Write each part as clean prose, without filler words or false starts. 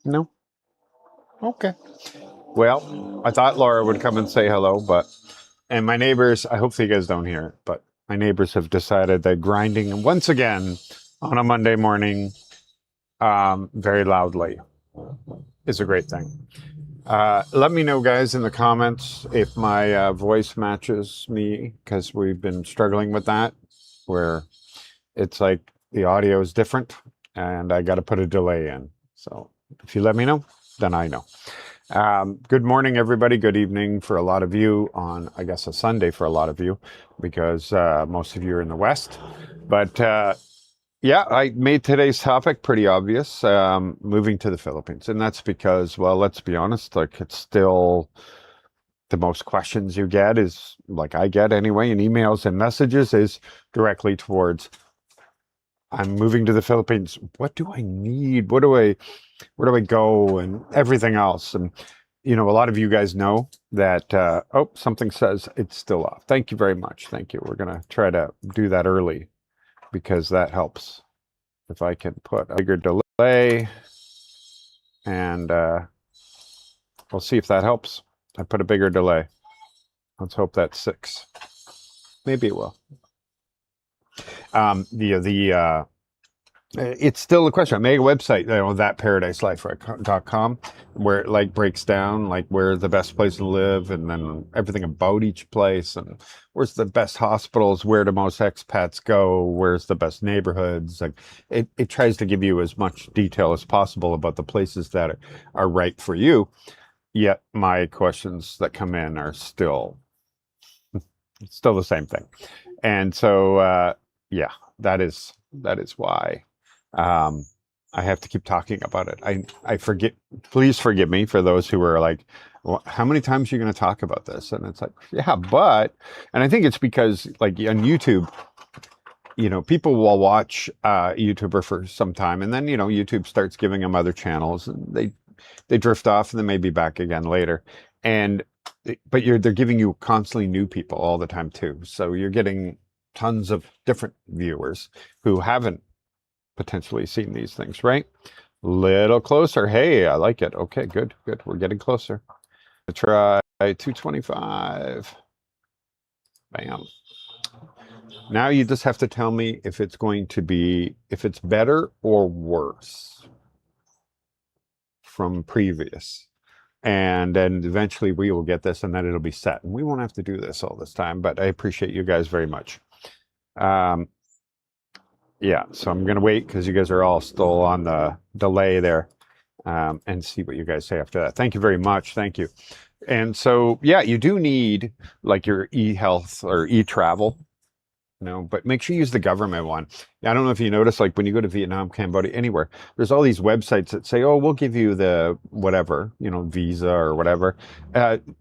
No? Okay. Well, I thought Laura would come and say hello, and my neighbors, I hope you guys don't hear it, but my neighbors have decided that grinding once again on a Monday morning very loudly is a great thing. Let me know, guys, in the comments if my voice matches me, because we've been struggling with that, where it's like the audio is different and I got to put a delay in. So if you let me know, then I know. Good morning, everybody. Good evening for a lot of you on, I guess, a Sunday for a lot of you, because most of you are in the West. But yeah, I made today's topic pretty obvious, moving to the Philippines. And that's because, well, let's be honest, like it's still the most questions you get is, like I get anyway, in emails and messages, is directly towards, I'm moving to the Philippines. What do I need? Where do I go, and everything else? And a lot of you guys know that. Oh, something says it's still off. Thank you very much. Thank you. We're gonna try to do that early because that helps. If I can put a bigger delay, and we'll see if that helps. I put a bigger delay. Let's hope that's 6. Maybe it will. It's still a question. I made a website, thatparadiselife.com, where it like breaks down like where the best place to live, and then everything about each place, and where's the best hospitals, where do most expats go, where's the best neighborhoods. Like it tries to give you as much detail as possible about the places that are right for you. Yet my questions that come in are still the same thing. And so yeah, that is why I have to keep talking about it. I forget. Please forgive me for those who are like, well, how many times are you going to talk about this? And it's like, yeah, and I think it's because like on YouTube, people will watch YouTuber for some time, and then YouTube starts giving them other channels, and they drift off, and then maybe back again later. And but they're giving you constantly new people all the time too. So you're getting tons of different viewers who haven't potentially seen these things, right? Little closer. Hey, I like it. Okay, good. We're getting closer. Try 225. Bam. Now you just have to tell me if it's better or worse from previous. And then eventually we will get this, and then it'll be set. And we won't have to do this all this time, but I appreciate you guys very much. Yeah, so I'm going to wait because you guys are all still on the delay there, and see what you guys say after that. Thank you very much. Thank you. And so, yeah, you do need like your e-health or e-travel, but make sure you use the government one. I don't know if you notice, like when you go to Vietnam, Cambodia, anywhere, there's all these websites that say, oh, we'll give you the whatever, visa or whatever.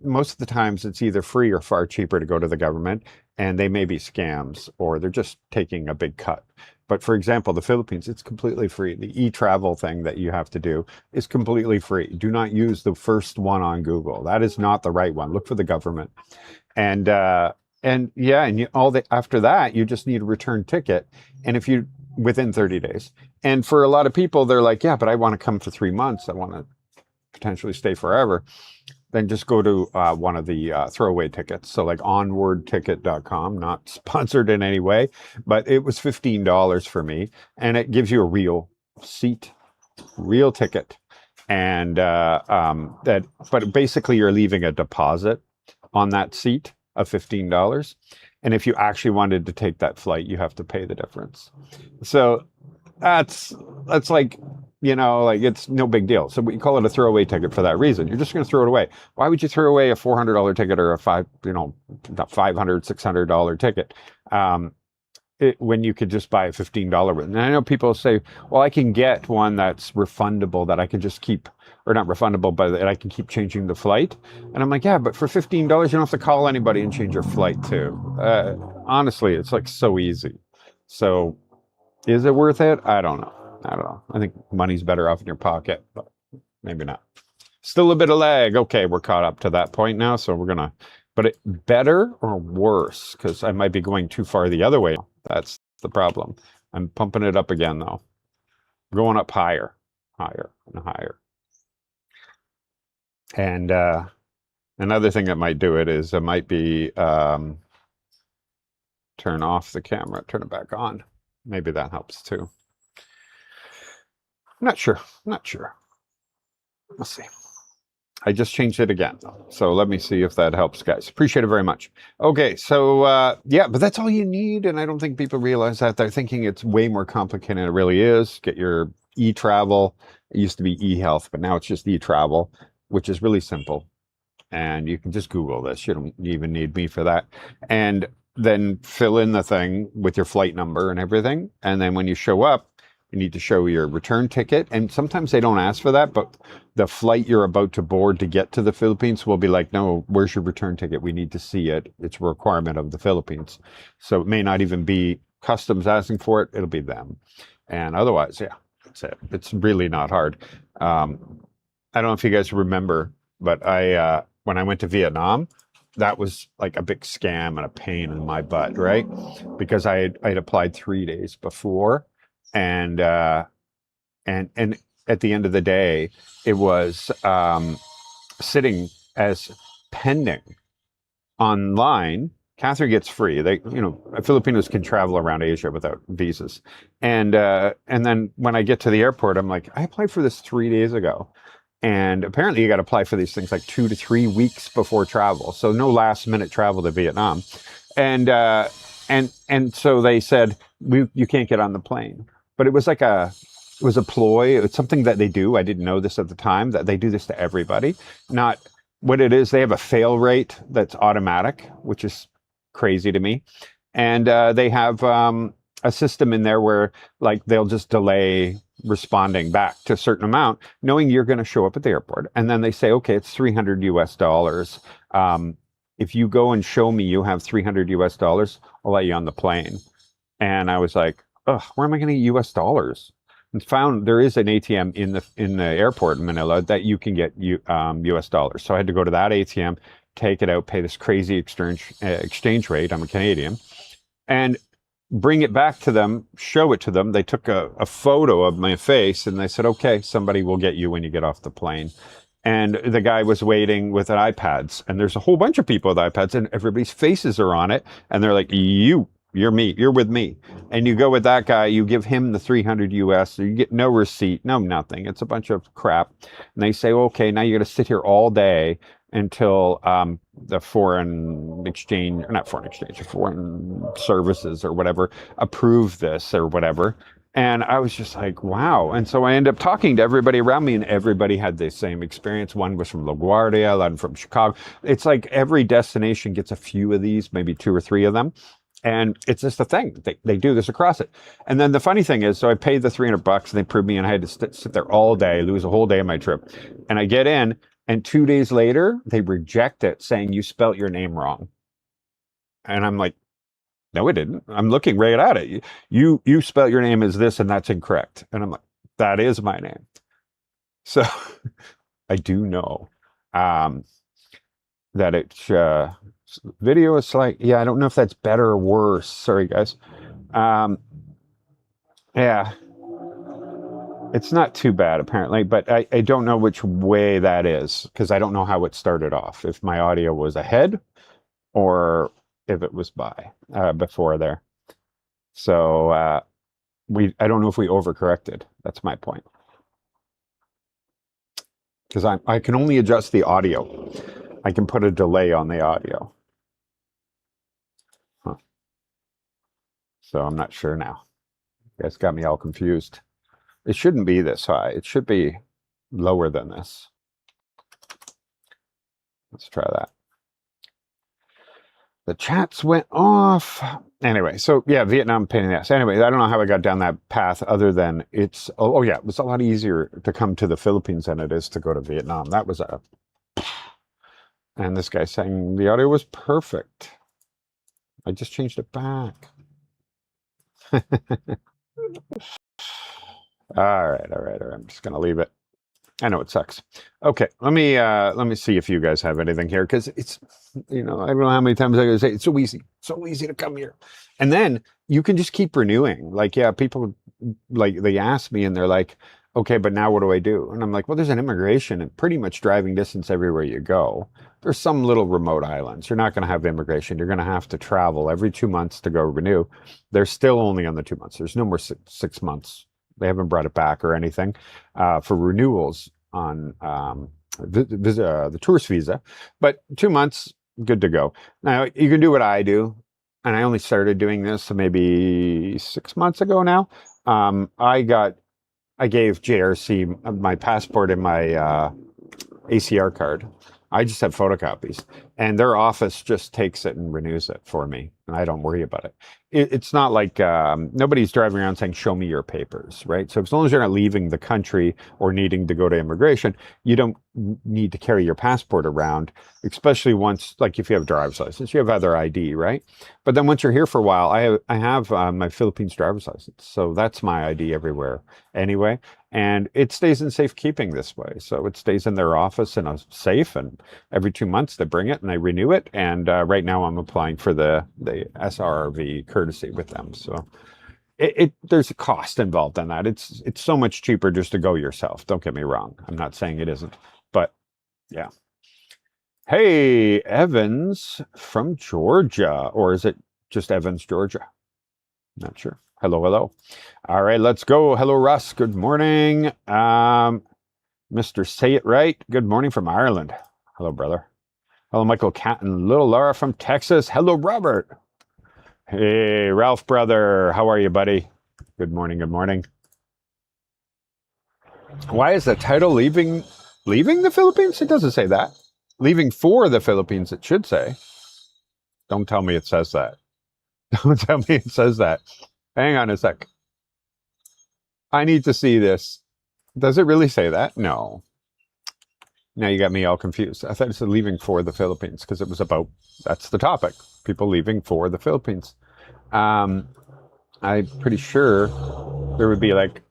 Most of the times it's either free or far cheaper to go to the government, and they may be scams or they're just taking a big cut. But for example, the Philippines, it's completely free. The e-travel thing that you have to do is completely free. Do not use the first one on Google. That is not the right one. Look for the government. And yeah, and after that, you just need a return ticket. And if you within 30 days. And for a lot of people, they're like, yeah, but I want to come for 3 months. I want to potentially stay forever. Then just go to one of the throwaway tickets. So like onwardticket.com, not sponsored in any way, but it was $15 for me. And it gives you a real seat, real ticket. And but basically you're leaving a deposit on that seat of $15. And if you actually wanted to take that flight, you have to pay the difference. So that's like, like it's no big deal. So we call it a throwaway ticket for that reason. You're just going to throw it away. Why would you throw away a $400 ticket or a $500, $600 ticket? When you could just buy a $15 one. And I know people say, well, I can get one that's refundable that I can just keep, or not refundable, but that I can keep changing the flight. And I'm like, yeah, but for $15, you don't have to call anybody and change your flight too. Honestly, it's like so easy. So is it worth it? I don't know. I think money's better off in your pocket, but maybe not. Still a bit of lag. Okay, we're caught up to that point now. So we're going to, but better or worse? Because I might be going too far the other way. That's the problem. I'm pumping it up again, though. Going up higher, and higher. And another thing that might do it is it might be turn off the camera, turn it back on. Maybe that helps too. I'm not sure. I'm not sure. Let's see. I just changed it again. So let me see if that helps, guys. Appreciate it very much. Okay, so yeah, but that's all you need. And I don't think people realize that. They're thinking it's way more complicated than it really is. Get your e-travel. It used to be e-health, but now it's just e-travel, which is really simple. And you can just Google this. You don't even need me for that. And then fill in the thing with your flight number and everything. And then when you show up, you need to show your return ticket. And sometimes they don't ask for that, but the flight you're about to board to get to the Philippines will be like, no, where's your return ticket? We need to see it. It's a requirement of the Philippines. So it may not even be customs asking for it. It'll be them. And otherwise, yeah, that's it. It's really not hard. I don't know if you guys remember, but when I went to Vietnam, that was like a big scam and a pain in my butt, right? Because I'd applied 3 days before, and at the end of the day, it was sitting as pending online. Catherine gets free. Filipinos can travel around Asia without visas, and then when I get to the airport, I'm like, I applied for this 3 days ago. And apparently you got to apply for these things like 2 to 3 weeks before travel. So no last minute travel to Vietnam. And so they said, you can't get on the plane. But it was a ploy. It's something that they do. I didn't know this at the time, that they do this to everybody. Not what it is. They have a fail rate that's automatic, which is crazy to me. And they have a system in there where like they'll just delay responding back to a certain amount, knowing you're going to show up at the airport. And then they say, okay, it's $300 US. If you go and show me you have $300 US, I'll let you on the plane. And I was like, where am I going to get US dollars? And found there is an ATM in the airport in Manila that you can get US dollars. So I had to go to that ATM, take it out, pay this crazy exchange rate. I'm a Canadian. And bring it back to them, show it to them. They took a photo of my face and they said, okay, somebody will get you when you get off the plane. And the guy was waiting with iPads, and there's a whole bunch of people with iPads, and everybody's faces are on it. And they're like, you're me, you're with me. And you go with that guy, you give him the 300 US, so you get no receipt, no nothing. It's a bunch of crap. And they say, okay, now you're going to sit here all day until the foreign services or whatever approve this or whatever. And I was just like, wow. And so I ended up talking to everybody around me, and everybody had the same experience. One was from LaGuardia, one from Chicago. It's like every destination gets a few of these, maybe 2 or 3 of them. And it's just a thing. They do this across it. And then the funny thing is, so I paid the $300 and they proved me, and I had to sit there all day, lose a whole day of my trip. And I get in, and 2 days later, they reject it, saying you spelt your name wrong. And I'm like, no, it didn't. I'm looking right at it. You spelt your name as this, and that's incorrect. And I'm like, that is my name. So I do know that it's video is like, yeah, I don't know if that's better or worse. Sorry, guys. Yeah. It's not too bad, apparently, but I don't know which way that is, because I don't know how it started off. If my audio was ahead or if it was before there. So I don't know if we overcorrected. That's my point. Because I can only adjust the audio. I can put a delay on the audio. Huh. So I'm not sure now. You guys got me all confused. It shouldn't be this high. It should be lower than this. Let's try that. The chats went off. Anyway, so yeah, Vietnam pain in the ass. Anyway, I don't know how I got down that path other than it was a lot easier to come to the Philippines than it is to go to Vietnam. That was and this guy saying the audio was perfect. I just changed it back. All right. I'm just gonna leave it. I know it sucks. Okay, let me see if you guys have anything here, because it's, I don't know how many times I gotta say it's so easy to come here, and then you can just keep renewing. Like, yeah, people like they ask me and they're like, okay, but now what do I do? And I'm like, well, there's an immigration and pretty much driving distance everywhere you go. There's some little remote islands. You're not going to have immigration. You're going to have to travel every 2 months to go renew. They're still only on the 2 months. There's no more 6 months. They haven't brought it back or anything for renewals on the tourist visa. But 2 months, good to go. Now, you can do what I do. And I only started doing this maybe 6 months ago now. I gave JRC my passport and my ACR card. I just have photocopies, and their office just takes it and renews it for me, and I don't worry about it. It's not like nobody's driving around saying, "Show me your papers," right? So as long as you're not leaving the country or needing to go to immigration, you don't need to carry your passport around, especially once, like if you have a driver's license, you have other ID, right? But then once you're here for a while, I have my Philippines driver's license, so that's my ID everywhere anyway. And it stays in safekeeping this way. So it stays in their office in a safe, and every 2 months they bring it and they renew it. And right now I'm applying for the SRV courtesy with them. So there's a cost involved in that. It's so much cheaper just to go yourself. Don't get me wrong. I'm not saying it isn't, but yeah. Hey, Evans from Georgia, or is it just Evans, Georgia? Not sure. Hello, hello. All right, let's go. Hello, Russ. Good morning. Mr. Say It Right. Good morning from Ireland. Hello, brother. Hello, Michael Catton. Little Laura from Texas. Hello, Robert. Hey, Ralph, brother. How are you, buddy? Good morning. Good morning. Why is the title leaving the Philippines? It doesn't say that. Leaving for the Philippines, it should say. Don't tell me it says that. Don't tell me it says that. Hang on a sec. I need to see this. Does it really say that? No. Now you got me all confused. I thought it said leaving for the Philippines because it was about, that's the topic. People leaving for the Philippines. I'm pretty sure there would be like,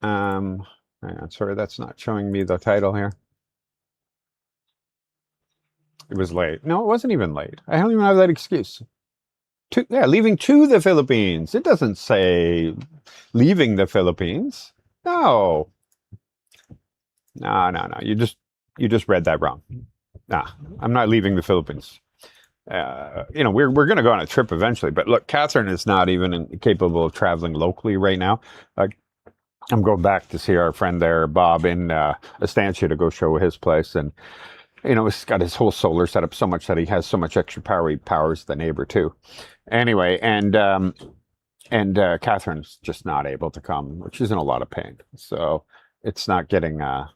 hang on, sorry, that's not showing me the title here. It was late. No, it wasn't even late. I don't even have that excuse. Leaving to the Philippines. It doesn't say leaving the Philippines. No. No. You just read that wrong. Nah, I'm not leaving the Philippines. We're going to go on a trip eventually, but look, Catherine is not even capable of traveling locally right now. I'm going back to see our friend there, Bob, in Estancia to go show his place, and he's got his whole solar set up so much that he has so much extra power, he powers the neighbor too. Anyway, and Catherine's just not able to come, which is in a lot of pain. So it's not getting that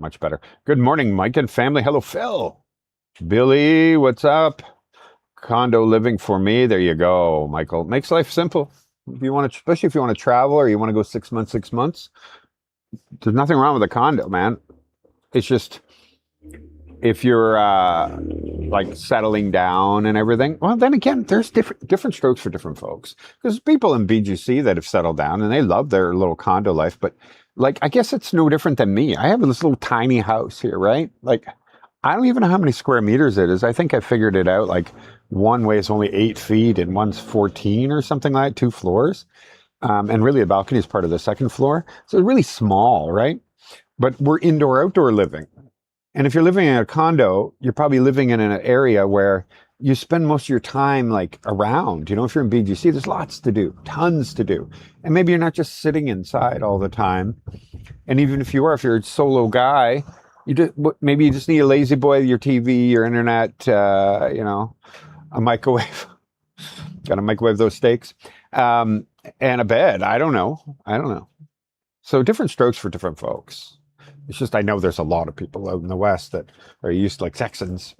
much better. Good morning, Mike and family. Hello, Phil. Billy, what's up? Condo living for me. There you go, Michael. Makes life simple. If you want to, especially if you want to travel or you want to go 6 months, 6 months, there's nothing wrong with a condo, man. It's just, if you're like settling down and everything, well, then again, there's different strokes for different folks. There's people in BGC that have settled down and they love their little condo life, but like, I guess it's no different than me. I have this little tiny house here, right? Like, I don't even know how many square meters it is. I think I figured it out. Like, one way is only 8 feet and one's 14 or something like that, 2 floors. And really a balcony is part of the second floor. So it's really small, right? But we're indoor-outdoor living. And if you're living in a condo, you're probably living in an area where you spend most of your time like around. If you're in BGC, there's lots to do, tons to do. And maybe you're not just sitting inside all the time. And even if you're a solo guy, maybe you just need a lazy boy, your TV, your internet, a microwave. Got to microwave those steaks. And a bed. I don't know. So different strokes for different folks. It's just, I know there's a lot of people out in the West that are used to, like Texans,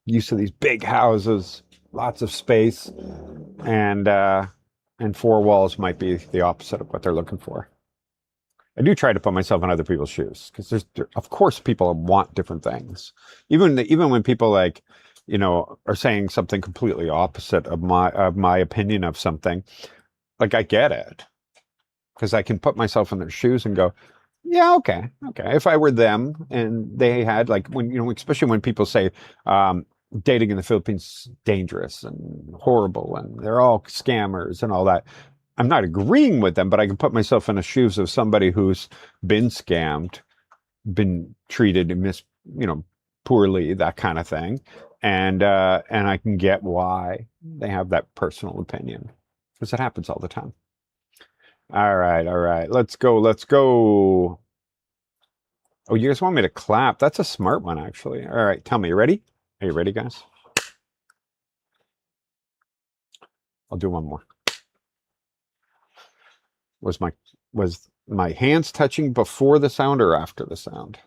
used to these big houses, lots of space, and 4 walls might be the opposite of what they're looking for. I do try to put myself in other people's shoes because of course, people want different things. Even when people are saying something completely opposite of my opinion of something, like I get it because I can put myself in their shoes and go, yeah, okay. If I were them and they had especially when people say dating in the Philippines is dangerous and horrible and they're all scammers and all that. I'm not agreeing with them, but I can put myself in the shoes of somebody who's been scammed, been treated and poorly, that kind of thing. And I can get why they have that personal opinion, because it happens all the time. All right, all right. Let's go. Let's go. Oh, you guys want me to clap? That's a smart one, actually. All right, tell me, you ready? Are you ready, guys? I'll do one more. Was my hands touching before the sound or after the sound?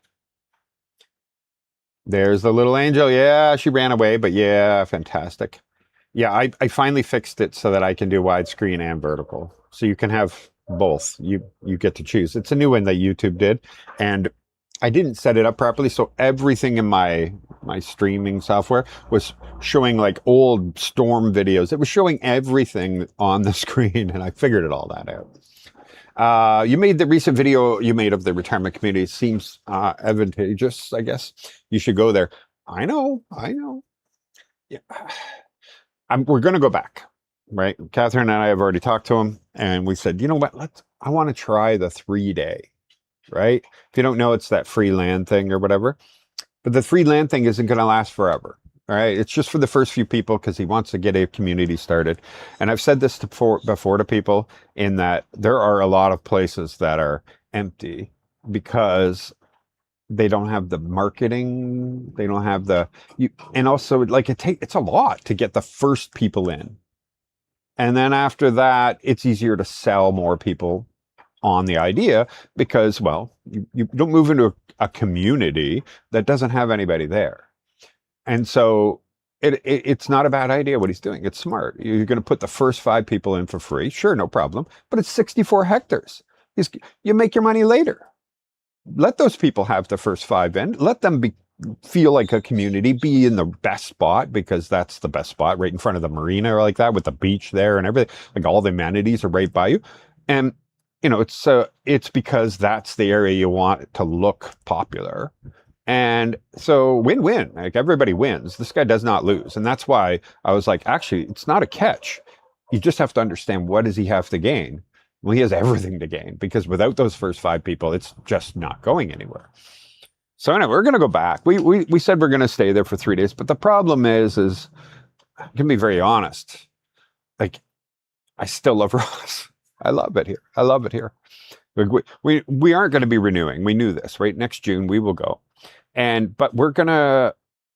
There's the little angel. Yeah, she ran away, but yeah, fantastic. Yeah, I finally fixed it so that I can do widescreen and vertical. So you can have both. You get to choose. It's a new one that YouTube did, and I didn't set it up properly, so everything in my streaming software was showing like old storm videos. It was showing everything on the screen, and I figured it all that out. You made the recent video you made of the retirement community. Seems advantageous, I guess. You should go there. I know. Yeah. We're going to go back, right? Catherine and I have already talked to him, and we said, you know what? I want to try the 3-day, right? If you don't know, it's that free land thing or whatever. But the free land thing isn't going to last forever. All right, it's just for the first few people because he wants to get a community started. And I've said this before to people, in that there are a lot of places that are empty because they don't have the marketing, they don't have and also like it's a lot to get the first people in. And then after that, it's easier to sell more people on the idea because, well, you don't move into a community that doesn't have anybody there. And so it's not a bad idea what he's doing. It's smart. You're going to put the first 5 people in for free. Sure, no problem. But it's 64 hectares. You make your money later. Let those people have the first 5 in. Let them feel like a community, be in the best spot, because that's the best spot, right in front of the marina or like that, with the beach there and everything. Like all the amenities are right by you. And, it's because that's the area you want to look popular. And so win-win, like everybody wins. This guy does not lose. And that's why I was like, actually, it's not a catch. You just have to understand, what does he have to gain? Well, he has everything to gain, because without those first 5 people, it's just not going anywhere. So anyway, we're going to go back. We said we're going to stay there for 3 days. But the problem is I can be very honest. Like, I still love Ross. I love it here. I love it here. We aren't going to be renewing. We knew this, right? Next June, we will go. But we're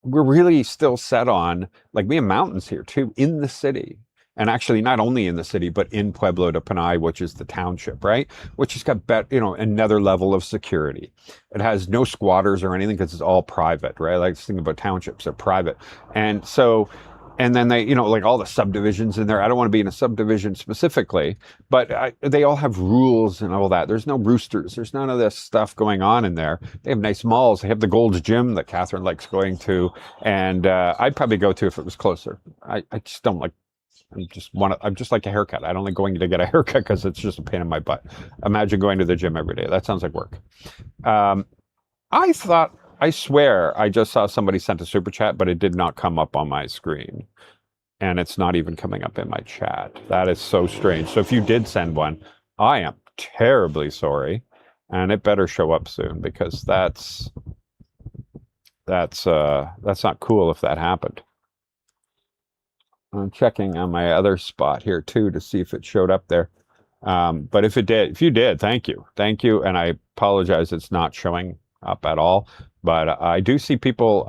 really still set on, like, we have mountains here too, in the city. And actually not only in the city, but in Pueblo de Panay, which is the township, right? Which has got, another level of security. It has no squatters or anything because it's all private, right? Like, this thing about townships, they're private. And so, and then they, like all the subdivisions in there. I don't want to be in a subdivision specifically, but they all have rules and all that. There's no roosters. There's none of this stuff going on in there. They have nice malls. They have the Gold's Gym that Catherine likes going to. And I'd probably go to if it was closer. I just don't like, I'm just like a haircut. I don't like going to get a haircut because it's just a pain in my butt. Imagine going to the gym every day. That sounds like work. I swear I just saw somebody sent a super chat, but it did not come up on my screen. And it's not even coming up in my chat. That is so strange. So if you did send one, I am terribly sorry. And it better show up soon, because that's not cool if that happened. I'm checking on my other spot here too to see if it showed up there. But if you did, thank you. And I apologize, it's not showing up at all. But I do see people,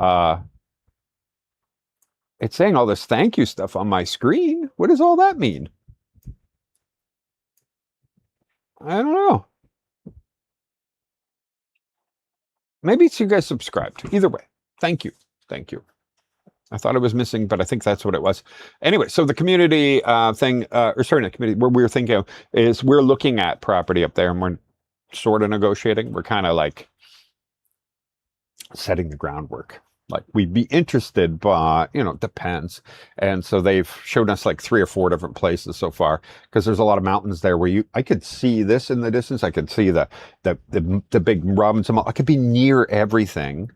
it's saying all this thank you stuff on my screen. What does all that mean? I don't know. Maybe it's you guys subscribed. Either way, thank you. I thought it was missing, but I think that's what it was. Anyway, so the community thing, not community, where we're thinking of is we're looking at property up there, and we're sort of negotiating. We're kind of like setting the groundwork. Like, we'd be interested, but, depends. And so they've showed us like 3 or 4 different places so far, because there's a lot of mountains there where I could see this in the distance. I could see the big Robinson Mall. I could be near everything.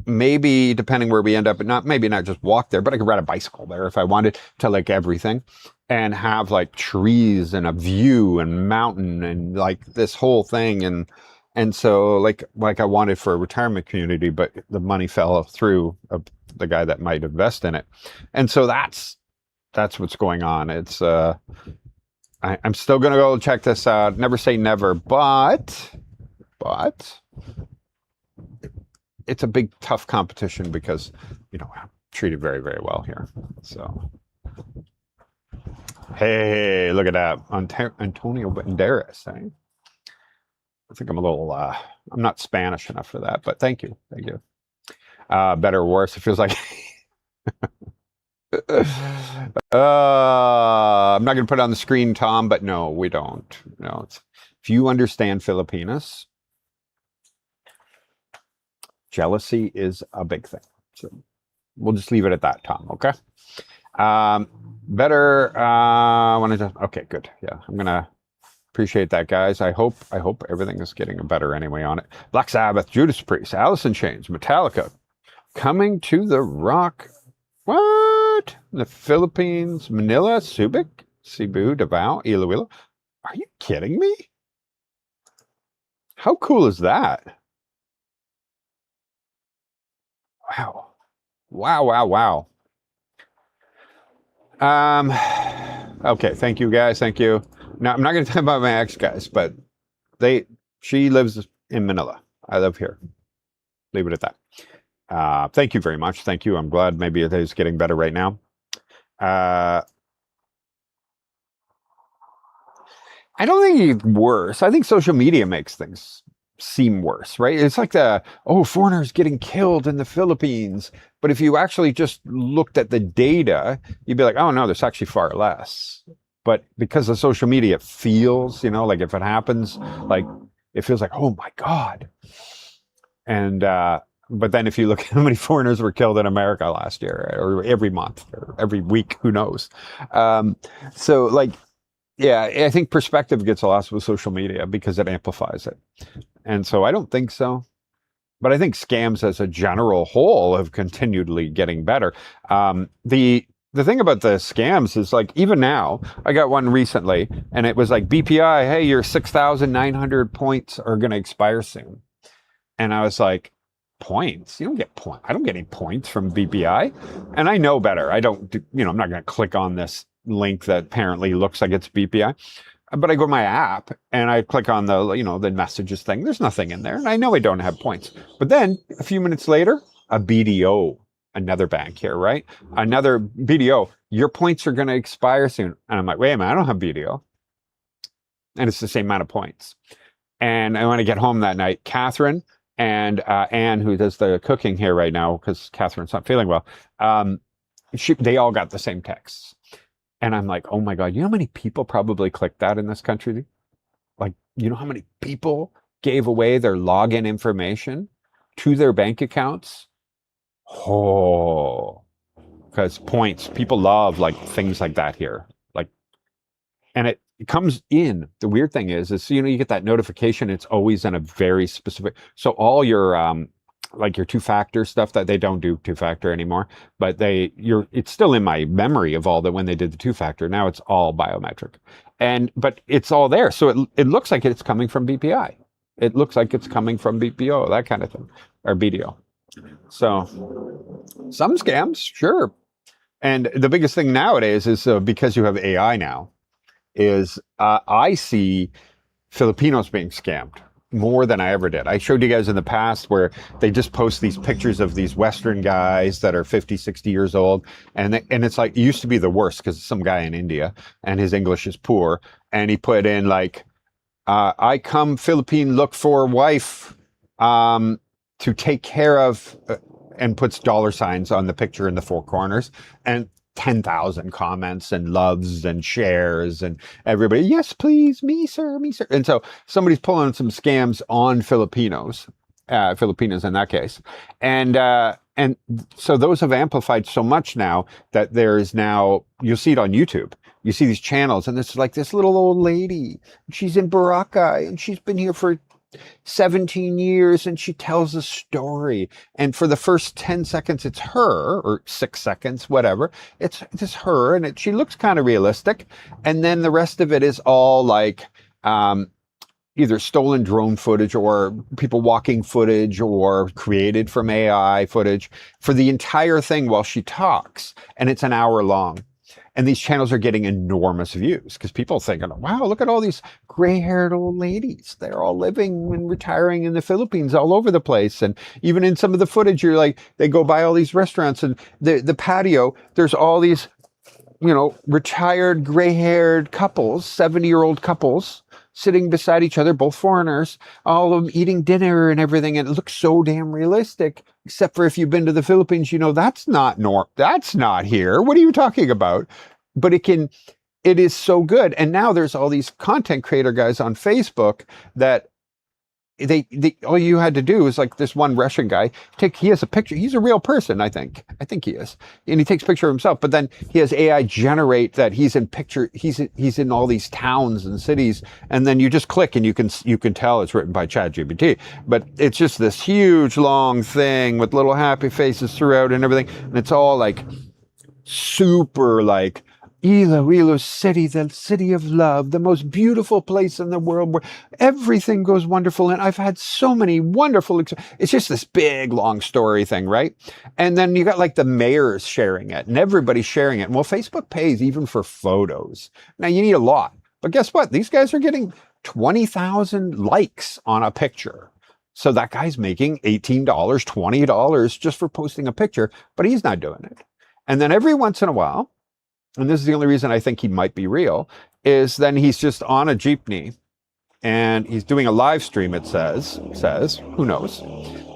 Maybe depending where we end up, maybe not just walk there, but I could ride a bicycle there if I wanted to, like, everything. and have like trees and a view and mountain and like this whole thing. And so like I wanted for a retirement community, but the money fell through the guy that might invest in it. And so that's what's going on. It's I'm still gonna go check this out. Never say never, but it's a big tough competition because I'm treated very, very well here. So hey, look at that, Antonio Banderas. Eh? I think I'm a little I'm not Spanish enough for that, but thank you. Better or worse, it feels like I'm not going to put it on the screen, Tom, but no, we don't. No, if you understand Filipinas, jealousy is a big thing. So we'll just leave it at that, Tom. Okay. Better. Okay, good. Yeah, I'm gonna appreciate that, guys. I hope everything is getting better anyway on it. Black Sabbath, Judas Priest, Alice in Chains, Metallica, Coming to the Rock. What? The Philippines, Manila, Subic, Cebu, Davao, Iloilo. Are you kidding me? How cool is that? Wow. Wow. Okay, thank you, guys. Thank you. Now, I'm not going to talk about my ex, guys, but she lives in Manila. I live here. Leave it at that. Thank you very much. Thank you. I'm glad maybe it is getting better right now. I don't think it's worse. I think social media makes things seem worse, right? It's like foreigners getting killed in the Philippines. But if you actually just looked at the data, you'd be like, oh no, there's actually far less. But because of social media, it feels, like if it happens, like it feels like, oh my God. And, but then if you look at how many foreigners were killed in America last year, or every month, or every week, who knows? So like, yeah, I think perspective gets lost with social media because it amplifies it. And so I don't think so. But I think scams as a general whole have continually getting better. The thing about the scams is like, even now, I got one recently and it was like BPI, hey, your 6,900 points are going to expire soon. And I was like, points? You don't get points. I don't get any points from BPI. And I know better. I don't, I'm not going to click on this link that apparently looks like it's BPI. But I go to my app and I click on the messages thing. There's nothing in there. And I know I don't have points. But then a few minutes later, a BDO, another bank here, right? Another BDO, your points are going to expire soon. And I'm like, wait a minute, I don't have BDO. And it's the same amount of points. And when I get home that night, Catherine and Anne, who does the cooking here right now, because Catherine's not feeling well, they all got the same texts. And I'm like, oh my God, you know how many people probably clicked that in this country? Like, you know how many people gave away their login information to their bank accounts? Oh, because points, people love like things like that here. Like, and it comes in. The weird thing is you get that notification. It's always in a very specific. So all your like your two-factor stuff that they don't do two-factor anymore, but it's still in my memory of all that when they did the two-factor. Now it's all biometric, but it's all there. So it looks like it's coming from BPI. It looks like it's coming from BPO, that kind of thing, or BDO. So some scams, sure. And the biggest thing nowadays is because you have AI now, is I see Filipinos being scammed more than I ever did. I showed you guys in the past where they just post these pictures of these Western guys that are 50, 60 years old. And it's like, it used to be the worst because some guy in India and his English is poor. And he put in like, I come Philippine look for wife to take care of, and puts dollar signs on the picture in the four corners. And 10,000 comments and loves and shares and everybody, yes, please, me, sir, me, sir. And so somebody's pulling some scams on Filipinos in that case. And so those have amplified so much now that there's now, you'll see it on YouTube. You see these channels and it's like this little old lady, she's in Boracay and she's been here for 17 years, and she tells a story. And for the first 10 seconds, it's her, or 6 seconds, whatever. It's just her, and she looks kind of realistic. And then the rest of it is all like, either stolen drone footage or people walking footage or created from AI footage for the entire thing while she talks. And it's an hour long. And these channels are getting enormous views because people are thinking, wow, look at all these gray-haired old ladies. They're all living and retiring in the Philippines all over the place. And even in some of the footage, you're like, they go by all these restaurants and the patio, there's all these, retired gray-haired couples, 70-year-old couples, sitting beside each other, both foreigners, all of them eating dinner and everything. And it looks so damn realistic, except for if you've been to the Philippines, that's not that's not here. What are you talking about? But it is so good. And now there's all these content creator guys on Facebook that they all you had to do is, like, this one Russian guy, he has a picture. He's a real person, I think he is, and he takes a picture of himself, but then he has AI generate that he's in all these towns and cities, and then you just click and you can tell it's written by ChatGPT, but it's just this huge long thing with little happy faces throughout and everything, and it's all like super like Iloilo City, the city of love, the most beautiful place in the world where everything goes wonderful. And I've had so many wonderful it's just this big, long story thing, right? And then you got like the mayors sharing it and everybody's sharing it. Well, Facebook pays even for photos. Now you need a lot, but guess what? These guys are getting 20,000 likes on a picture. So that guy's making $18, $20 just for posting a picture, but he's not doing it. And then every once in a while, and this is the only reason I think he might be real, is then he's just on a jeepney and he's doing a live stream, it says, who knows?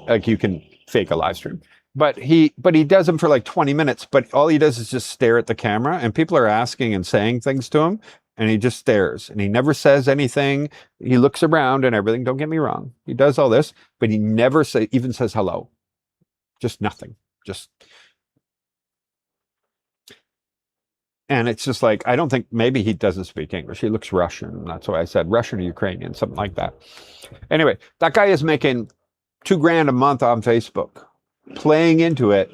Like, you can fake a live stream. But he does them for like 20 minutes, but all he does is just stare at the camera, and people are asking and saying things to him, and he just stares and he never says anything. He looks around and everything. Don't get me wrong. He does all this, but he never even says hello. Just nothing. And it's just like, I don't think, maybe he doesn't speak English. He looks Russian. That's why I said Russian or Ukrainian, something like that. Anyway, that guy is making $2,000 a month on Facebook, playing into it,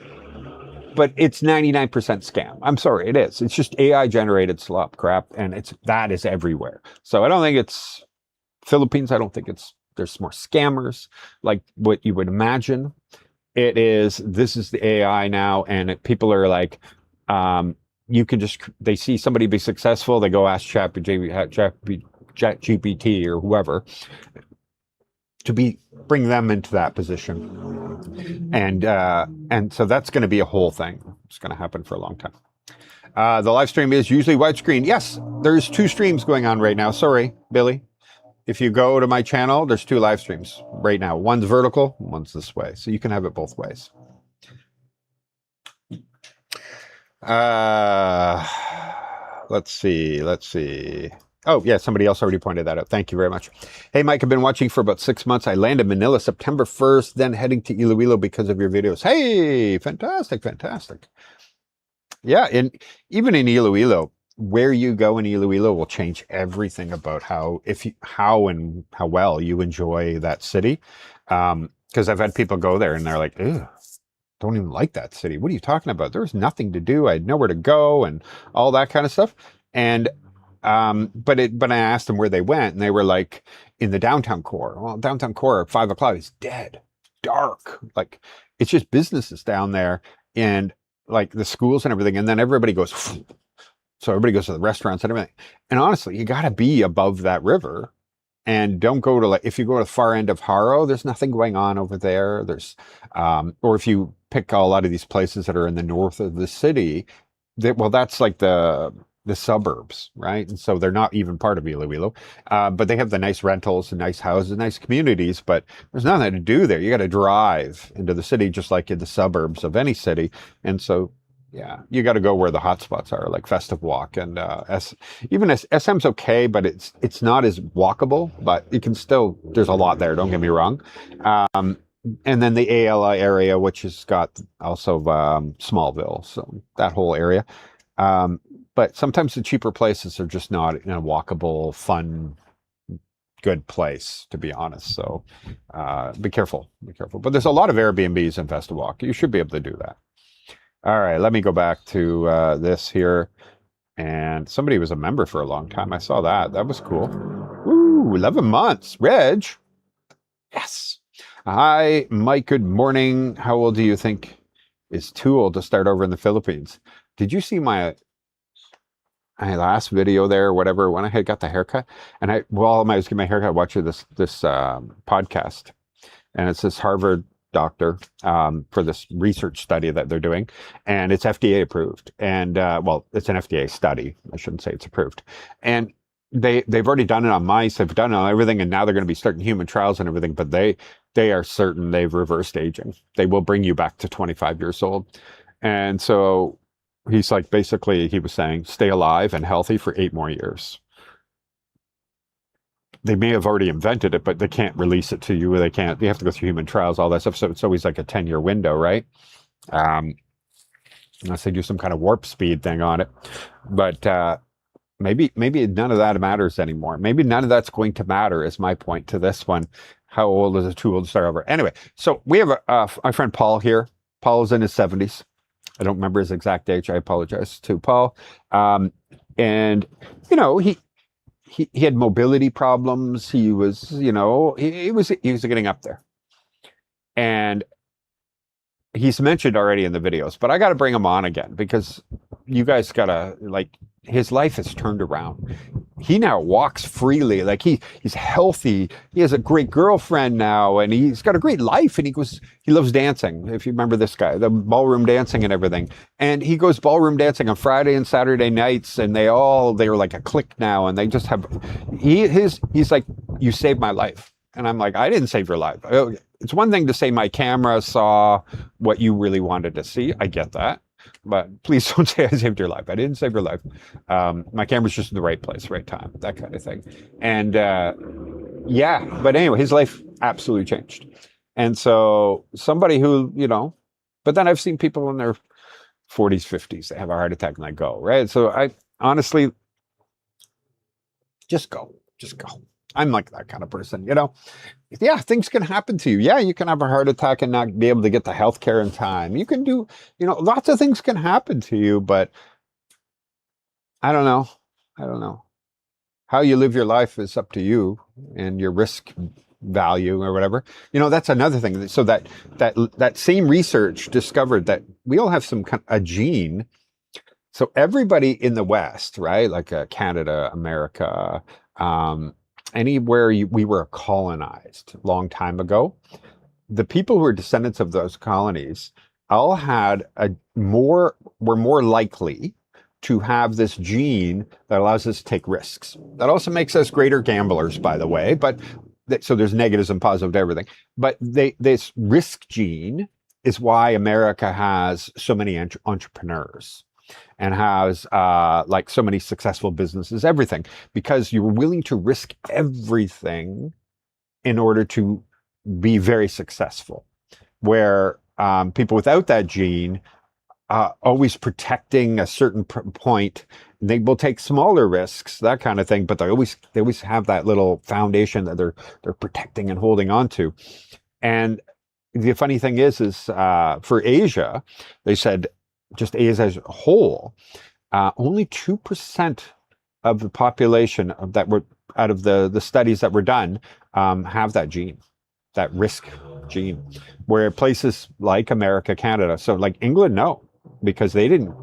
but it's 99% scam. I'm sorry, it is. It's just AI generated slop crap, and that is everywhere. So I don't think it's Philippines. I don't think there's more scammers like what you would imagine. This is the AI now, and people are like, they see somebody be successful, they go ask ChatGPT or whoever to bring them into that position, and so that's going to be a whole thing. It's going to happen for a long time. The live stream is usually widescreen. Yes, there's 2 streams going on right now. Sorry, Billy. If you go to my channel, there's 2 live streams right now. One's vertical, one's this way, so you can have it both ways. Let's see. Oh, yeah, somebody else already pointed that out. Thank you very much. Hey, Mike, I've been watching for about 6 months. I landed Manila September 1st, then heading to Iloilo because of your videos. Hey, fantastic. Yeah, and even in Iloilo, where you go in Iloilo will change everything about how well you enjoy that city. Because I've had people go there and they're like, ugh, don't even like that city. What are you talking about? There was nothing to do. I had nowhere to go and all that kind of stuff. And but I asked them where they went, and they were like, in the downtown core. Well, downtown core at 5 o'clock is dead, dark. Like, it's just businesses down there and like the schools and everything. And then everybody goes, so everybody goes to the restaurants and everything. And honestly, you got to be above that river. And don't go to, like, if you go to the far end of Haro, there's nothing going on over there. There's, or if you pick a lot of these places that are in the north of the city, that's like the suburbs, right? And so they're not even part of Iloilo, but they have the nice rentals and nice houses, nice communities, but there's nothing to do there. You got to drive into the city, just like in the suburbs of any city. And so, yeah, you got to go where the hot spots are, like Festive Walk, and even SM's okay, but it's not as walkable, but you can still, there's a lot there, don't get me wrong. And then the ALI area, which has got also Smallville, so that whole area. But sometimes the cheaper places are just not in a walkable, fun good place, to be honest. So be careful, be careful. But there's a lot of Airbnbs in Festiwalk. You should be able to do that. All right, let me go back to this here. And somebody was a member for a long time. I saw that. That was cool. Ooh, 11 months. Reg. Yes. Hi, Mike. Good morning. How old do you think is too old to start over in the Philippines? Did you see my last video there, or whatever, when I had got the haircut? And while I was getting my haircut, I watched this podcast, and it's this Harvard doctor for this research study that they're doing, and it's FDA approved. And well, it's an FDA study. I shouldn't say it's approved. And they've already done it on mice. They've done it on everything, and now they're going to be starting human trials and everything. But they are certain they've reversed aging. They will bring you back to 25 years old. And so he's like, basically, he was saying, stay alive and healthy for 8 more years. They may have already invented it, but they can't release it to you. They can't. You have to go through human trials, all that stuff. So it's always like a 10-year window, right? Unless they do some kind of warp speed thing on it. But maybe none of that matters anymore. Maybe none of that's going to matter, is my point to this one. How old is it too old to start over? Anyway, so we have my friend Paul here. Paul is in his 70s. I don't remember his exact age. I apologize to Paul. And, you know, he had mobility problems. He was, you know, he was getting up there. And he's mentioned already in the videos, but I got to bring him on again because you guys got to, like, his life has turned around. He now walks freely. Like he's healthy. He has a great girlfriend now, and he's got a great life. And he loves dancing. If you remember this guy, the ballroom dancing and everything. And he goes ballroom dancing on Friday and Saturday nights, and they're like a clique now, and they just have. He's like, you saved my life, and I'm like, I didn't save your life. It's one thing to say my camera saw what you really wanted to see. I get that. But please don't say I saved your life. I didn't save your life. My camera's just in the right place, right time, that kind of thing. And yeah, but anyway, his life absolutely changed. And so somebody who, you know, but then I've seen people in their 40s, 50s, they have a heart attack and they go, right? So I honestly, just go. I'm like that kind of person, you know? Yeah, things can happen to you. Yeah, you can have a heart attack and not be able to get the health care in time. You can do, you know, lots of things can happen to you, but I don't know. How you live your life is up to you and your risk value or whatever. You know, that's another thing. So that same research discovered that we all have a gene. So everybody in the West, right? Like Canada, America, anywhere we were colonized a long time ago, the people who were descendants of those colonies all had were more likely to have this gene that allows us to take risks. That also makes us greater gamblers, by the way. But so there's negatives and positives to everything. But this risk gene is why America has so many entrepreneurs and has like so many successful businesses, everything, because you were willing to risk everything in order to be very successful. Where people without that gene, always protecting a certain point, they will take smaller risks, that kind of thing, but they always have that little foundation that they're protecting and holding on to. And the funny thing is for Asia, they said, just Asia as a whole, only 2% of the population that were out of the studies that were done have that gene, that risk gene. Where places like America, Canada, so like England, no, because they didn't.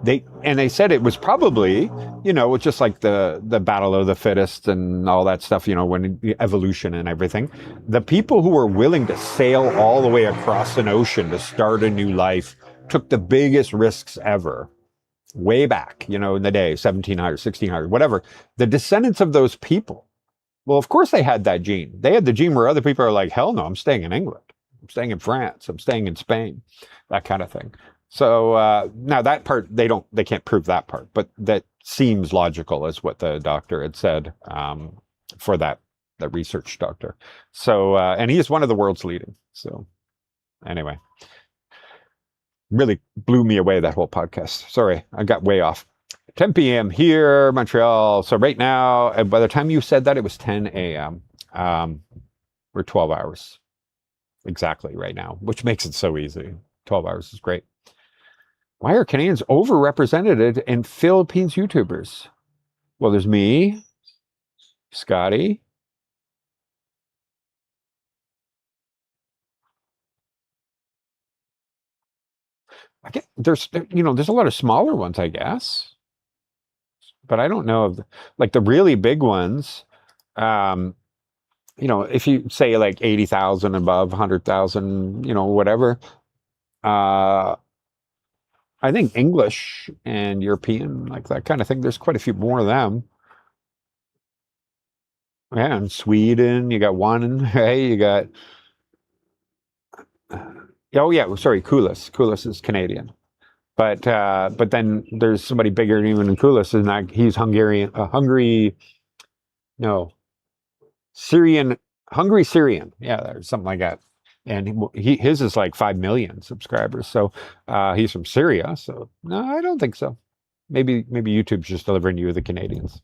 They said it was probably, you know, just like the battle of the fittest and all that stuff, you know, when evolution and everything. The people who were willing to sail all the way across an ocean to start a new life took the biggest risks ever, way back, you know, in the day, 1700, 1600, whatever. The descendants of those people, well, of course they had that gene. They had the gene where other people are like, hell no, I'm staying in England. I'm staying in France. I'm staying in Spain, that kind of thing. So now that part, they can't prove that part, but that seems logical as what the doctor had said for the research doctor. So, and he is one of the world's leading. So anyway, really blew me away, that whole podcast. Sorry, I got way off. 10 p.m. here, Montreal. So right now, and by the time you said that, it was 10 a.m. We're 12 hours exactly right now, which makes it so easy. 12 hours is great. Why are Canadians overrepresented in Philippines YouTubers? Well, there's me, Scotty. I get, there's there's a lot of smaller ones, I guess, but I don't know of like the really big ones. Um, if you say like 80,000 above, 100,000, whatever. Uh, I think English and European, like that kind of thing. There's quite a few more of them. Yeah, and Sweden, you got one. Hey, you got. Oh yeah, sorry, Kulis. Kulis is Canadian, but then there's somebody bigger even than Kulis, and he's Hungarian. Hungary, no, Syrian, Hungary Syrian. Yeah, there's something like that. And his is like 5 million subscribers. So he's from Syria. So no, I don't think so. Maybe YouTube's just delivering you the Canadians.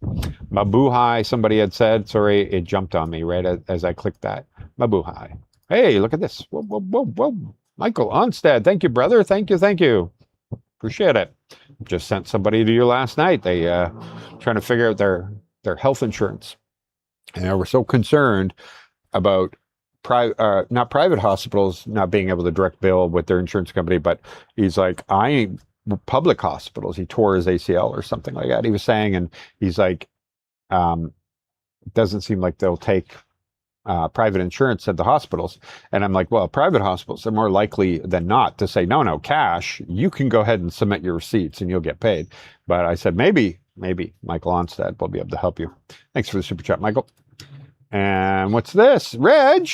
Mabuhay, somebody had said. Sorry, it jumped on me right as I clicked that. Mabuhay. Hey, look at this. Whoa, whoa, whoa, whoa. Michael Onstad. Thank you, brother. Thank you. Thank you. Appreciate it. Just sent somebody to you last night. They trying to figure out their health insurance. And we're so concerned about not private hospitals not being able to direct bill with their insurance company, but he's like, public hospitals. He tore his ACL or something like that. He was saying, and he's like, it doesn't seem like they'll take private insurance at the hospitals. And I'm like, well, private hospitals are more likely than not to say, no, cash. You can go ahead and submit your receipts and you'll get paid. But I said, maybe Michael Onstad will be able to help you. Thanks for the super chat, Michael. And what's this? Reg.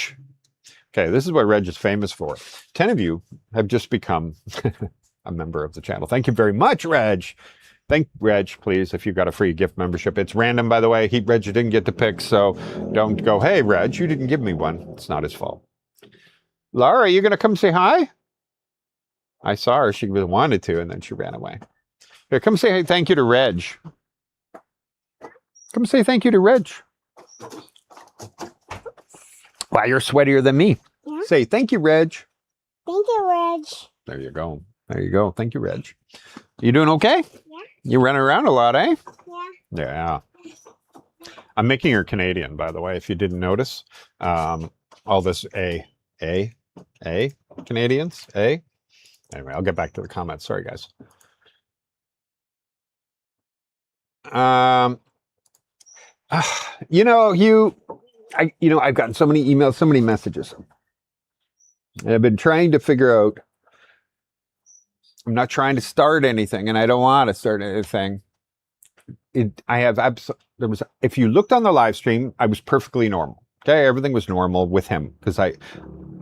Okay, this is what Reg is famous for. 10 of you have just become a member of the channel. Thank you very much, Reg. Thank Reg, please, if you got a free gift membership. It's random, by the way. Reg didn't get to pick, so don't go, hey, Reg, you didn't give me one. It's not his fault. Laura, are you going to come say hi? I saw her. She wanted to, and then she ran away. Here, come say thank you to Reg. Come say thank you to Reg. Wow, you're sweatier than me. Yeah. Say thank you, Reg. Thank you, Reg. There you go. There you go. Thank you, Reg. You doing okay? Yeah. You running around a lot, eh? Yeah. Yeah. I'm making her Canadian, by the way, if you didn't notice. All this Canadians, A. Anyway, I'll get back to the comments. Sorry, guys. I've gotten so many emails, so many messages. And I've been trying to figure out, I'm not trying to start anything, and I don't want to start anything. If you looked on the live stream, I was perfectly normal. Okay, everything was normal with him because I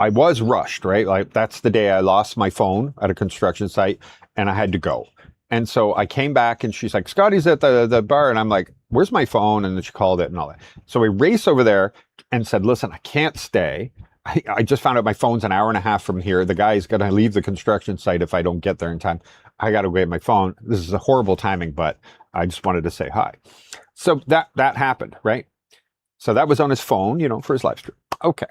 was rushed, right? Like that's the day I lost my phone at a construction site and I had to go. And so I came back and she's like, Scotty's at the bar. And I'm like, where's my phone? And then she called it and all that. So we raced over there and said, listen, I can't stay. I just found out my phone's an hour and a half from here. The guy's going to leave the construction site if I don't get there in time. I got to go get my phone. This is a horrible timing, but I just wanted to say hi. So that happened, right? So that was on his phone, for his live stream. Okay.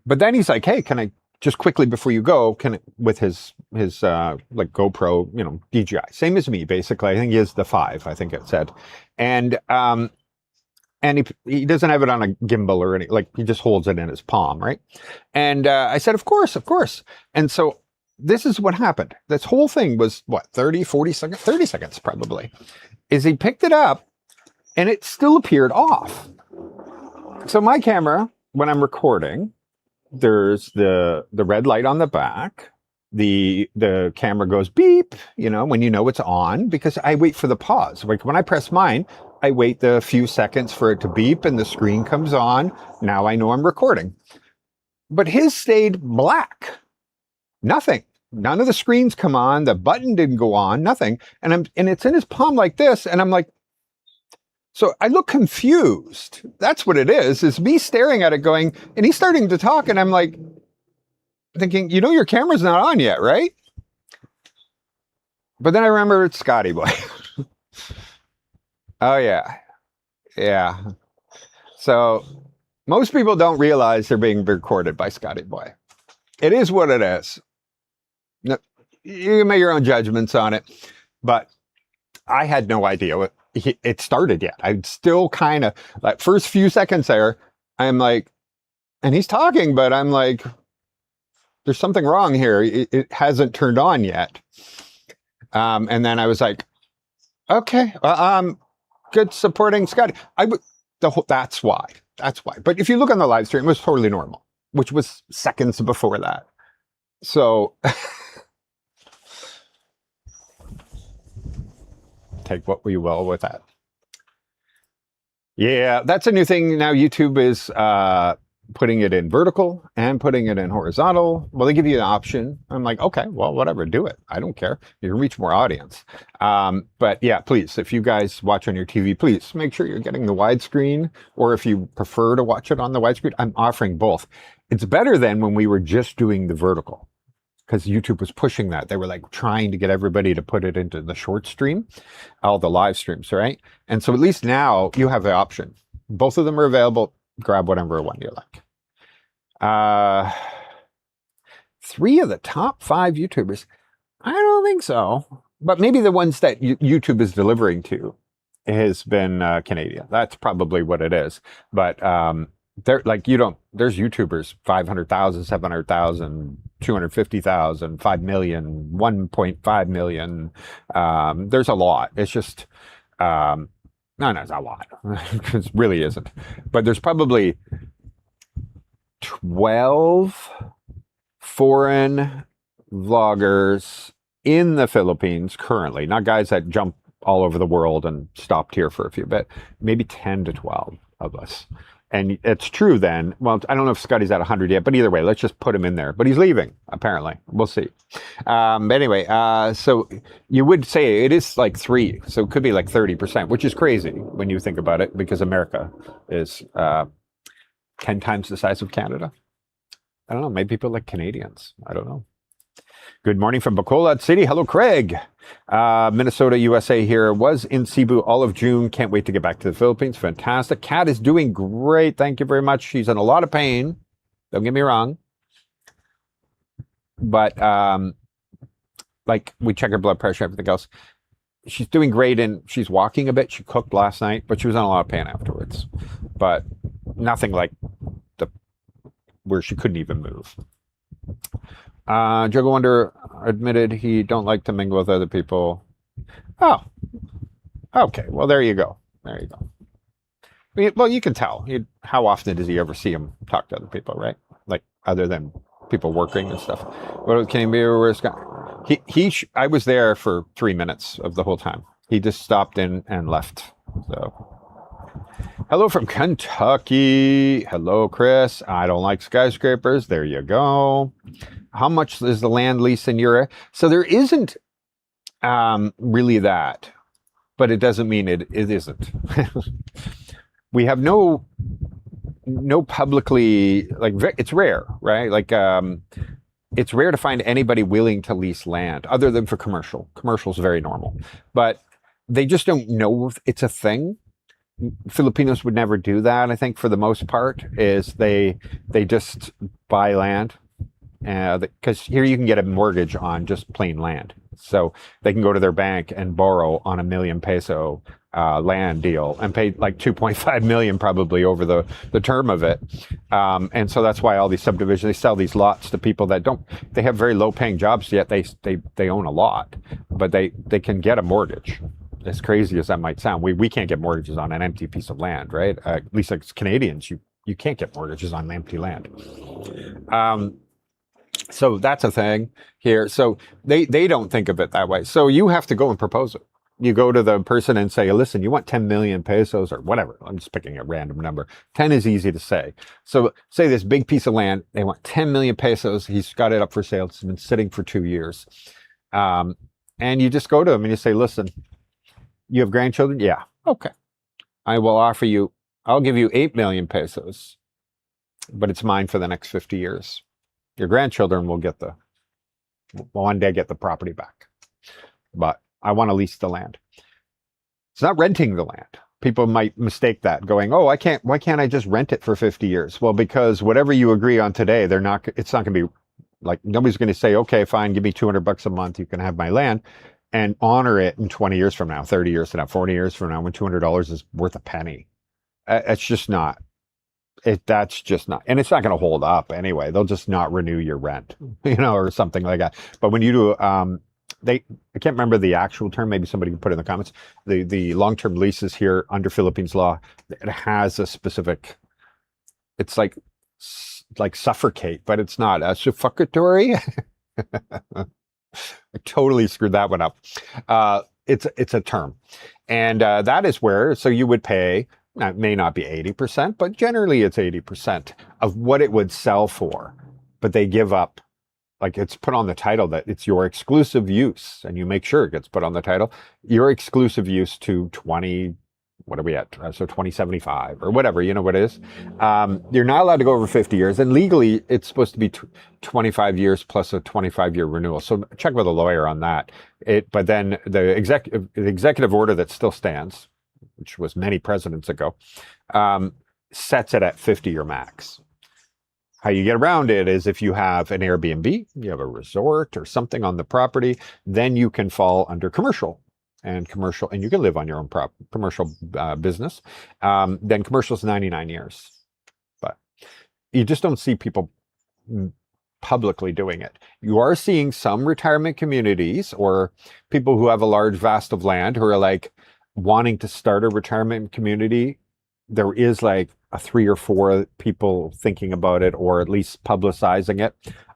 But then he's like, hey, can I just quickly before you go, with his like GoPro, DJI, same as me, basically. I think he is the 5, I think it said. And he doesn't have it on a gimbal or anything, like he just holds it in his palm, right? And I said, of course. And so this is what happened. This whole thing was, 30 seconds probably, is he picked it up and it still appeared off. So my camera, when I'm recording, there's the red light on the back. The camera goes beep, when it's on, because I wait for the pause. Like when I press mine, I wait the few seconds for it to beep and the screen comes on. Now I know I'm recording. But his stayed black. Nothing. None of the screens come on. The button didn't go on. Nothing. And it's in his palm like this. And I'm like, so I look confused. That's what it is me staring at it going, and he's starting to talk. And I'm like thinking, your camera's not on yet, right? But then I remember it's Scotty boy. Oh yeah, yeah. So most people don't realize they're being recorded by Scotty Boy. It is what it is. No, you can make your own judgments on it, but I had no idea it started yet. I'm still kind of like first few seconds there. I'm like, and he's talking, but I'm like, there's something wrong here. It hasn't turned on yet. And then I was like, okay, good supporting Scotty. That's why. That's why. But if you look on the live stream, it was totally normal, which was seconds before that. So take what we will with that. Yeah, that's a new thing now. YouTube is putting it in vertical and putting it in horizontal. Well, they give you an option. I'm like, okay, well, whatever, do it. I don't care. You can reach more audience. But yeah, please, if you guys watch on your TV, please make sure you're getting the widescreen, or if you prefer to watch it on the widescreen, I'm offering both. It's better than when we were just doing the vertical, because YouTube was pushing that. They were like trying to get everybody to put it into the short stream, all the live streams, right? And so at least now you have the option. Both of them are available. Grab whatever one you like. 3 of the top 5 YouTubers. I don't think so, but maybe the ones that YouTube is delivering to has been Canadian. That's probably what it is. But they're like, there's YouTubers 500,000, 700,000, 250,000, 5 million, 1.5 million. There's a lot. It's just no, it's a lot. It really isn't. But there's probably 12 foreign vloggers in the Philippines currently, not guys that jump all over the world and stopped here for a few, but maybe 10 to 12 of us. And it's true then. Well, I don't know if Scotty's at 100 yet, but either way, let's just put him in there. But he's leaving, apparently. We'll see. Anyway, so you would say it is like 3. So it could be like 30%, which is crazy when you think about it, because America is 10 times the size of Canada. I don't know. Maybe people like Canadians. I don't know. Good morning from Bacolod City. Hello, Craig. Minnesota, USA here. Was in Cebu all of June. Can't wait to get back to the Philippines. Fantastic. Kat is doing great. Thank you very much. She's in a lot of pain. Don't get me wrong. But like we check her blood pressure, everything else. She's doing great, and she's walking a bit. She cooked last night, but she was in a lot of pain afterwards. But nothing like where she couldn't even move. Juggle Wonder admitted he don't like to mingle with other people. Oh, okay. Well, there you go. There you go. Well, you can tell. How often does he ever see him talk to other people, right? Like other than people working and stuff. What can he be? Where's I was there for 3 minutes of the whole time. He just stopped in and left. So. Hello from Kentucky. Hello, Chris. I don't like skyscrapers. There you go. How much is the land lease in your area? So there isn't really that, but it doesn't mean it isn't. We have no publicly, like, it's rare, right? Like, it's rare to find anybody willing to lease land other than for commercial. Commercial is very normal, but they just don't know if it's a thing. Filipinos would never do that. I think for the most part is they just buy land, because here you can get a mortgage on just plain land. So they can go to their bank and borrow on $1 million peso land deal and pay like 2.5 million probably over the term of it. And so that's why all these subdivisions, they sell these lots to people that they have very low paying jobs, yet they own a lot, but they can get a mortgage. As crazy as that might sound, we can't get mortgages on an empty piece of land, right? At least as Canadians, you can't get mortgages on empty land. So that's a thing here. So they don't think of it that way. So you have to go and propose it. You go to the person and say, listen, you want 10 million pesos or whatever. I'm just picking a random number. 10 is easy to say. So say this big piece of land, they want 10 million pesos. He's got it up for sale. It's been sitting for 2 years. And you just go to him and you say, listen, you have grandchildren? Yeah. Okay. I will I'll give you 8 million pesos, but it's mine for the next 50 years. Your grandchildren will one day get the property back, but I want to lease the land. It's not renting the land. People might mistake that, going, "Oh, why can't I just rent it for 50 years?" Well, because whatever you agree on today, it's not going to be like, nobody's going to say, "Okay, fine, give me $200 a month, you can have my land," and honor it in 20 years from now, 30 years from now, 40 years from now, when $200 is worth a penny. It's just not. That's just not, and it's not going to hold up anyway. They'll just not renew your rent, or something like that. But when you do, I can't remember the actual term. Maybe somebody can put it in the comments. The long-term leases here under Philippines law, it has a specific. It's like suffocate, but it's not a suffocatory. I totally screwed that one up. It's a term, and that is where you would pay. Now, it may not be 80%, but generally it's 80% of what it would sell for. But they give up, like, it's put on the title that it's your exclusive use, and you make sure it gets put on the title, your exclusive use to 20, what are we at? So 2075 or whatever, what it is. You're not allowed to go over 50 years, and legally it's supposed to be 25 years plus a 25-year renewal. So check with a lawyer on that. But then the executive order that still stands, which was many presidents ago, sets it at 50-year max. How you get around it is if you have an Airbnb, you have a resort or something on the property, then you can fall under commercial, and you can live on your own commercial business. Then commercial is 99 years, but you just don't see people publicly doing it. You are seeing some retirement communities or people who have a large vast of land who are like, wanting to start a retirement community. There is like a 3 or 4 people thinking about it, or at least publicizing it.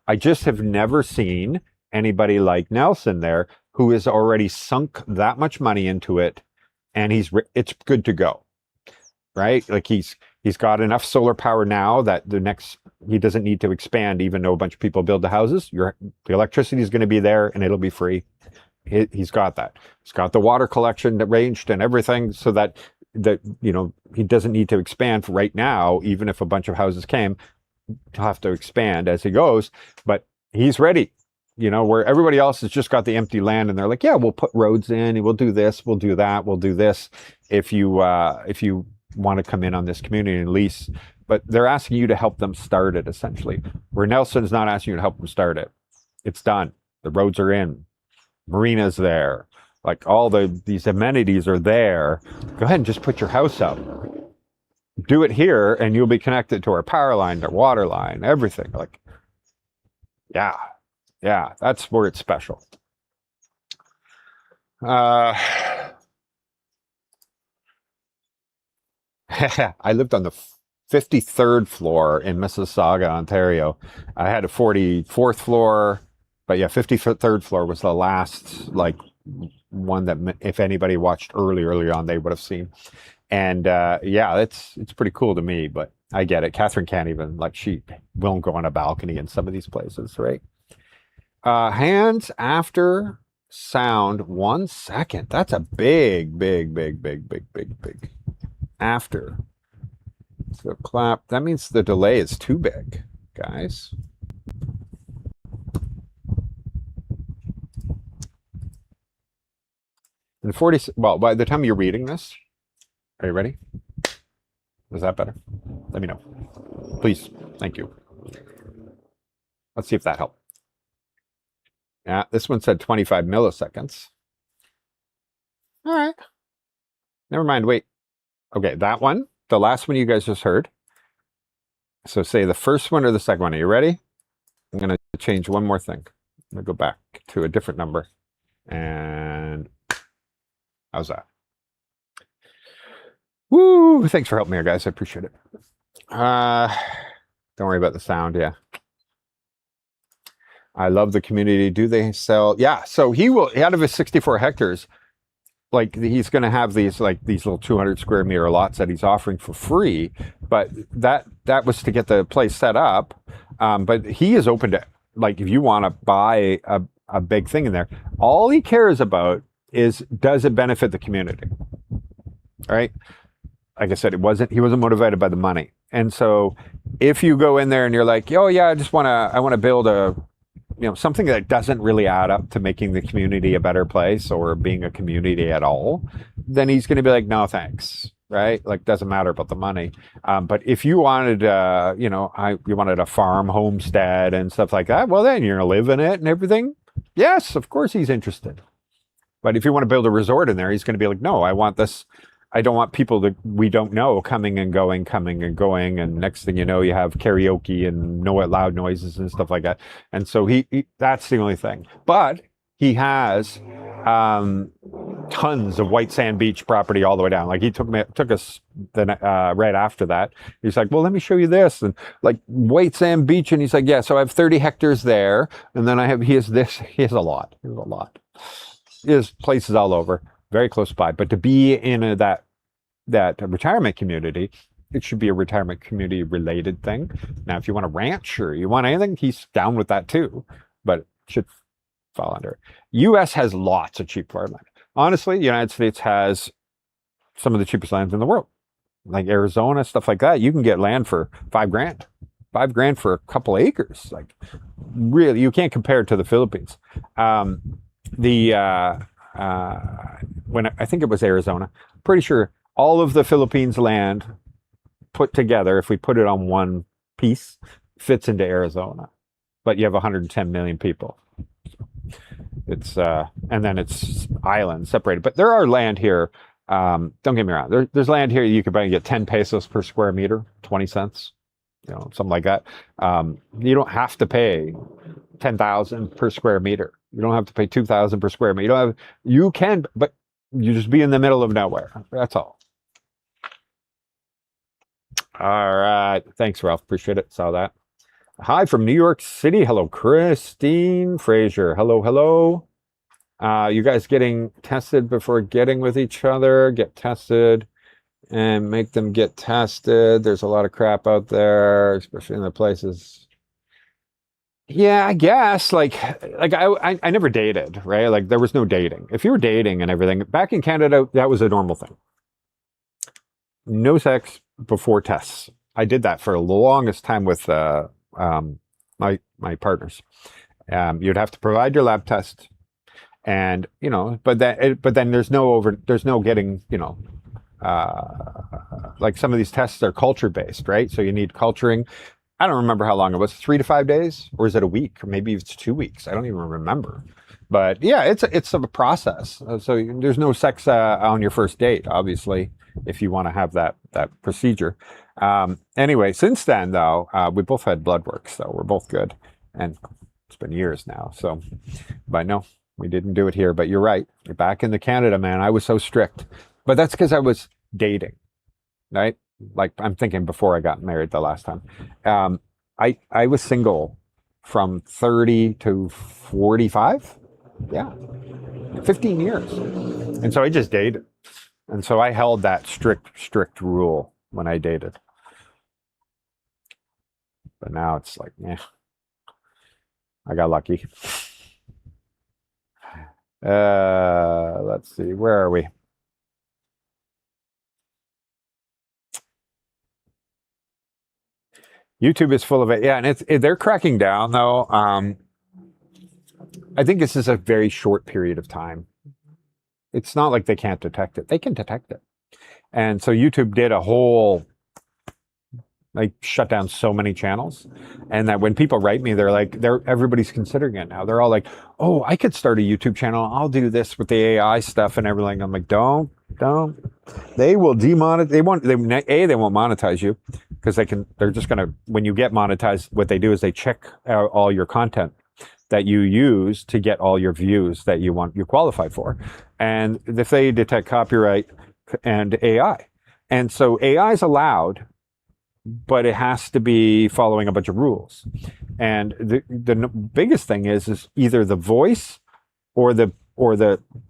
I just have never seen anybody like Nelson there who has already sunk that much money into it, and it's good to go, right? Like he's got enough solar power now that he doesn't need to expand, even though a bunch of people build the houses. The electricity is going to be there, and it'll be free. He's got that. He's got the water collection arranged and everything, so that he doesn't need to expand right now. Even if a bunch of houses came, he'll have to expand as he goes. But he's ready. Where everybody else has just got the empty land, and they're like, "Yeah, we'll put roads in, and we'll do this, we'll do that, we'll do this." If you want to come in on this community and lease, but they're asking you to help them start it essentially. Where Nelson's not asking you to help them start it. It's done. The roads are in. Marina's there, like all these amenities are there. Go ahead and just put your house up. Do it here, and you'll be connected to our power line, our water line, everything. Like, yeah, that's where it's special. I lived on the 53rd floor in Mississauga, Ontario. I had a 44th floor. But yeah, 53rd floor was the last one that if anybody watched early on, they would have seen. And it's pretty cool to me, but I get it. Catherine can't even, she won't go on a balcony in some of these places, right? Hands after sound 1 second. That's a big after. So clap. That means the delay is too big, guys. And by the time you're reading this, are you ready? Is that better? Let me know. Please. Thank you. Let's see if that helped. Yeah, this one said 25 milliseconds. All right. Never mind. Wait. Okay, that one, the last one you guys just heard. So say the first one or the second one. Are you ready? I'm going to change one more thing. I'm going to go back to a different number. And how's that? Woo! Thanks for helping me, guys. I appreciate it. Don't worry about the sound. Yeah. I love the community. Do they sell? Yeah. So he will, out of his 64 hectares, he's going to have these little 200 square meter lots that he's offering for free. But that was to get the place set up. But he is open to, if you want to buy a big thing in there, all he cares about is, does it benefit the community? All right. Like I said, he wasn't motivated by the money. And so if you go in there and you're like, "Oh yeah, I want to build something that doesn't really add up to making the community a better place or being a community at all," then he's going to be like, no, thanks. Right? Like, doesn't matter about the money. But if you wanted, you wanted a farm homestead and stuff like that, well, then you're going to live in it and everything. Yes, of course he's interested. But if you want to build a resort in there, he's going to be like, no, I want this. I don't want people that we don't know coming and going. And next thing you know, you have karaoke and loud noises and stuff like that. And so that's the only thing. But he has tons of white sand beach property all the way down. Like, he took us right after that. He's like, well, let me show you this, and like white sand beach. And he's like, yeah, so I have 30 hectares there, and then he has a lot. He has places all over, very close by. But to be in that retirement community, it should be a retirement community related thing. Now, if you want a ranch or you want anything, he's down with that too, but it should fall under it. US has lots of cheap farmland. Honestly, the United States has some of the cheapest lands in the world, like Arizona, stuff like that. You can get land for $5,000, $5,000 for a couple acres. Like, really, you can't compare it to the Philippines. When I think it was Arizona, pretty sure all of the Philippines land put together, if we put it on one piece, fits into Arizona. But you have 110 million people. It's and then it's islands separated. But there are land here. Don't get me wrong. There's land here you could probably get 10 pesos per square meter, 20 cents, something like that. You don't have to pay 10,000 per square meter. You don't have to pay 2,000 per square meter. You can, but you just be in the middle of nowhere. That's all. All right. Thanks, Ralph. Appreciate it. Saw that. Hi from New York City. Hello, Christine Fraser. Hello. You guys getting tested before getting with each other? Get tested and make them get tested. There's a lot of crap out there, especially in the places. Yeah, I guess like I never dated, right? Like, there was no dating. If you were dating and everything back in Canada, that was a normal thing. No sex before tests. I did that for the longest time with my partners. You'd have to provide your lab test, and but then there's no getting, like, some of these tests are culture based, right? So you need culturing. I don't remember how long it was, 3 to 5 days, or is it a week? Or maybe it's 2 weeks. I don't even remember. But yeah, it's a process. So there's no sex on your first date, obviously, if you want to have that procedure. Anyway, since then though, we both had blood work, so we're both good, and it's been years now. So, but no, we didn't do it here. But you're right. Back in the Canada, man, I was so strict. But that's because I was dating, right? Like, I'm thinking before I got married the last time. I was single from 30 to 45. Yeah. 15 years. And so I just dated. And so I held that strict rule when I dated. But now it's like, I got lucky. Let's see, where are we? YouTube is full of it. Yeah, and they're cracking down though. I think this is a very short period of time. It's not like they can't detect it. They can detect it. And so YouTube did a whole, like, shut down so many channels. And that when people write me, everybody's considering it now. They're all like, oh, I could start a YouTube channel. I'll do this with the AI stuff and everything. I'm like, don't. They will demonetize. They won't monetize you, because they're just gonna, when you get monetized, what they do is they check out all your content that you use to get all your views that you qualify for. And if they detect copyright and AI. And so AI is allowed, but it has to be following a bunch of rules. And the biggest thing is either the voice or the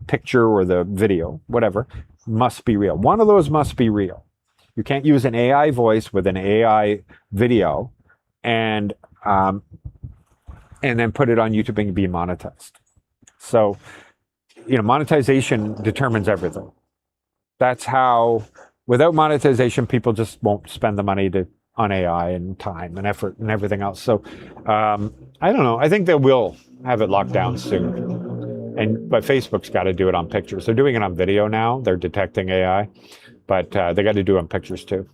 picture or the video, whatever, must be real. One of those must be real. You can't use an AI voice with an AI video and then put it on YouTube and be monetized. So, monetization determines everything. That's how, without monetization, people just won't spend the money on AI and time and effort and everything else. So, I don't know. I think they will have it locked down soon. But Facebook's got to do it on pictures. They're doing it on video now. They're detecting AI, but they got to do it on pictures too.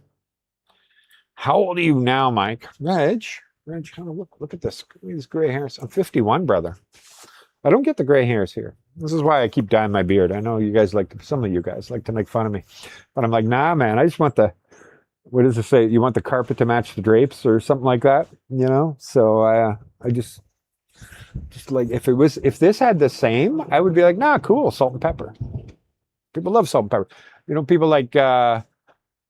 How old are you now, Mike? Reg, look at this. Look at these gray hairs. I'm 51, brother. I don't get the gray hairs here. This is why I keep dyeing my beard. I know you guys some of you guys like to make fun of me, but I'm like, nah, man. I just want what does it say? You want the carpet to match the drapes or something like that, you know? So I just like, if this had the same, I would be like, nah, cool, salt and pepper. People love salt and pepper. You know, people like, who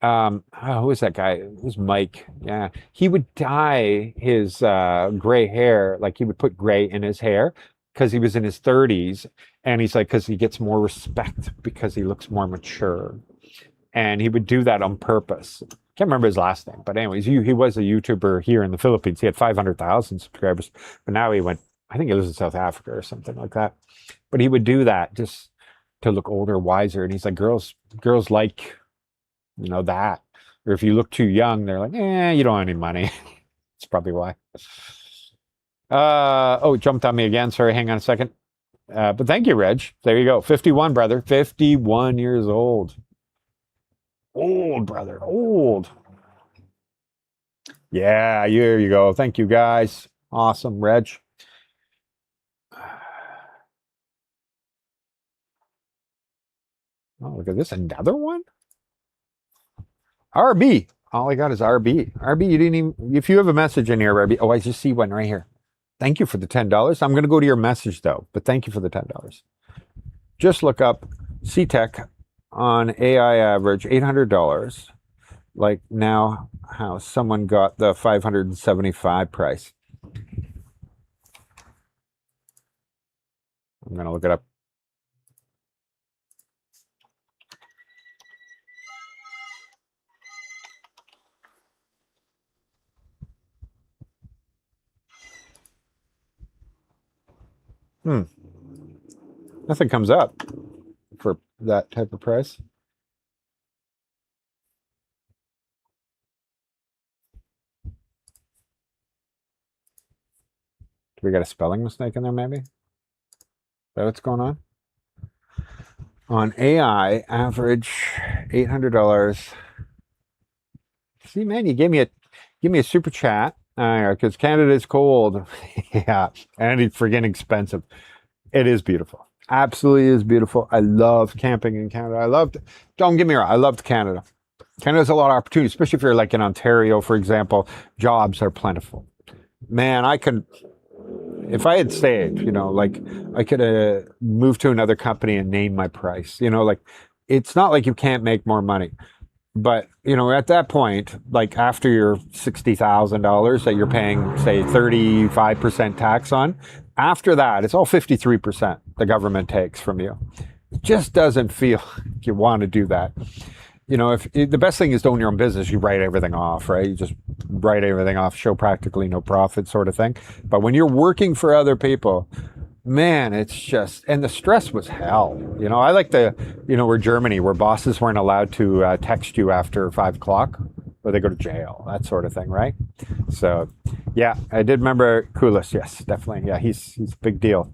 was that guy? It was Mike. Yeah. He would dye his gray hair, like he would put gray in his hair because he was in his 30s. And he's like, because he gets more respect because he looks more mature. And he would do that on purpose. Can't remember his last name, but anyways, he was a YouTuber here in the Philippines. He had 500,000 subscribers, but now he went, I think he lives in South Africa or something like that. But he would do that just to look older, wiser. And he's like, girls like, you know, that. Or if you look too young, they're like, you don't have any money. That's probably why. Oh, it jumped on me again. Sorry, hang on a second. But thank you, Reg. There you go. 51, brother. 51 years old. Old, brother. Old. Yeah, here you go. Thank you, guys. Awesome, Reg. Oh, look at this. Another one? RB. All I got is RB. RB, you didn't even, if you have a message in here, RB. Oh, I just see one right here. Thank you for the $10. I'm going to go to your message, though, but thank you for the $10. Just look up CTech on AI average, $800. Like now, how someone got the 575 price. I'm going to look it up. Nothing comes up for that type of price. Do we got a spelling mistake in there, maybe? Is that what's going on? On AI, average $800. See, man, you give me a super chat because Canada is cold. Yeah, and it's friggin' expensive. It is beautiful. Absolutely is beautiful. I love camping in Canada. Don't get me wrong, I loved Canada. Canada's a lot of opportunity, especially if you're like in Ontario, for example. Jobs are plentiful. Man, if I had stayed, you know, like I could have moved to another company and named my price. You know, like it's not like you can't make more money. But, you know, at that point, like after your $60,000 that you're paying, say, 35% tax on, after that, it's all 53% the government takes from you. It just doesn't feel like you want to do that. You know, if the best thing is to own your own business, you write everything off, right? You just write everything off, show practically no profit sort of thing. But when you're working for other people, man, it's just, and the stress was hell. You know, I like we're Germany, where bosses weren't allowed to text you after 5 o'clock, or they go to jail, that sort of thing, right? So, yeah, I did remember Kulis. Yes, definitely. Yeah, he's a big deal.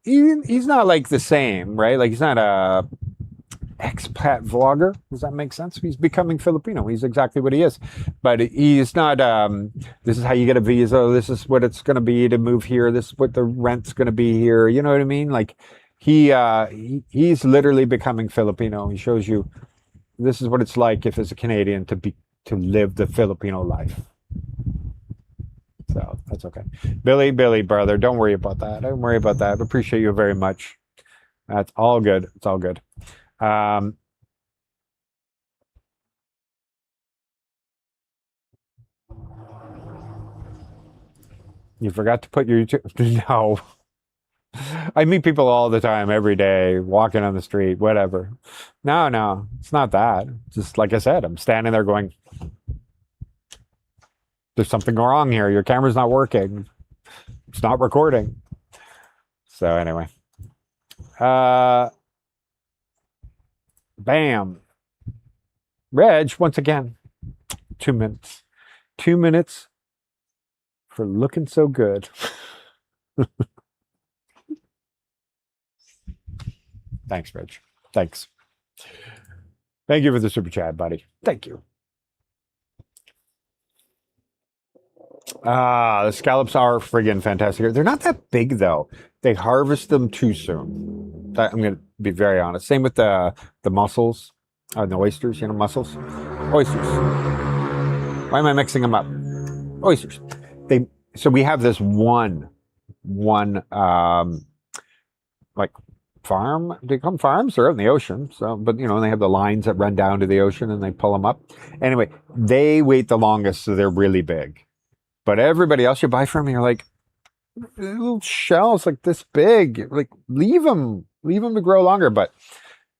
He's not like the same, right? Like he's not a expat vlogger. Does that make sense? He's becoming Filipino. He's exactly what he is. But he's not, this is how you get a visa. This is what it's going to be to move here. This is what the rent's going to be here. You know what I mean? Like he's literally becoming Filipino. He shows you this is what it's like if as a Canadian to live the Filipino life. So that's okay. Billy, brother, don't worry about that. Don't worry about that. I appreciate you very much. That's all good. It's all good. You forgot to put your YouTube. No. I meet people all the time, every day, walking on the street, whatever. No, it's not that. Just like I said, I'm standing there going, there's something wrong here. Your camera's not working. It's not recording. So anyway. Bam. Reg, once again, 2 minutes. 2 minutes for looking so good. Thanks, Rich. Thanks. Thank you for the super chat, buddy. Thank you. The scallops are friggin' fantastic. They're not that big though. They harvest them too soon. I'm gonna be very honest. Same with the mussels, the oysters. You know, mussels, oysters. Why am I mixing them up? Oysters. So we have this one like farm. They come farms. They're out in the ocean. So, but you know, they have the lines that run down to the ocean and they pull them up. Anyway, they wait the longest, so they're really big. But everybody else you buy from, you're like, little shells like this big. Like, leave them to grow longer. But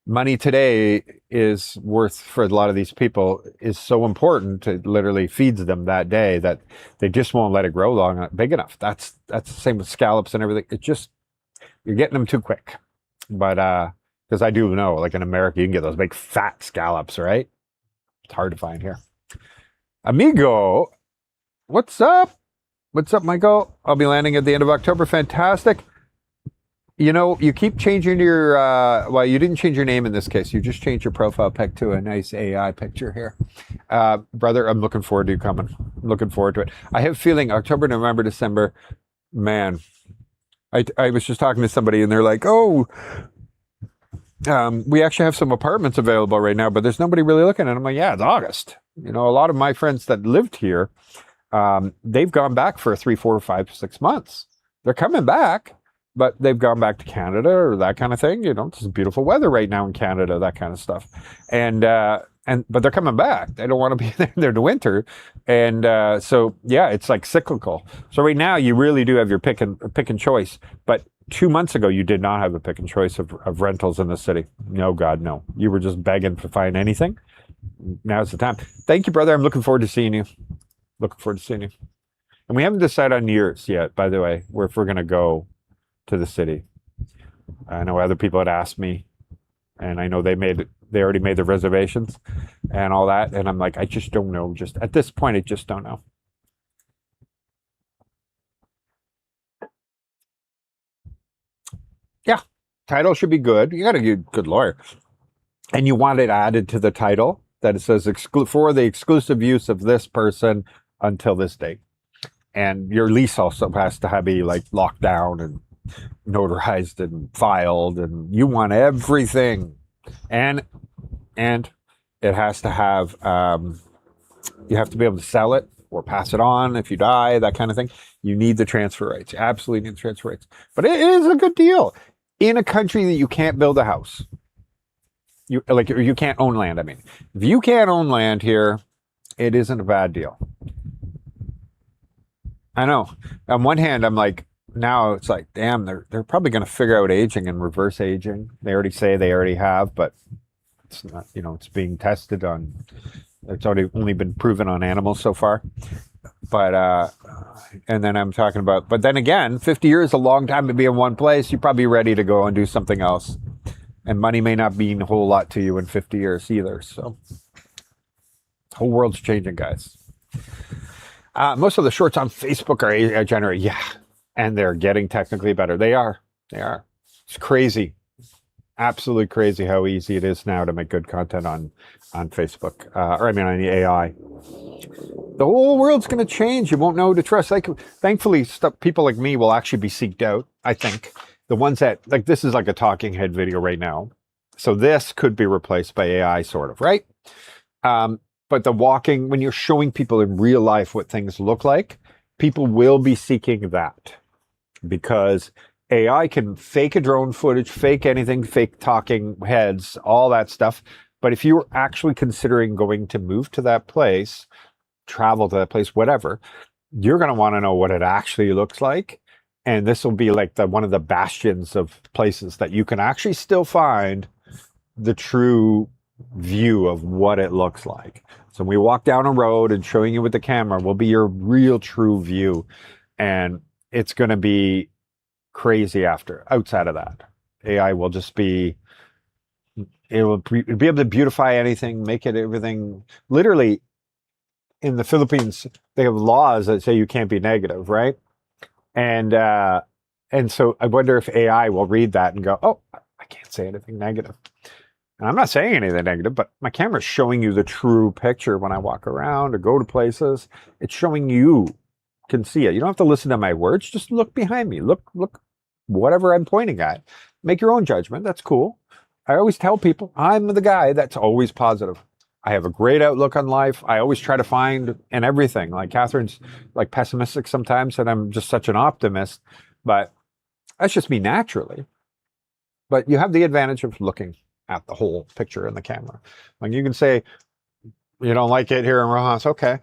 money today is worth, for a lot of these people, is so important. It literally feeds them that day that they just won't let it grow big enough. That's the same with scallops and everything. It just, you're getting them too quick. But because I do know, like in America, you can get those big fat scallops, right? It's hard to find here. Amigo. What's up? What's up, Michael? I'll be landing at the end of October. Fantastic. You know, you keep changing your, well, you didn't change your name in this case. You just changed your profile pic to a nice AI picture here. Brother, I'm looking forward to you coming. I'm looking forward to it. I have a feeling October, November, December, man, I was just talking to somebody and they're like, oh, we actually have some apartments available right now, but there's nobody really looking. And I'm like, yeah, it's August. You know, a lot of my friends that lived here, they've gone back for 3, 4, 5, 6 months. They're coming back, but they've gone back to Canada or that kind of thing. You know, it's beautiful weather right now in Canada, that kind of stuff. But they're coming back. They don't want to be there in the winter. And so, yeah, it's like cyclical. So right now you really do have your pick and choice. But 2 months ago, you did not have a pick and choice of rentals in the city. No, God, no. You were just begging to find anything. Now's the time. Thank you, brother. I'm looking forward to seeing you. Looking forward to seeing you. And we haven't decided on years yet, by the way, if we're going to go to the city. I know other people had asked me, and I know they already made the reservations and all that. And I'm like, I just don't know. Just at this point, I just don't know. Yeah, title should be good. You got a good lawyer. And you want it added to the title that it says for the exclusive use of this person until this date. And your lease also has to be like locked down and notarized and filed, and you want everything. And it has to have, you have to be able to sell it or pass it on if you die, that kind of thing. You need the transfer rights. You absolutely need the transfer rights. But it is a good deal in a country that you can't build a house. You can't own land. I mean, if you can't own land here, it isn't a bad deal. I know. On one hand, I'm like, now it's like, damn, they're probably going to figure out aging and reverse aging. They already say they already have, but it's not, you know, it's being tested on, it's only been proven on animals so far. But, and then I'm talking about, but then again, 50 years is a long time to be in one place. You're probably ready to go and do something else. And money may not mean a whole lot to you in 50 years either. So the whole world's changing, guys. Most of the shorts on Facebook are AI generated. Yeah. And they're getting technically better. They are. It's crazy. Absolutely crazy how easy it is now to make good content on Facebook. On the AI. The whole world's going to change. You won't know who to trust. Thankfully, people like me will actually be seeked out, I think. The ones that, like, this is like a talking head video right now. So this could be replaced by AI, sort of, right? But when you're showing people in real life what things look like, people will be seeking that. Because AI can fake a drone footage, fake anything, fake talking heads, all that stuff. But if you're actually considering going to move to that place, travel to that place, whatever, you're going to want to know what it actually looks like. And this will be like one of the bastions of places that you can actually still find the true view of what it looks like. So when we walk down a road and showing you with the camera will be your real true view. And it's going to be crazy outside of that. AI will just be, it will be able to beautify anything, make it everything. Literally, in the Philippines, they have laws that say you can't be negative, right? And so I wonder if AI will read that and go, oh, I can't say anything negative. And I'm not saying anything negative, but my camera's showing you the true picture when I walk around or go to places. It's showing you can see it. You don't have to listen to my words. Just look behind me. Look, whatever I'm pointing at. Make your own judgment. That's cool. I always tell people I'm the guy that's always positive. I have a great outlook on life. I always try to find in everything. Like Catherine's like pessimistic sometimes, and I'm just such an optimist. But that's just me naturally. But you have the advantage of looking at the whole picture in the camera. Like you can say, you don't like it here in Rojas, okay.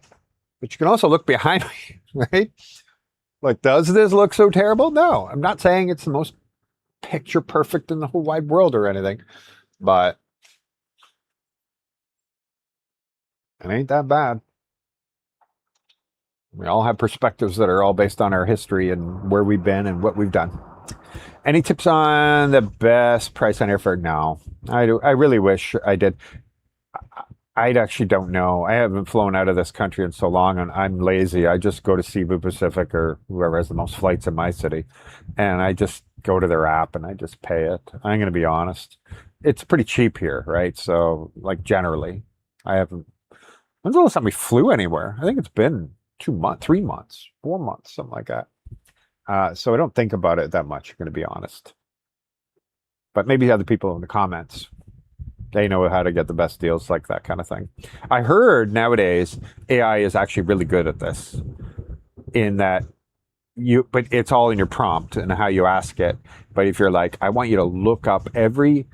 But you can also look behind me, right? Like, does this look so terrible? No, I'm not saying it's the most picture perfect in the whole wide world or anything, but it ain't that bad. We all have perspectives that are all based on our history and where we've been and what we've done. Any tips on the best price on airfare? No, I really wish I did. I actually don't know. I haven't flown out of this country in so long, and I'm lazy. I just go to Cebu Pacific or whoever has the most flights in my city, and I just go to their app and I just pay it. I'm going to be honest. It's pretty cheap here, right? So, like, generally, I haven't. When's the last time we flew anywhere? I think it's been 2 months, 3 months, 4 months, something like that. So I don't think about it that much, I'm going to be honest. But maybe other people in the comments, they know how to get the best deals, like that kind of thing. I heard nowadays AI is actually really good at this, in that but it's all in your prompt and how you ask it. But if you're like, I want you to look up every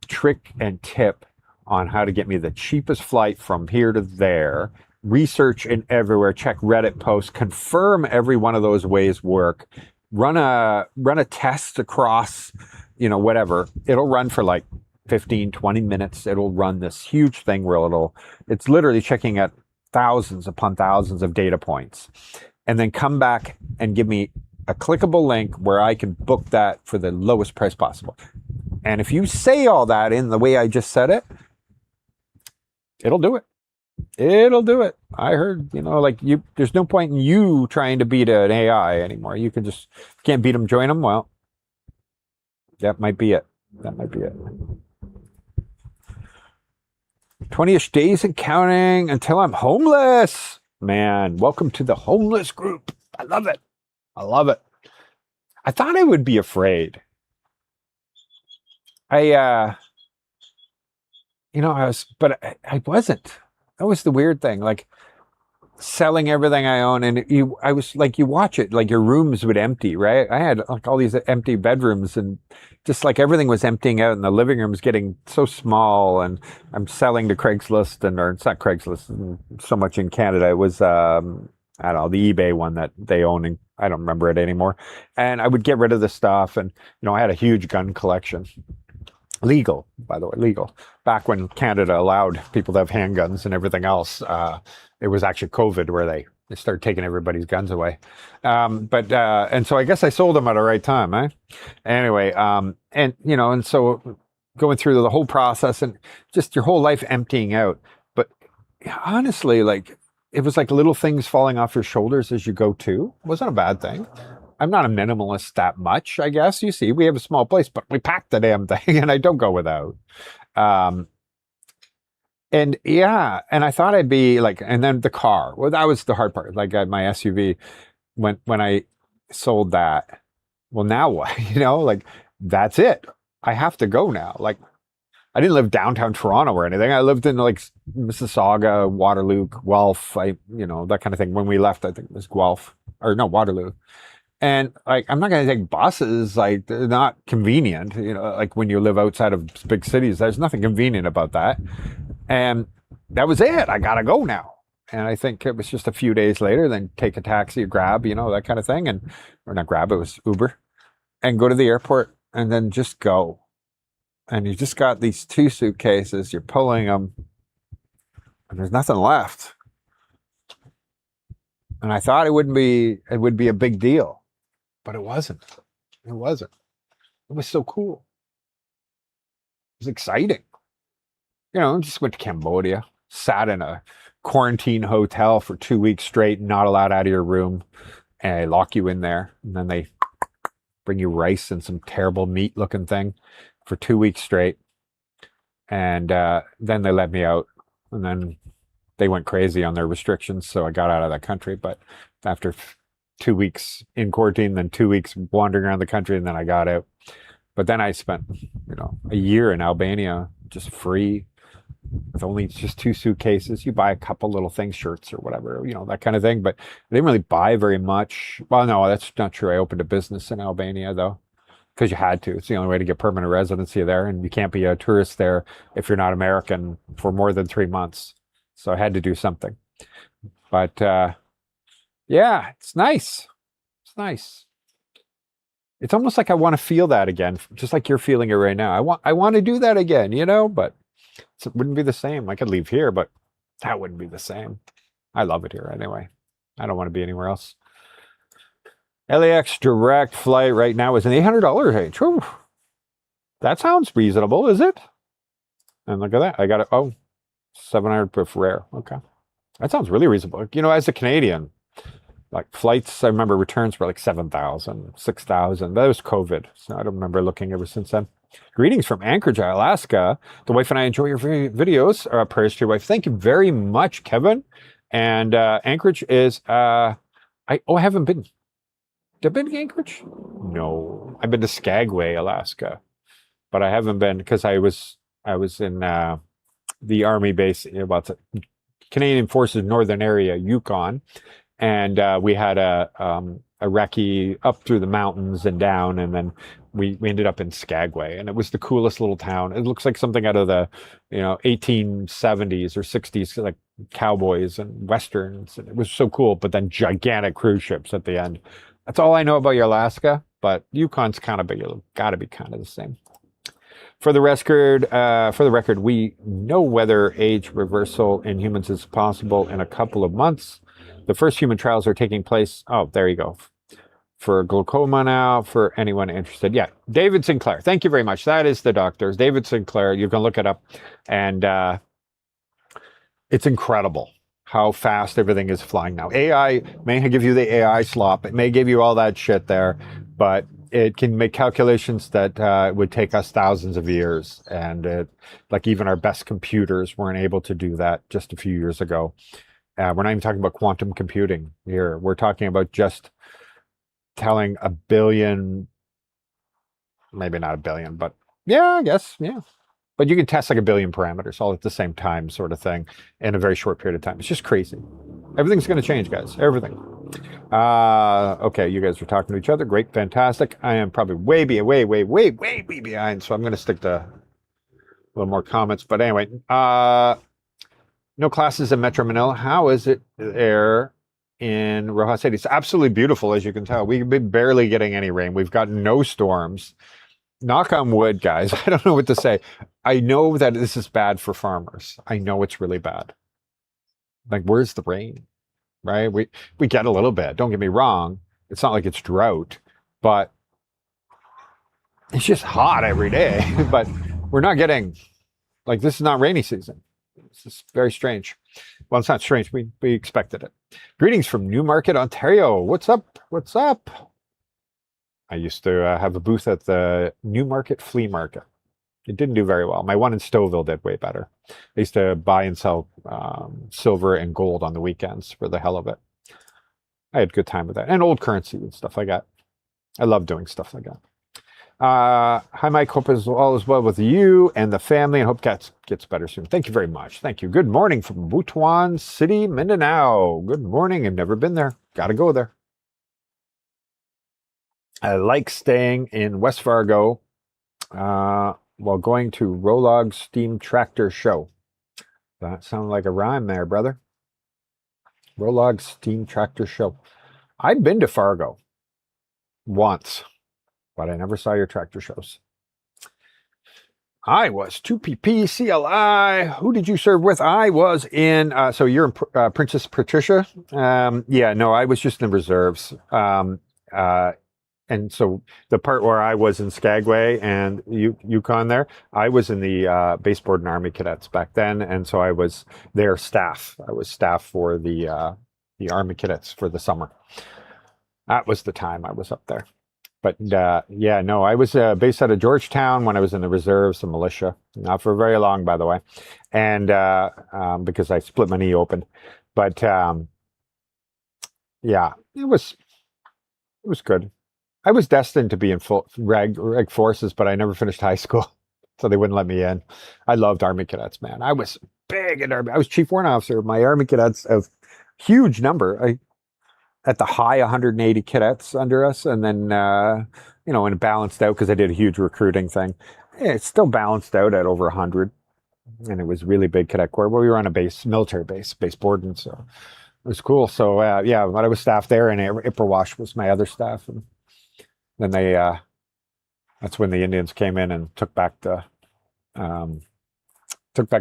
trick and tip on how to get me the cheapest flight from here to there, research in everywhere, check Reddit posts, confirm every one of those ways work, run a test across, whatever. It'll run for like 15, 20 minutes. It'll run this huge thing where it's literally checking at thousands upon thousands of data points, and then come back and give me a clickable link where I can book that for the lowest price possible. And if you say all that in the way I just said it, it'll do it. It'll do it. I heard, there's no point in you trying to beat an AI anymore. You can just, can't beat them, join them. Well, that might be it. That might be it. 20-ish days and counting until I'm homeless. Man, welcome to the homeless group. I love it. I love it. I thought I would be afraid. I wasn't. That was the weird thing. Like, selling everything I own, and you watch it, like your rooms would empty, right? I had like all these empty bedrooms, and just like everything was emptying out, and the living room was getting so small. And I'm selling to Craigslist, or it's not Craigslist so much in Canada. It was I don't know, the eBay one that they own, and I don't remember it anymore. And I would get rid of the stuff, and I had a huge gun collection. Legal, by the way, legal. Back when Canada allowed people to have handguns and everything else, it was actually COVID where they started taking everybody's guns away. And so I guess I sold them at the right time, eh? Anyway, and so going through the whole process and just your whole life emptying out. But honestly, like, it was like little things falling off your shoulders as you go too. It wasn't a bad thing. I'm not a minimalist that much, I guess. You see, we have a small place, but we pack the damn thing, and I don't go without. And yeah, and I thought I'd be like, and then the car. Well, that was the hard part. Like my SUV, when I sold that, well, now what? Like, that's it. I have to go now. Like, I didn't live downtown Toronto or anything. I lived in like Mississauga, Waterloo, Guelph, that kind of thing. When we left, I think it was Guelph, or no, Waterloo. And like, I'm not going to take buses. Like, they're not convenient. Like when you live outside of big cities, there's nothing convenient about that. And that was it. I got to go now. And I think it was just a few days later, then take a taxi or Grab, that kind of thing. Or not Grab, it was Uber, and go to the airport, and then just go. And you just got these 2 suitcases, you're pulling them, and there's nothing left. And I thought it would be a big deal. But it wasn't. It wasn't. It was so cool. It was exciting. Just went to Cambodia, sat in a quarantine hotel for 2 weeks straight, not allowed out of your room, and they lock you in there, and then they bring you rice and some terrible meat looking thing for 2 weeks straight. And then they let me out, and then they went crazy on their restrictions, so I got out of that country. But after 2 weeks in quarantine, then 2 weeks wandering around the country, and then I got out. But then I spent, a year in Albania just free with only just 2 suitcases. You buy a couple little things, shirts or whatever, that kind of thing. But I didn't really buy very much. Well, no, that's not true. I opened a business in Albania though, because you had to. It's the only way to get permanent residency there, and you can't be a tourist there if you're not American for more than 3 months. So I had to do something. But yeah, it's nice. It's nice. It's almost like I want to feel that again, just like you're feeling it right now. I want to do that again, but it wouldn't be the same. I could leave here, but that wouldn't be the same. I love it here anyway. I don't want to be anywhere else. LAX direct flight right now is an $800 range. Whew. That sounds reasonable, is it? And look at that. I got it. Oh, 700 for rare. Okay. That sounds really reasonable. As a Canadian, like flights, I remember returns were like 7,000, 6,000. That was COVID. So I don't remember looking ever since then. Greetings from Anchorage, Alaska. The wife and I enjoy your videos. Prayers to your wife. Thank you very much, Kevin. And Anchorage is, I haven't been. Have I been to Anchorage? No. I've been to Skagway, Alaska. But I haven't been because I was in the Army base, it's a Canadian Forces Northern Area, Yukon. And we had a recce up through the mountains and down, and then we ended up in Skagway, and it was the coolest little town. It looks like something out of the 1870s or 60s, like cowboys and westerns. And it was so cool. But then gigantic cruise ships at the end. That's all I know about your Alaska, but Yukon's kind of big. It's got to be kind of the same. For the record, we know whether age reversal in humans is possible in a couple of months. The first human trials are taking place. Oh, there you go. For glaucoma now, for anyone interested. Yeah, David Sinclair. Thank you very much. That is the doctor. David Sinclair. You can look it up. And it's incredible how fast everything is flying now. AI may give you the AI slop. It may give you all that shit there, but it can make calculations that would take us thousands of years. And like even our best computers weren't able to do that just a few years ago. We're not even talking about quantum computing here. We're talking about just telling a billion, maybe not a billion, but yeah, I guess, yeah. But you can test like a billion parameters all at the same time sort of thing in a very short period of time. It's just crazy. Everything's going to change, guys. Everything. Okay, you guys are talking to each other. Great, fantastic. I am probably way behind, so I'm going to stick to a little more comments. But anyway, no classes in Metro Manila. How is it there in Rojas City? It's absolutely beautiful, as you can tell. We've been barely getting any rain. We've got no storms. Knock on wood, guys. I don't know what to say. I know that this is bad for farmers. I know it's really bad. Like, where's the rain? Right? We get a little bit. Don't get me wrong. It's not like it's drought, but it's just hot every day. But we're not getting, like, this is not rainy season. This is very strange. Well, it's not strange. We expected it. Greetings from Newmarket, Ontario. What's up? What's up? I used to have a booth at the Newmarket Flea Market. It didn't do very well. My one in Stouffville did way better. I used to buy and sell silver and gold on the weekends for the hell of it. I had a good time with that. And old currency and stuff like that. I love doing stuff like that. Hi, Mike. Hope all is well with you and the family, and hope gets better soon. Thank you very much. Thank you. Good morning from Butuan City, Mindanao. Good morning. I've never been there. Got to go there. I like staying in West Fargo while going to Rolog Steam Tractor Show. That sounded like a rhyme there, brother. Rolog Steam Tractor Show. I've been to Fargo once, but I never saw your tractor shows. I was 2PP CLI. Who did you serve with? I was in, so you're in Princess Patricia? Yeah, no, I was just in reserves. And so the part where I was in Skagway and Yukon there, I was in the baseboard and Army cadets back then, and so I was their staff. I was staff for the Army cadets for the summer. That was the time I was up there. But yeah, no, I was based out of Georgetown when I was in the reserves, the militia, not for very long, by the way, and because I split my knee open. But yeah, it was good. I was destined to be in full reg forces, but I never finished high school, so they wouldn't let me in. I loved Army cadets, man. I was big in Army. I was chief warrant officer of my Army cadets, of huge number. At the high 180 cadets under us, and then and it balanced out because I did a huge recruiting thing. Yeah, it still balanced out at over 100, and it was really big cadet corps. Well, we were on a military base boarding, so it was cool. So yeah, but I was staff there, and Ipperwash was my other staff, and then that's when the Indians came in and took back the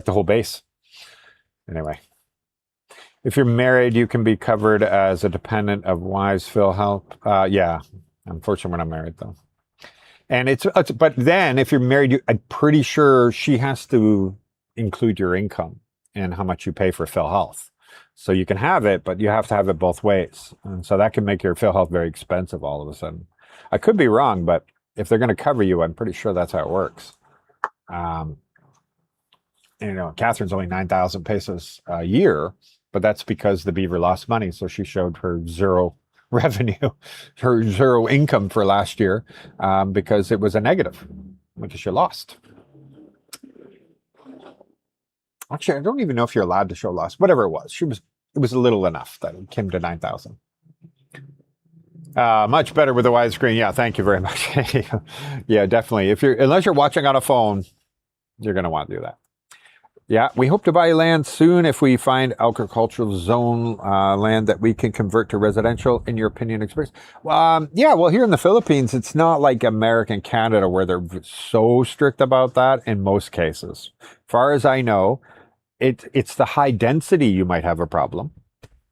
whole base. Anyway. If you're married, you can be covered as a dependent of wives' Phil help. Yeah, unfortunately, we're not married though. And but then if you're married, I'm pretty sure she has to include your income and how much you pay for Phil Health. So you can have it, but you have to have it both ways. And so that can make your Phil Health very expensive all of a sudden. I could be wrong, but if they're going to cover you, I'm pretty sure that's how it works. Catherine's only 9,000 pesos a year. But that's because the Beaver lost money. So she showed her zero revenue, her zero income for last year because it was a negative, because she lost. Actually, I don't even know if you're allowed to show loss. Whatever it was, it was a little enough that it came to 9,000. Much better with the widescreen. Yeah, thank you very much. Yeah, definitely. Unless you're watching on a phone, you're going to want to do that. Yeah, we hope to buy land soon if we find agricultural zone land that we can convert to residential. In your opinion, experience? Yeah, well, here in the Philippines, it's not like America and Canada where they're so strict about that in most cases. Far as I know, it's the high density you might have a problem,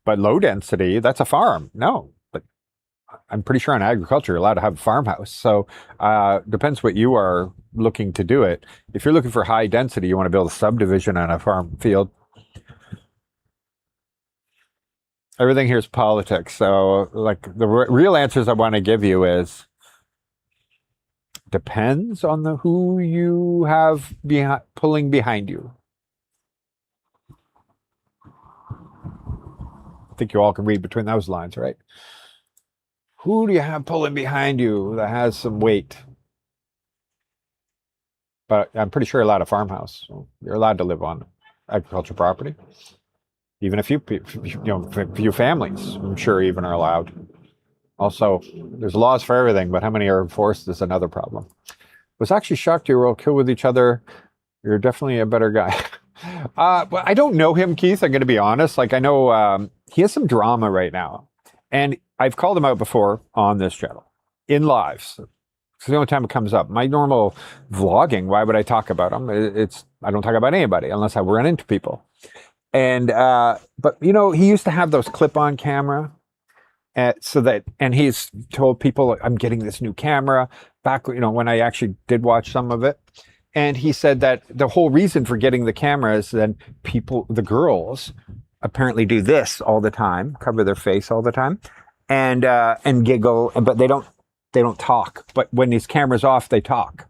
but low density, that's a farm. No, but I'm pretty sure in agriculture, you're allowed to have a farmhouse. So depends what you are looking to do it. If you're looking for high density, you want to build a subdivision on a farm field. Everything here is politics. So like the real answers I want to give you is depends on who you have pulling behind you. I think you all can read between those lines, right? Who do you have pulling behind you that has some weight? But I'm pretty sure you're allowed a farmhouse. So you're allowed to live on agricultural property. Even a few families, I'm sure even are allowed. Also, there's laws for everything, but how many are enforced is another problem. Was actually shocked you were all killed with each other. You're definitely a better guy. Well, I don't know him, Keith. I'm going to be honest. Like I know he has some drama right now, and I've called him out before on this channel in lives. It's the only time it comes up. My normal vlogging, why would I talk about him? I don't talk about anybody unless I run into people. And but he used to have those clip-on camera, and he's told people I'm getting this new camera back. When I actually did watch some of it, and he said that the whole reason for getting the camera is then the girls apparently do this all the time, cover their face all the time, and giggle, but they don't talk. But when these cameras off, they talk.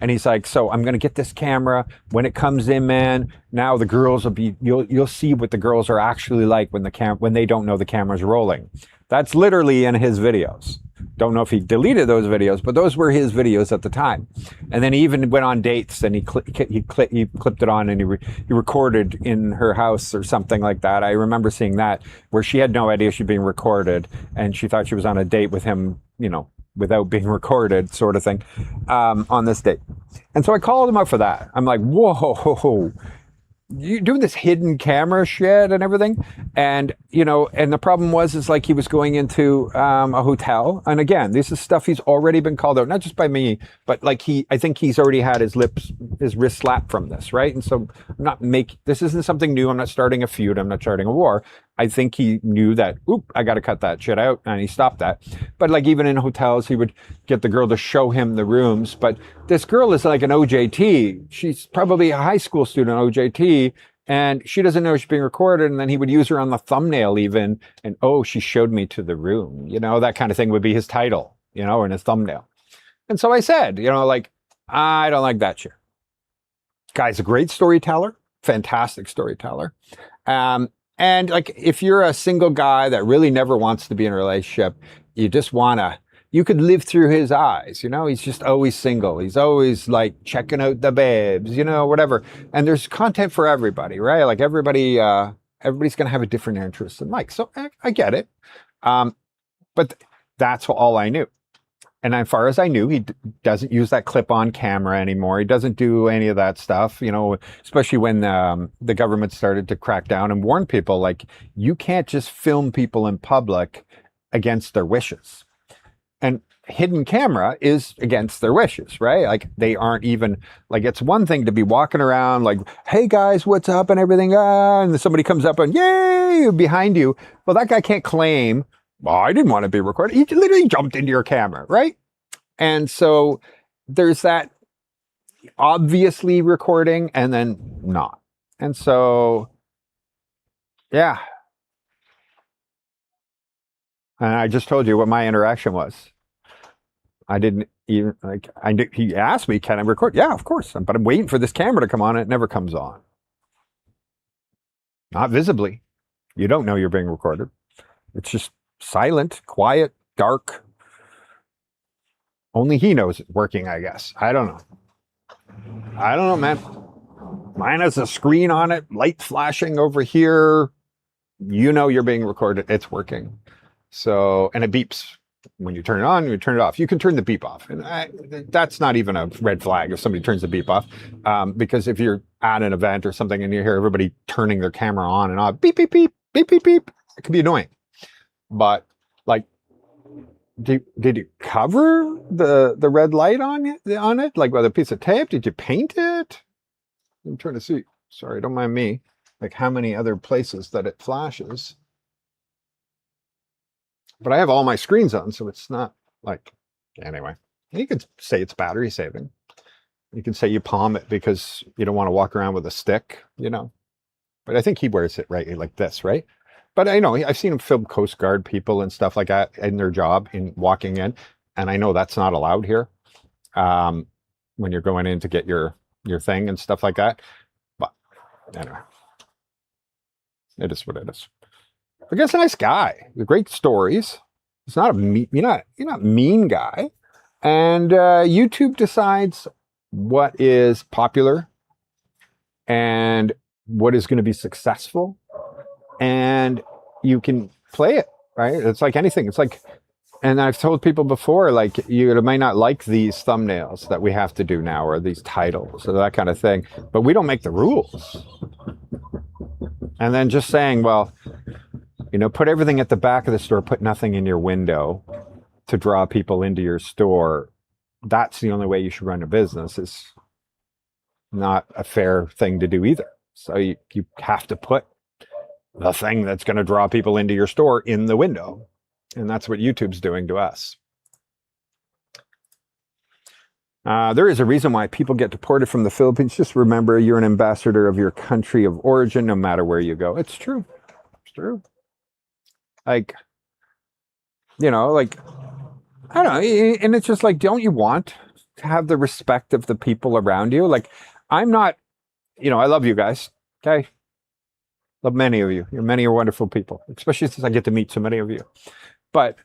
And he's like, so I'm going to get this camera. When it comes in, man, now the girls you'll see what the girls are actually like when they don't know the camera's rolling. That's literally in his videos. Don't know if he deleted those videos, but those were his videos at the time. And then he even went on dates and he clipped it on and he recorded in her house or something like that. I remember seeing that where she had no idea she'd being recorded and she thought she was on a date with him, without being recorded sort of thing, on this date. And so I called him out for that. I'm like, whoa, you doing this hidden camera shit and everything. And, and the problem is like he was going into a hotel. And again, this is stuff he's already been called out, not just by me, but like I think he's already had his wrist slapped from this, right? And so this isn't something new. I'm not starting a feud. I'm not starting a war. I think he knew that, oop, I got to cut that shit out. And he stopped that. But like even in hotels, he would get the girl to show him the rooms. But this girl is like an OJT. She's probably a high school student, OJT. And she doesn't know she's being recorded. And then he would use her on the thumbnail even. And, oh, she showed me to the room. You know, that kind of thing would be his title, you know, or in his thumbnail. And so I said, you know, like, I don't like that shit. Guy's a great storyteller, fantastic storyteller. And like, if you're a single guy that really never wants to be in a relationship, you just wanna, you could live through his eyes, you know, he's just always single. He's always like checking out the babes, you know, whatever. And there's content for everybody, right? Like everybody's gonna have a different interest and like, so I get it. But that's all I knew. And as far as I knew, he doesn't use that clip-on camera anymore. He doesn't do any of that stuff, you know, especially when the government started to crack down and warn people, like, you can't just film people in public against their wishes. And hidden camera is against their wishes, right? Like, they aren't even, like, it's one thing to be walking around like, hey guys, what's up and everything, and somebody comes up and yay, behind you. Well, that guy can't claim, well, I didn't want to be recorded. He literally jumped into your camera, right? And so there's that obviously recording and then not. And so, yeah. And I just told you what my interaction was. I didn't even, like, he asked me, can I record? Yeah, of course. But I'm waiting for this camera to come on. It never comes on. Not visibly. You don't know you're being recorded. It's just silent, quiet, dark. Only he knows it's working, I guess. I don't know, man. Mine has a screen on it, light flashing over here. You know you're being recorded. It's working. So, and it beeps when you turn it on, you turn it off. You can turn the beep off. And that's not even a red flag if somebody turns the beep off. Because if you're at an event or something and you hear everybody turning their camera on and off, beep, beep, beep, beep, beep, beep, it can be annoying. But like, did you cover the red light on it? Like with a piece of tape? Did you paint it? I'm trying to see. Sorry, don't mind me. Like how many other places that it flashes. But I have all my screens on, so it's not like, anyway. You could say it's battery saving. You can say you palm it because you don't want to walk around with a stick, you know. But I think he wears it right like this, right? But I know, I've seen him film Coast Guard people and stuff like that in their job in walking in. And I know that's not allowed here when you're going in to get your thing and stuff like that. But anyway, it is what it is. I guess a nice guy. Great stories. It's not you're not mean guy. And YouTube decides what is popular and what is going to be successful. And you can play it, right? It's like anything. It's like, and I've told people before, like, you might not like these thumbnails that we have to do now, or these titles, or that kind of thing, but we don't make the rules. And then just saying, well, you know, put everything at the back of the store, put nothing in your window to draw people into your store. That's the only way you should run a business. Is not a fair thing to do either. So you have to put the thing that's going to draw people into your store in the window. And that's what YouTube's doing to us. There is a reason why people get deported from the Philippines. Just remember, you're an ambassador of your country of origin, no matter where you go. It's true. It's true. Like, you know, like, I don't know. And it's just like, don't you want to have the respect of the people around you? Like, I'm not, you know, I love you guys. Okay. Love many of you. Many are wonderful people, especially since I get to meet so many of you. But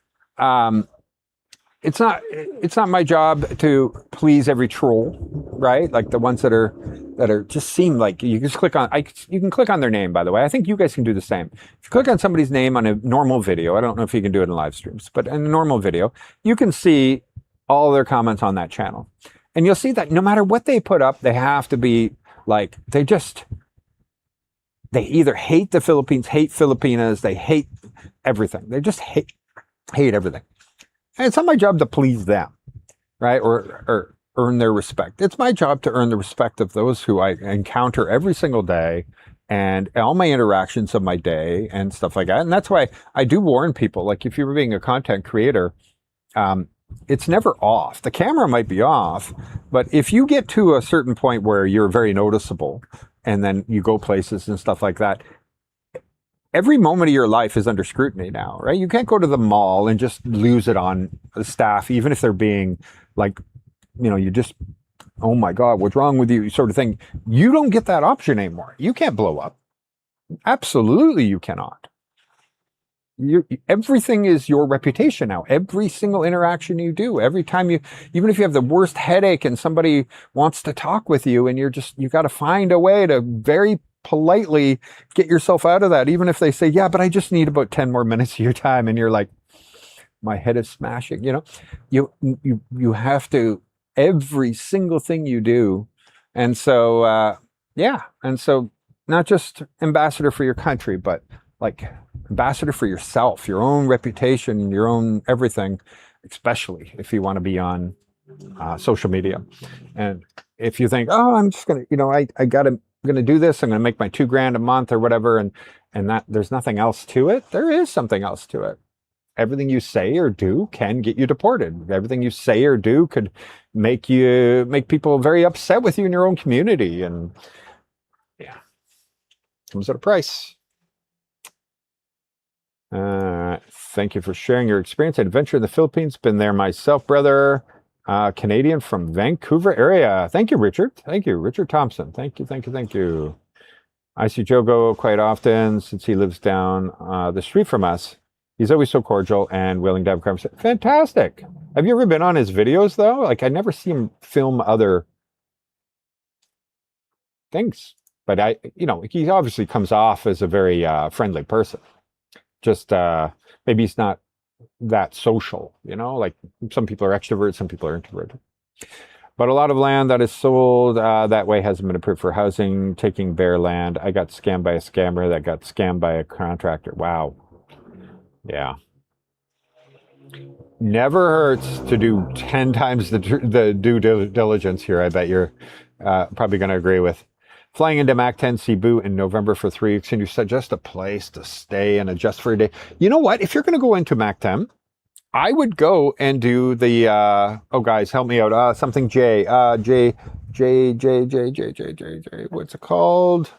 it's not my job to please every troll, right? Like the ones that are just seem like you just click on. You can click on their name, by the way. I think you guys can do the same. If you click on somebody's name on a normal video, I don't know if you can do it in live streams, but in a normal video, you can see all their comments on that channel, and you'll see that no matter what they put up, they have to be like they either hate the Philippines, hate Filipinas, they hate everything. They just hate everything. And it's not my job to please them, right? Or earn their respect. It's my job to earn the respect of those who I encounter every single day and all my interactions of my day and stuff like that. And that's why I do warn people, like if you're being a content creator, it's never off. The camera might be off, but if you get to a certain point where you're very noticeable and then you go places and stuff like that, every moment of your life is under scrutiny now, right? You can't go to the mall and just lose it on the staff, even if they're being like, you just, oh my God, what's wrong with you? Sort of thing. You don't get that option anymore. You can't blow up. Absolutely, you cannot. Everything is your reputation now. Every single interaction you do, every time even if you have the worst headache and somebody wants to talk with you and you got to find a way to very politely get yourself out of that. Even if they say, yeah, but I just need about 10 more minutes of your time. And you're like, my head is smashing, you have to, every single thing you do. And so, yeah. And so not just ambassador for your country, but like ambassador for yourself, your own reputation, your own everything, especially if you want to be on social media. And if you think, oh, I'm just going to, I'm going to do this, I'm going to make my $2,000 a month or whatever. And that there's nothing else to it. There is something else to it. Everything you say or do can get you deported. Everything you say or do could make people very upset with you in your own community. And yeah, comes at a price. Thank you for sharing your experience. Adventure in the Philippines. Been there myself, brother. Canadian from Vancouver area. Thank you, Richard. Thank you, Richard Thompson. Thank you, thank you, thank you. I see Joe go quite often since he lives down the street from us. He's always so cordial and willing to have a conversation. Fantastic. Have you ever been on his videos though? Like I never see him film other things, but he obviously comes off as a very friendly person. Just maybe he's not that social, like some people are extroverts, some people are introverted. But a lot of land that is sold that way hasn't been approved for housing. Taking bare land. I got scammed by a scammer that got scammed by a contractor. Wow. Yeah. Never hurts to do 10 times the due diligence here. I bet you're probably going to agree with. Flying into MAC 10 Cebu in November for 3 weeks. Can you suggest a place to stay and adjust for a day? You know what? If you're going to go into MAC 10, I would go and do the, oh guys, help me out. Something J, what's it called?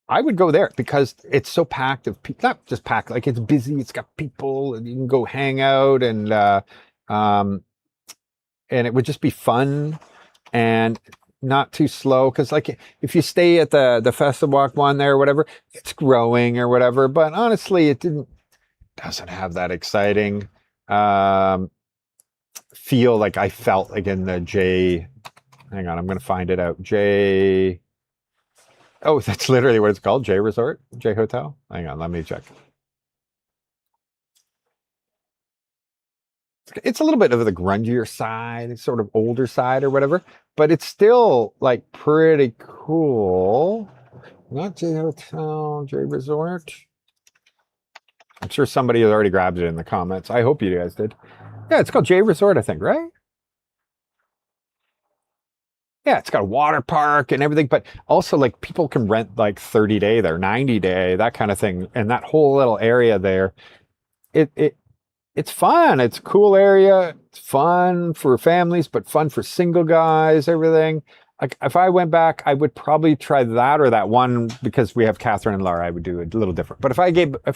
I would go there because it's so packed of people, not just packed, like it's busy, it's got people and you can go hang out and it would just be fun and not too slow. Cause like if you stay at the Festival Walk one there or whatever, it's growing or whatever, but honestly, doesn't have that exciting feel like I felt like in the J. Hang on, I'm going to find it out. J. Oh, that's literally what it's called. J Resort, J Hotel. Hang on, let me check. It's a little bit of the grungier side, sort of older side or whatever, but it's still like pretty cool. Not J Hotel, J Resort. I'm sure somebody has already grabbed it in the comments. I hope you guys did. Yeah, it's called J Resort, I think, right? Yeah, it's got a water park and everything, but also like people can rent like 30-day there, 90-day, that kind of thing. And that whole little area there, it's fun. It's a cool area. It's fun for families, but fun for single guys, everything. Like if I went back, I would probably try that or that one because we have Catherine and Laura. I would do it a little different. But if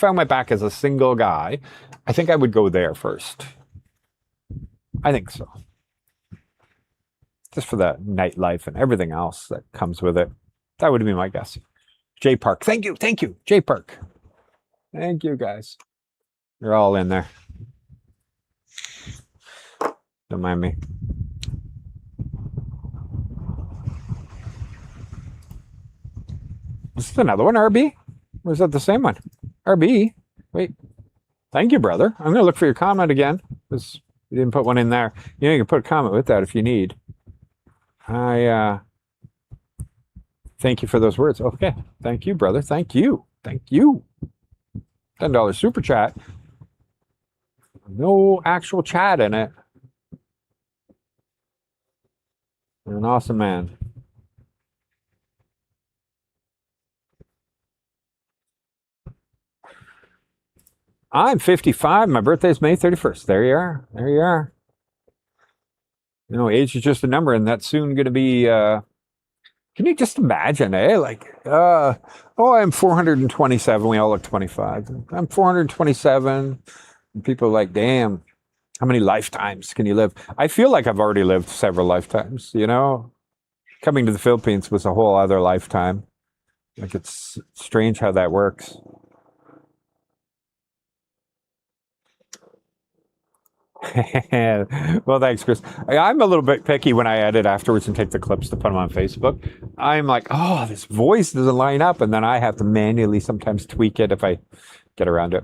I went back as a single guy, I think I would go there first. I think so. Just for the nightlife and everything else that comes with it. That would be my guess. J Park. Thank you. J Park. Thank you, guys. You're all in there. Don't mind me. This is another one, RB? Or is that the same one? RB? Wait. Thank you, brother. I'm going to look for your comment again. Because you didn't put one in there. You can put a comment with that if you need. I thank you for those words. Okay. Thank you, brother. Thank you. $10 super chat. No actual chat in it. You're an awesome man. I'm 55. My birthday's May 31st. There you are. There you are. You know, age is just a number, and that's soon going to be. Can you just imagine, eh? Like, oh, I'm 427. We all look 25. I'm 427. And people are like, damn, how many lifetimes can you live? I feel like I've already lived several lifetimes, you know? Coming to the Philippines was a whole other lifetime. Like, it's strange how that works. Well, thanks, Chris. I'm a little bit picky when I edit afterwards and take the clips to put them on Facebook. I'm like, oh, this voice doesn't line up. And then I have to manually sometimes tweak it if I get around it.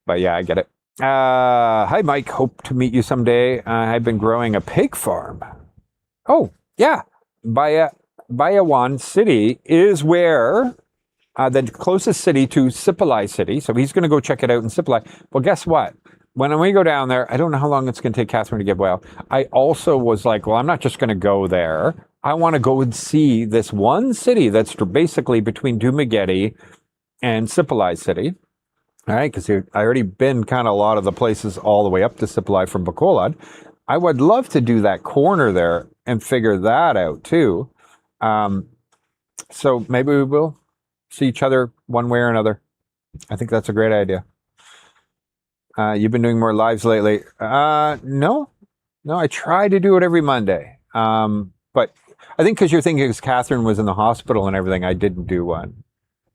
But yeah, I get it. Hi, Mike. Hope to meet you someday. I've been growing a pig farm. Oh, yeah. Bayawan City is where the closest city to Sipalay City. So he's going to go check it out in Sipalay. Well, guess what? When we go down there, I don't know how long it's going to take Catherine to get well. I also was like, well, I'm not just going to go there. I want to go and see this one city that's basically between Dumaguete and Sipalay City. All right, because I already been kind of a lot of the places all the way up to Sipalay from Bacolod. I would love to do that corner there and figure that out too. So maybe we will see each other one way or another. I think that's a great idea. You've been doing more lives lately. No, I try to do it every Monday. But I think because you're thinking because Catherine was in the hospital and everything, I didn't do one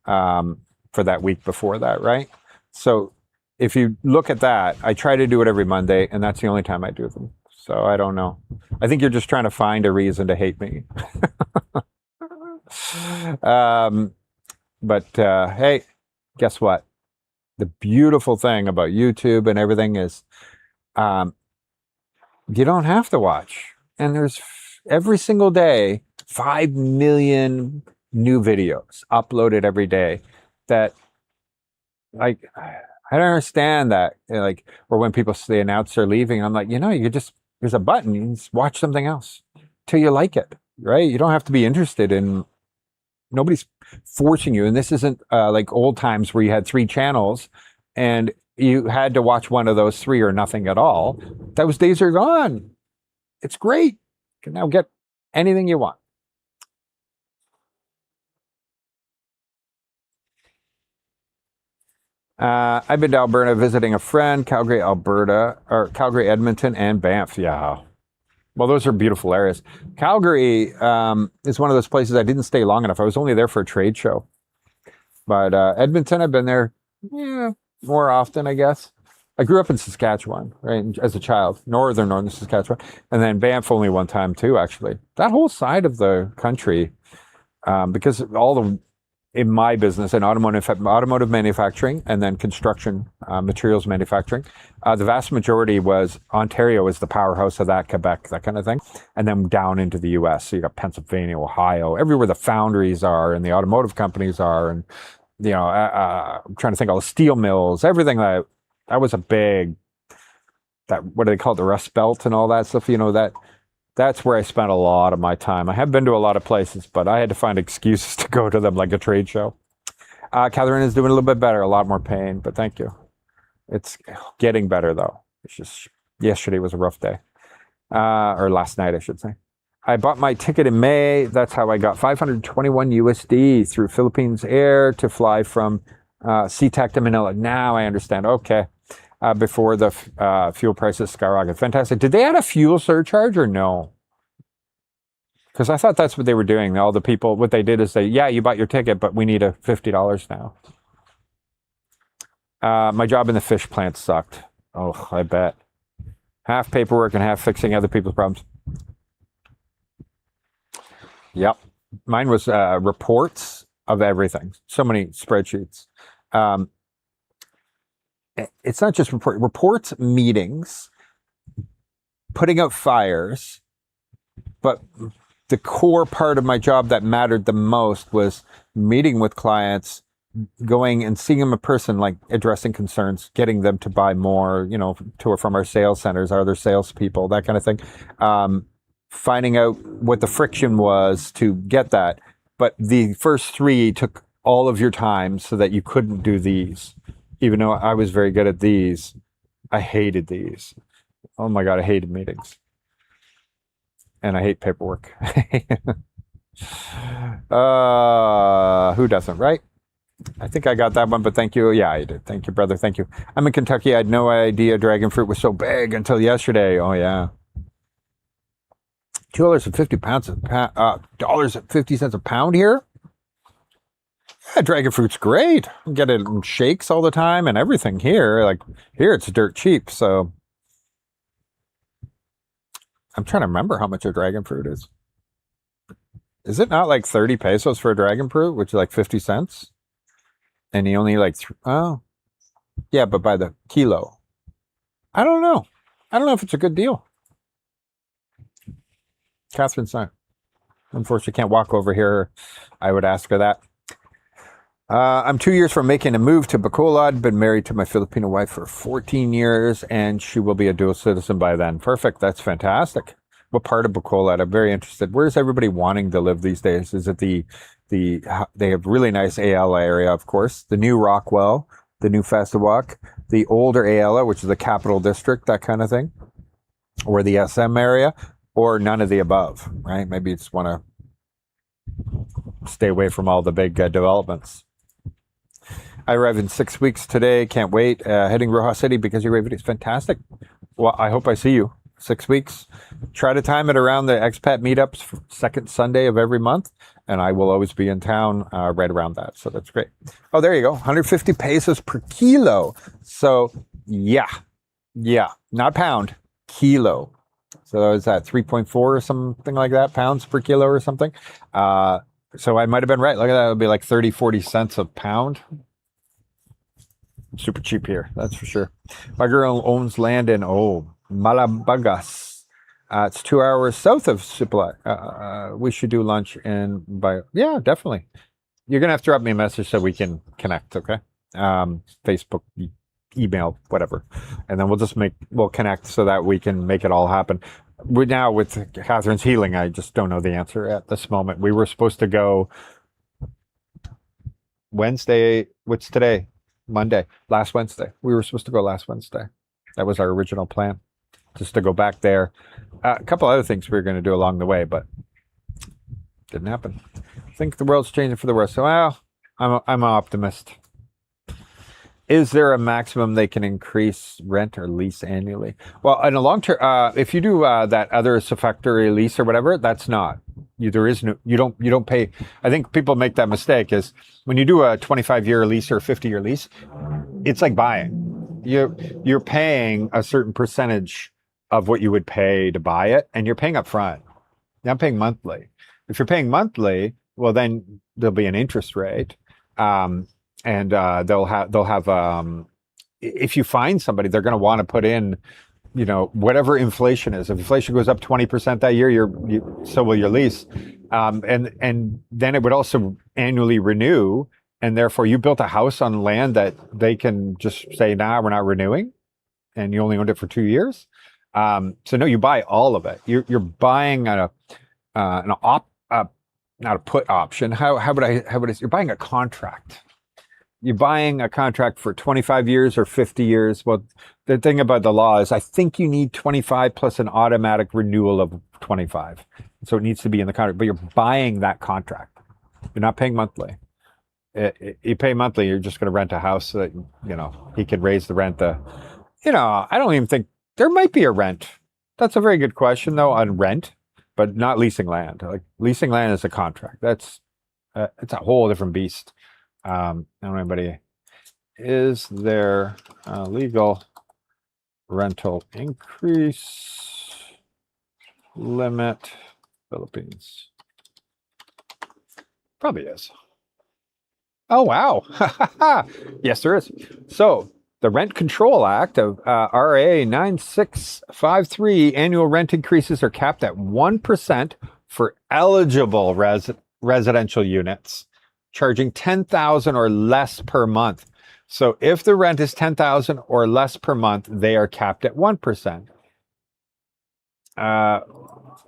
for that week before that, right? So if you look at that, I try to do it every Monday, and that's the only time I do them. So I don't know. I think you're just trying to find a reason to hate me. But hey, guess what? The beautiful thing about YouTube and everything is you don't have to watch. And there's every single day 5 million new videos uploaded every day that, like, I don't understand that. Like, or when people they announce they're leaving, I'm like, you just, there's a button, you just watch something else till you like it, right? You don't have to be interested in, nobody's forcing you. And this isn't like old times where you had 3 channels and you had to watch one of those 3 or nothing at all. Those days are gone. It's great. You can now get anything you want. I've been to Alberta visiting a friend, Calgary, Alberta, or Calgary, Edmonton, and Banff. Yeah. Well, those are beautiful areas. Calgary is one of those places I didn't stay long enough. I was only there for a trade show. But Edmonton, I've been there more often, I guess. I grew up in Saskatchewan, right, as a child, northern Saskatchewan. And then Banff only one time, too, actually. That whole side of the country, because all the, in my business, in automotive manufacturing and then construction materials manufacturing, the vast majority was Ontario is the powerhouse of that, Quebec, that kind of thing, and then down into the U.S. So you got Pennsylvania, Ohio, everywhere the foundries are and the automotive companies are, and I'm trying to think all the steel mills, everything that was a big, that what do they call it, the Rust Belt and all that stuff. That's where I spent a lot of my time. I have been to a lot of places, but I had to find excuses to go to them, like a trade show. Catherine is doing a little bit better, a lot more pain, but thank you. It's getting better, though. It's just, yesterday was a rough day. Or last night, I should say. I bought my ticket in May. That's how I got 521 USD through Philippines Air to fly from SeaTac to Manila. Now I understand. Okay. Before the fuel prices skyrocket. Fantastic. Did they add a fuel surcharge or no? Because I thought that's what they were doing. All the people, what they did is say, yeah, you bought your ticket, but we need a $50 now. My job in the fish plant sucked. Oh, I bet. Half paperwork and half fixing other people's problems. Yep. Mine was reports of everything. So many spreadsheets. It's not just reports, meetings, putting out fires, but the core part of my job that mattered the most was meeting with clients, going and seeing them in person, like addressing concerns, getting them to buy more, to or from our sales centers, our other salespeople, that kind of thing. Finding out what the friction was to get that. But the first 3 took all of your time so that you couldn't do these. even though I was very good at these, I hated these. Oh my God, I hated meetings. And I hate paperwork. Who doesn't, right? I think I got that one, but thank you. Yeah, I did. Thank you, brother. Thank you. I'm in Kentucky. I had no idea dragon fruit was so big until yesterday. Oh yeah. $2.50 dollars at 50 cents a pound here. Yeah, dragon fruit's great. You get it in shakes all the time and everything here. Like here, it's dirt cheap. So I'm trying to remember how much a dragon fruit is. Is it not like 30 pesos for a dragon fruit, which is like 50 cents? And he only like, oh, yeah, but by the kilo. I don't know. I don't know if it's a good deal. Catherine's not. Unfortunately, can't walk over here. I would ask her that. I'm 2 years from making a move to Bacolod. Been married to my Filipino wife for 14 years, and she will be a dual citizen by then. Perfect. That's fantastic. What part of Bacolod? I'm very interested. Where's everybody wanting to live these days? Is it they have really nice Ayala area, of course, the new Rockwell, the new Festiwak, the older Ayala, which is the capital district, that kind of thing, or the SM area, or none of the above, right? Maybe you just want to stay away from all the big developments. I arrive in 6 weeks today. Can't wait. Heading Rojas City because your video is fantastic. Well, I hope I see you. 6 weeks. Try to time it around the expat meetups, second Sunday of every month, and I will always be in town right around that. So that's great. Oh, there you go. 150 pesos per kilo. So yeah, not pound, kilo. So is that 3.4 or something like that, pounds per kilo or something? So I might have been right. Look at that. It'll be like 30, 40 cents a pound. Super cheap here, that's for sure. My girl owns land in Malabagas. It's 2 hours south of Supla. We should do lunch yeah, definitely. You're gonna have to drop me a message so we can connect, okay? Facebook, email, whatever, and then we'll connect so that we can make it all happen. Now with Catherine's healing, I just don't know the answer at this moment. We were supposed to go Wednesday. What's today? Monday. Last Wednesday. We were supposed to go last Wednesday. That was our original plan, just to go back there. A couple other things we were going to do along the way, but didn't happen. I think the world's changing for the worse. So, well, I'm an optimist. Is there a maximum they can increase rent or lease annually? Well, in a long term, if you do that other suffectory lease or whatever, that's not. You don't pay. I think people make that mistake is when you do a 25-year lease or a 50-year lease, it's like buying. You're paying a certain percentage of what you would pay to buy it, and you're paying up front. You're not paying monthly. If you're paying monthly, well, then there'll be an interest rate. And they'll have if you find somebody, they're going to want to put in, whatever inflation is. If inflation goes up 20% that year, so will your lease, and then it would also annually renew, and therefore you built a house on land that they can just say, nah, we're not renewing, and you only owned it for 2 years. So no, you buy all of it. You're buying not a put option. How would I? You're buying a contract. You're buying a contract for 25 years or 50 years. Well, the thing about the law is I think you need 25 plus an automatic renewal of 25. So it needs to be in the contract, but you're buying that contract. You're not paying monthly. You pay monthly, you're just going to rent a house so that, he can raise the rent. I don't even think there might be a rent. That's a very good question though on rent, but not leasing land. Like leasing land is a contract. It's a whole different beast. I don't know anybody. Is there a legal rental increase limit? Philippines. Probably is. Oh, wow. Yes, there is. So the Rent Control Act of RA 9653, annual rent increases are capped at 1% for eligible residential units, charging 10,000 or less per month. So if the rent is 10,000 or less per month, they are capped at 1%.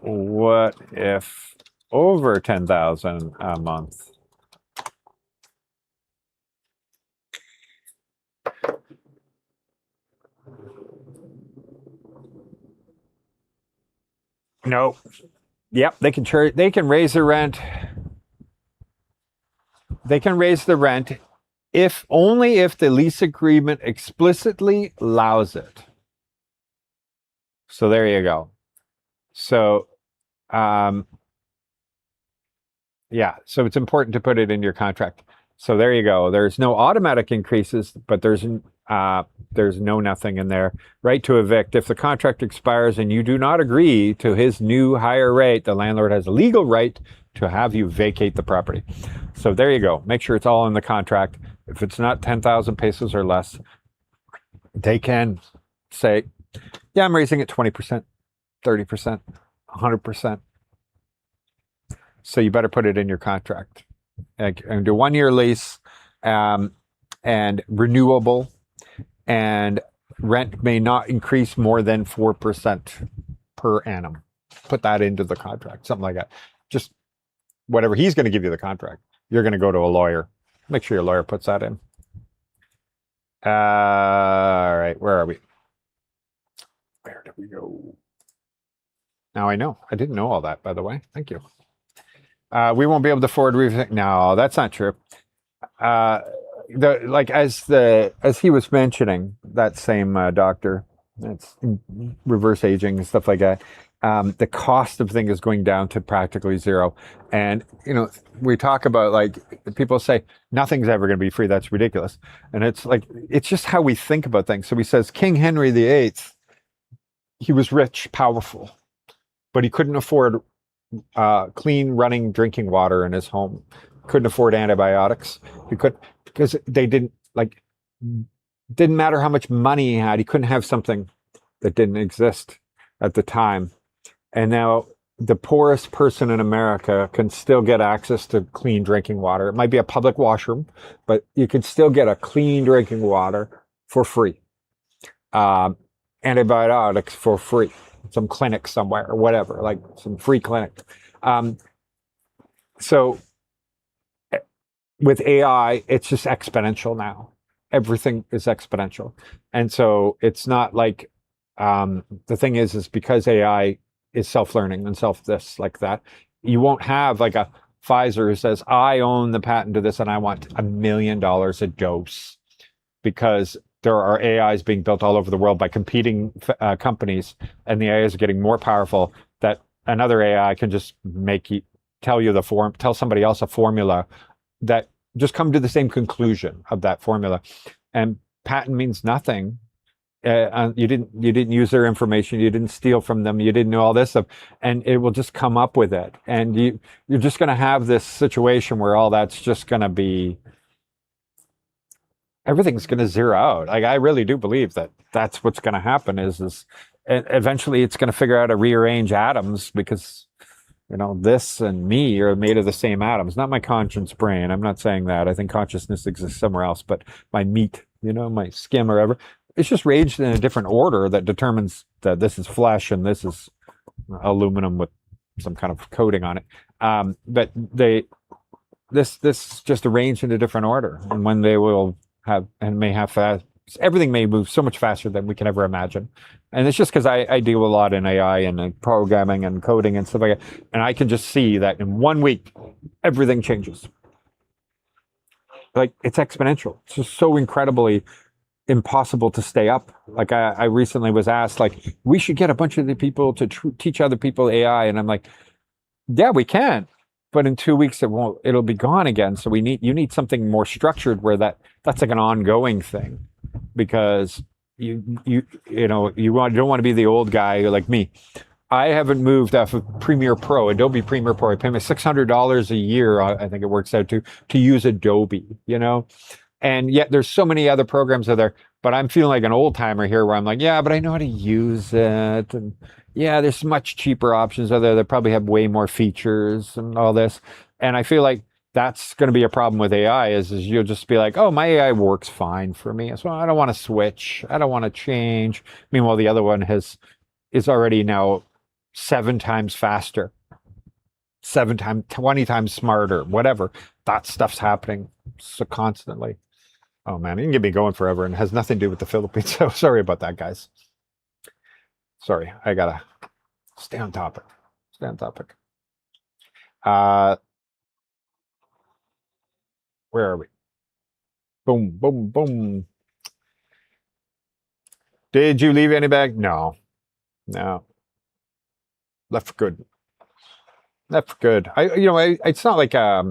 What if over 10,000 a month? No. Yep, they can charge. They can raise the rent. They can raise the rent if only if the lease agreement explicitly allows it. So there you go. So, yeah. So it's important to put it in your contract. So there you go. There's no automatic increases, but there's no nothing in there. Right to evict. If the contract expires and you do not agree to his new higher rate, the landlord has a legal right to have you vacate the property. So there you go. Make sure it's all in the contract. If it's not 10,000 pesos or less, they can say, yeah, I'm raising it 20%, 30%, 100%. So you better put it in your contract. And do 1 year lease, and renewable, and rent may not increase more than 4% per annum. Put that into the contract, something like that. Just whatever he's going to give you the contract. You're going to go to a lawyer. Make sure your lawyer puts that in. All right, where are we? Where did we go? Now I know. I didn't know all that, by the way. Thank you. We won't be able to forward everything. No, that's not true. As he was mentioning, that same doctor, that's reverse aging and stuff like that. The cost of things is going down to practically zero. And, we talk about, like, people say nothing's ever going to be free. That's ridiculous. And it's like, it's just how we think about things. So he says King Henry VIII, he was rich, powerful, but he couldn't afford clean running drinking water in his home. Couldn't afford antibiotics. He could, because they didn't matter how much money he had. He couldn't have something that didn't exist at the time. And now the poorest person in America can still get access to clean drinking water. It might be a public washroom, but you can still get a clean drinking water for free. Antibiotics for free. Some clinic somewhere or whatever, like some free clinic. So with AI, it's just exponential now. Everything is exponential. And so it's not like, the thing is because AI is self-learning and self-this like that, you won't have like a Pfizer who says, I own the patent to this and I want $1 million a dose, because there are AIs being built all over the world by competing companies, and the AIs are getting more powerful that another AI can just tell somebody else a formula that just come to the same conclusion of that formula. And patent means nothing. You didn't use their information. You didn't steal from them. You didn't know all this stuff, and it will just come up with it. And you're just going to have this situation where all that's just going to be, everything's going to zero out. Like, I really do believe that that's what's going to happen is eventually it's going to figure out to rearrange atoms, because, this and me are made of the same atoms, not my conscience brain. I'm not saying that. I think consciousness exists somewhere else, but my meat, my skin or whatever, it's just arranged in a different order that determines that this is flesh and this is aluminum with some kind of coating on it. But this just arranged in a different order. And when they will have, and may have fast, everything may move so much faster than we can ever imagine. And it's just because I deal a lot in AI and programming and coding and stuff like that. And I can just see that in 1 week, everything changes. Like, it's exponential. It's just so incredibly impossible to stay up. Like, I recently was asked, like, we should get a bunch of the people to teach other people AI. And I'm like, yeah, we can. But in 2 weeks, it'll be gone again. So you need something more structured where that's like an ongoing thing, because you don't want to be the old guy like me. I haven't moved off of Premiere Pro, Adobe Premiere Pro. I pay me $600 a year, I think it works out to use Adobe, and yet there's so many other programs out there, but I'm feeling like an old timer here where I'm like, yeah, but I know how to use it. And yeah, there's much cheaper options out there that probably have way more features and all this. And I feel like that's going to be a problem with AI is you'll just be like, oh, my AI works fine for me. So I don't want to switch. I don't want to change. Meanwhile, the other one is already now 7 times faster, 7 times, 20 times smarter, whatever. That stuff's happening so constantly. Oh man, you can get me going forever, and it has nothing to do with the Philippines. So sorry about that, guys. Sorry, I gotta Stay on topic. Stay on topic. Uh, where are we? Boom, boom, boom. Did you leave any bag? No, no. Left for good. Left for good. It's not like I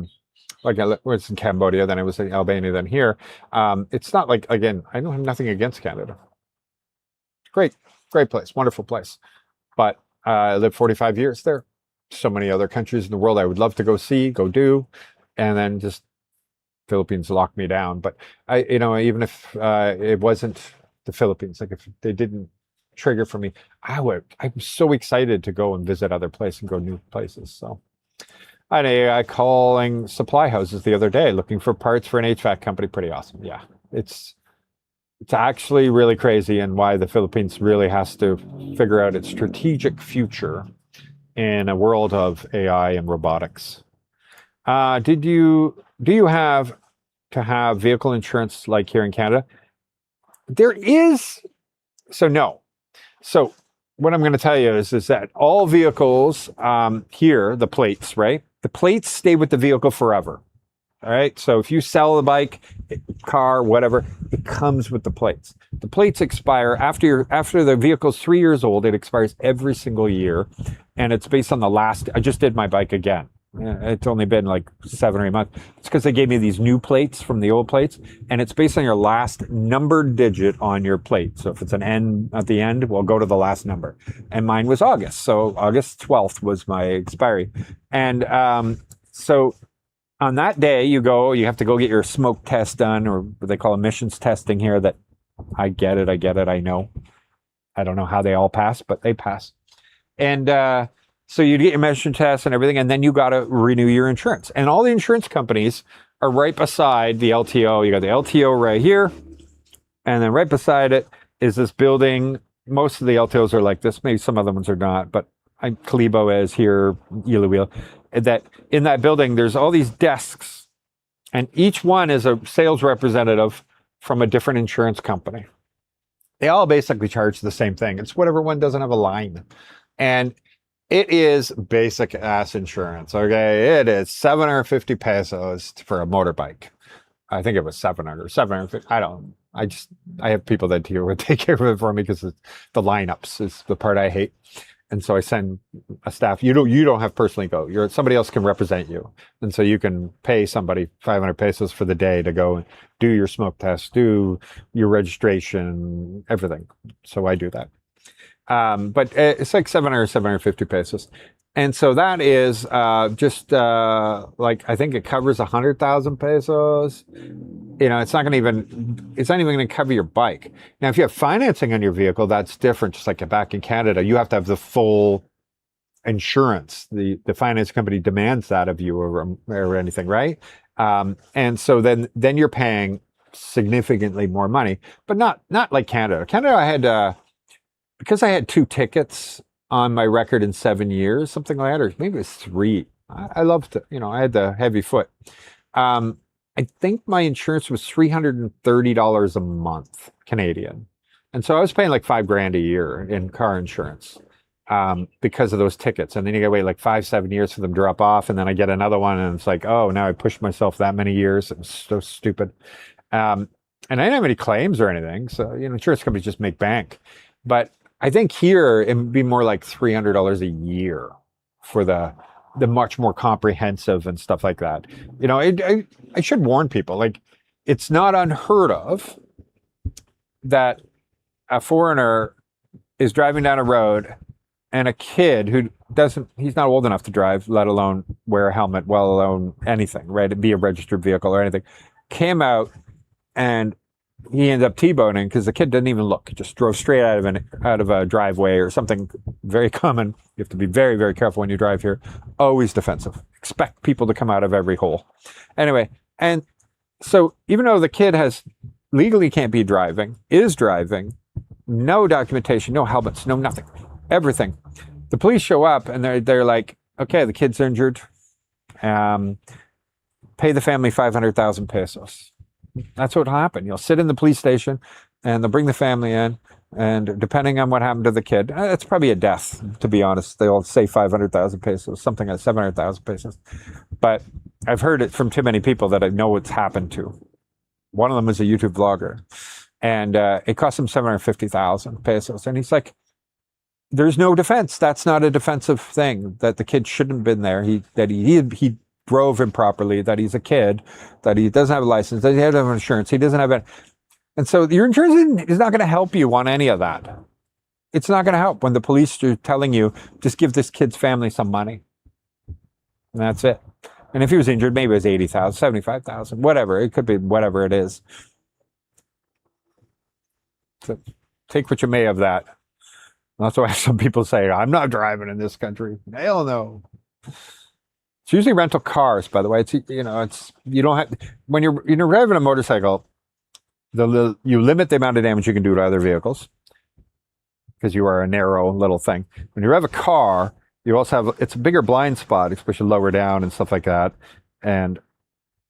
was in Cambodia, then I was in Albania, then here. It's not like, again, I don't have nothing against Canada. Great, great place, wonderful place. But I lived 45 years there. So many other countries in the world I would love to go see, go do, and then just Philippines locked me down. But even if it wasn't the Philippines, like if they didn't trigger for me, I'm so excited to go and visit other places and go new places. So I had a guy calling supply houses the other day looking for parts for an HVAC company. Pretty awesome. Yeah, it's actually really crazy, and why the Philippines really has to figure out its strategic future in a world of AI and robotics. Do you have to have vehicle insurance like here in Canada? There is, so no. So what I'm going to tell you is that all vehicles here, the plates, right? The plates stay with the vehicle forever. All right. So if you sell the bike, car, whatever, it comes with the plates. The plates expire after the vehicle's 3 years old. It expires every single year, and it's based on the last. I just did my bike again. It's only been like 7 or 8 months. It's because they gave me these new plates from the old plates, and it's based on your last numbered digit on your plate. So if it's an N at the end, we'll go to the last number. And mine was August. So August 12th was my expiry. And so on that day, you have to go get your smoke test done, or what they call emissions testing here. That I get it. I know. I don't know how they all pass, but they pass. And so you get your emission test and everything, and then you got to renew your insurance. And all the insurance companies are right beside the LTO. You got the LTO right here, and then right beside it is this building. Most of the LTOs are like this. Maybe some other ones are not, but Kalibo is here, Iloilo. That in that building, there's all these desks, and each one is a sales representative from a different insurance company. They all basically charge the same thing. It's whatever one doesn't have a line. And it is basic ass insurance. Okay. It is 750 pesos for a motorbike. I think it was 750. I have people that take care of it for me, because the lineups is the part I hate. And so I send a staff. You don't have personally go. Somebody else can represent you, and so you can pay somebody 500 pesos for the day to go and do your smoke test, do your registration, everything. So I do that. But it's like 750 pesos, and so that is just like, I think it covers 100,000 pesos. It's not even going to cover your bike. Now, if you have financing on your vehicle, that's different. Just like back in Canada, you have to have the full insurance. The finance company demands that of you, or anything, right? And so then you're paying significantly more money, but not like Canada. Canada, I had because I had 2 tickets on my record in 7 years, something like that, or maybe it was 3. I loved it. I had the heavy foot. I think my insurance was $330 a month Canadian. And so I was paying like $5,000 a year in car insurance because of those tickets. And then you got to wait like 5-7 years for them to drop off. And then I get another one, and it's like, oh, now I pushed myself that many years. It was so stupid. And I didn't have any claims or anything. So, insurance companies just make bank. But I think here it would be more like $300 a year for the much more comprehensive and stuff like that. I should warn people, like, it's not unheard of that a foreigner is driving down a road, and a kid he's not old enough to drive, let alone wear a helmet, let alone anything, right? Be a registered vehicle or anything, came out, and he ended up T-boning because the kid didn't even look. He just drove straight out of a driveway or something. Very common. You have to be very, very careful when you drive here. Always defensive. Expect people to come out of every hole. Anyway, and so even though the kid legally can't be driving, is driving, no documentation, no helmets, no nothing, everything. The police show up, and they're like, okay, the kid's injured. Pay the family 500,000 pesos. That's what will happen. You'll sit in the police station, and they'll bring the family in, And depending on what happened to the kid, it's probably a death, to be honest. They'll say 500,000 pesos, something like 700,000 pesos. But I've heard it from too many people that I know what's happened to. One of them is a YouTube vlogger, and it cost him 750,000 pesos. And he's like, there's no defense. That's not a defensive thing, that the kid shouldn't have been there. He drove improperly, that he's a kid, that he doesn't have a license, that he doesn't have insurance, he doesn't have it. And so your insurance is not going to help you on any of that. It's not going to help when the police are telling you, just give this kid's family some money. And that's it. And if he was injured, maybe it was 80,000, 75,000, whatever. It could be whatever it is. So take what you may of that. That's why some people say, I'm not driving in this country. Hell no. It's usually rental cars, by the way. It's, you don't have, when you're driving a motorcycle, you limit the amount of damage you can do to other vehicles because you are a narrow little thing. When you have a car, you also have, it's a bigger blind spot, especially lower down and stuff like that. And,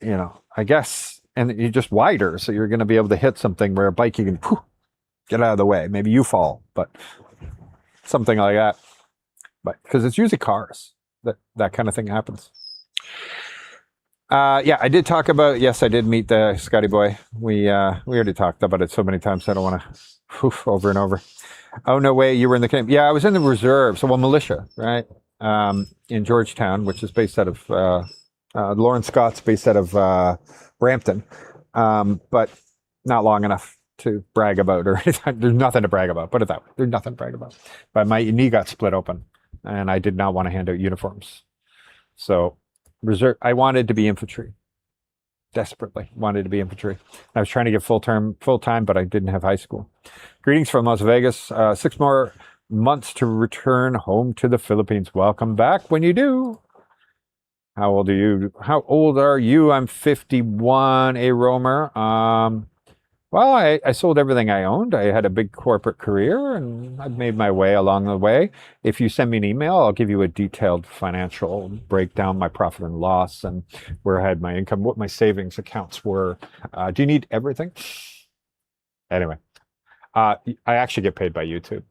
I guess, and you're just wider. So you're going to be able to hit something where a bike, you can get out of the way. Maybe you fall, but something like that. But because it's usually cars that kind of thing happens. Yeah, I did talk about, yes, I did meet the Scotty boy. We already talked about it so many times, so I don't want to over and over. Oh, no way, you were in the camp. Yeah, I was in the reserve, so militia, right? In Georgetown, which is based out of, Lawrence Scott's based out of Brampton, but not long enough to brag about or anything. There's nothing to brag about, put it that way. There's nothing to brag about. But my knee got split open, and I did not want to hand out uniforms. So reserve, I wanted to be infantry. Desperately wanted to be infantry. I was trying to get full time, but I didn't have high school. Greetings from Las Vegas. 6 more months to return home to the Philippines. Welcome back when you do. How old are you? I'm 51, a roamer. Well, I sold everything I owned. I had a big corporate career, and I've made my way along the way. If you send me an email, I'll give you a detailed financial breakdown, my profit and loss, and where I had my income, what my savings accounts were. Do you need everything? Anyway, I actually get paid by YouTube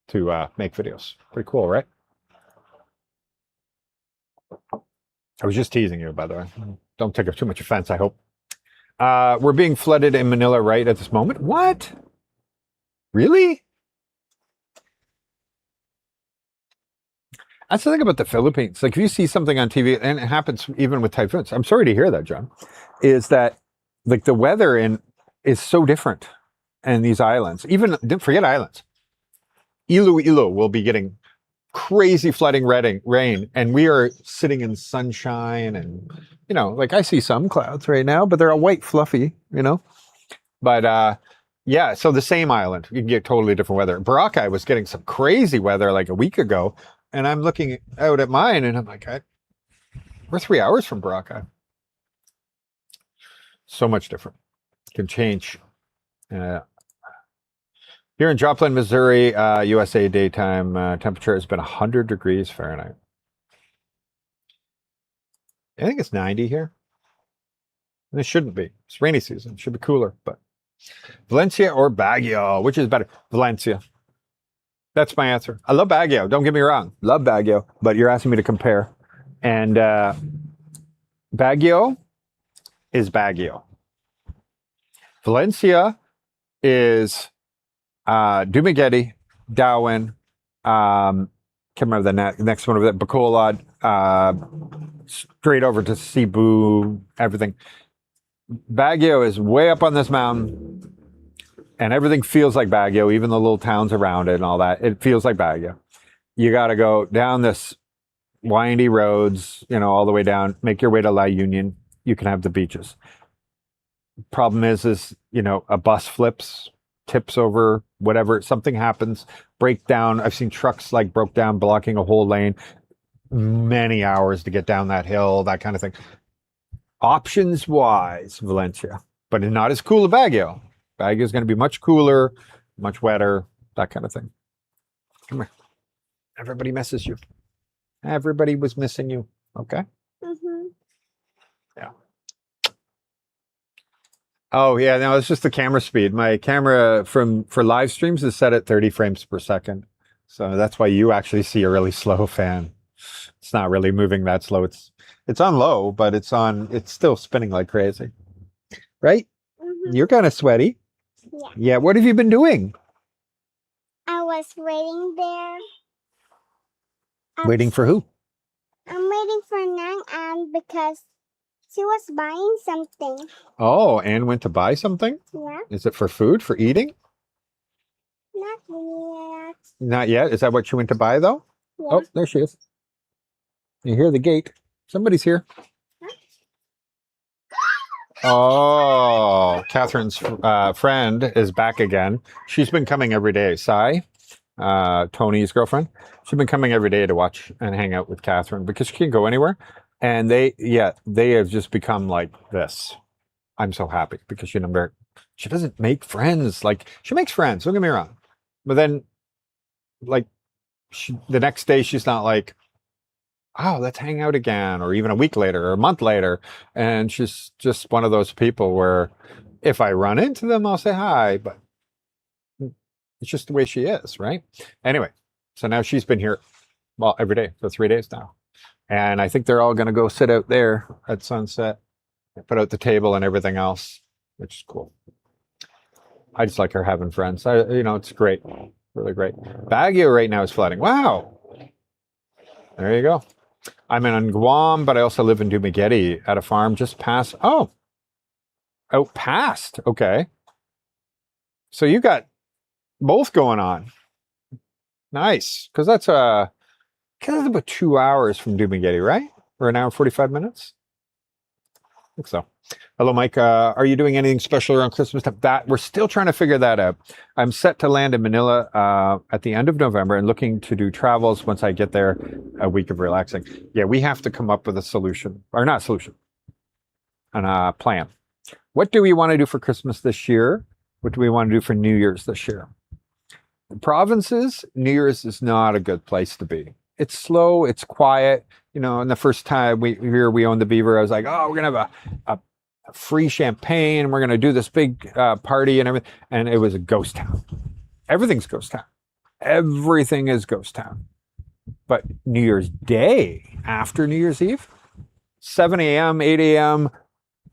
to make videos. Pretty cool, right? I was just teasing you, by the way. Don't take too much offense, I hope. We're being flooded in Manila right at this moment. What? Really? That's the thing about the Philippines. Like, if you see something on TV, and it happens even with typhoons. I'm sorry to hear that, John. Is that like the weather is so different in these islands. Even forget islands. Iloilo will be getting crazy flooding rain, and we are sitting in sunshine, and like I see some clouds right now, but they're all white fluffy, but yeah, so the same island, you can get totally different weather. Boracay was getting some crazy weather like a week ago, and I'm looking out at mine and I'm like, we're 3 hours from Boracay. So much different, can change. Here in Joplin, Missouri, USA, daytime temperature has been 100 degrees Fahrenheit. I think it's 90 here. And it shouldn't be. It's rainy season. It should be cooler. But Valencia or Baguio, which is better? Valencia. That's my answer. I love Baguio. Don't get me wrong. Love Baguio. But you're asking me to compare. And Baguio is Baguio. Valencia is Dumaguete, Darwin, can't remember the next one over there, Bacolod, straight over to Cebu, everything. Baguio is way up on this mountain, and everything feels like Baguio, even the little towns around it and all that. It feels like Baguio. You got to go down this windy roads, all the way down, make your way to La Union. You can have the beaches. Problem is, a bus flips, tips over, whatever, something happens, break down. I've seen trucks broke down, blocking a whole lane, many hours to get down that hill, that kind of thing. Options wise, Valencia, but not as cool as Baguio. Baguio is going to be much cooler, much wetter, that kind of thing. Come here. Everybody misses you. Everybody was missing you. Okay. Mm-hmm. Yeah. Oh yeah, no, it's just the camera speed. My camera for live streams is set at 30 frames per second. So that's why you actually see a really slow fan. It's not really moving that slow. It's on low, but it's still spinning like crazy. Right? You're kind of sweaty. Yeah. Yeah, what have you been doing? I was waiting there. Waiting for who? I'm waiting for Nang Ann because she was buying something. Oh, Anne went to buy something? Yeah. Is it for food, for eating? Not yet. Not yet. Is that what she went to buy though? Yeah. Oh, there she is. You hear the gate. Somebody's here. Oh, Catherine's friend is back again. She's been coming every day. Sai, Tony's girlfriend. She's been coming every day to watch and hang out with Catherine because she can't go anywhere. And they have just become like this. I'm so happy because she doesn't make friends. Like she makes friends. Don't get me wrong, but then like the next day she's not like, oh, let's hang out again, or even a week later or a month later. And she's just one of those people where if I run into them, I'll say hi, but it's just the way she is, right? Anyway, so now she's been here, well, every day for 3 days now. And I think they're all going to go sit out there at sunset, put out the table and everything else, which is cool. I just like her having friends. It's great. Really great. Baguio right now is flooding. Wow. There you go. I'm in Guam, but I also live in Dumaguete at a farm just past. Oh, out past. Okay. So you got both going on. Nice. Because that's about 2 hours from Dumaguete, right? Or an hour and 45 minutes? I think so. Hello, Mike. Are you doing anything special around Christmas time? That we're still trying to figure that out. I'm set to land in Manila at the end of November and looking to do travels once I get there. A week of relaxing. Yeah, we have to come up with a solution, or not solution, and a plan. What do we want to do for Christmas this year? What do we want to do for New Year's this year? The provinces, New Year's is not a good place to be. It's slow. It's quiet. And the first time we owned the Beaver, I was like, oh, we're gonna have a free champagne. We're gonna do this big party and everything. And it was a ghost town. Everything's ghost town. Everything is ghost town. But New Year's Day, after New Year's Eve, 7 a.m., 8 a.m.,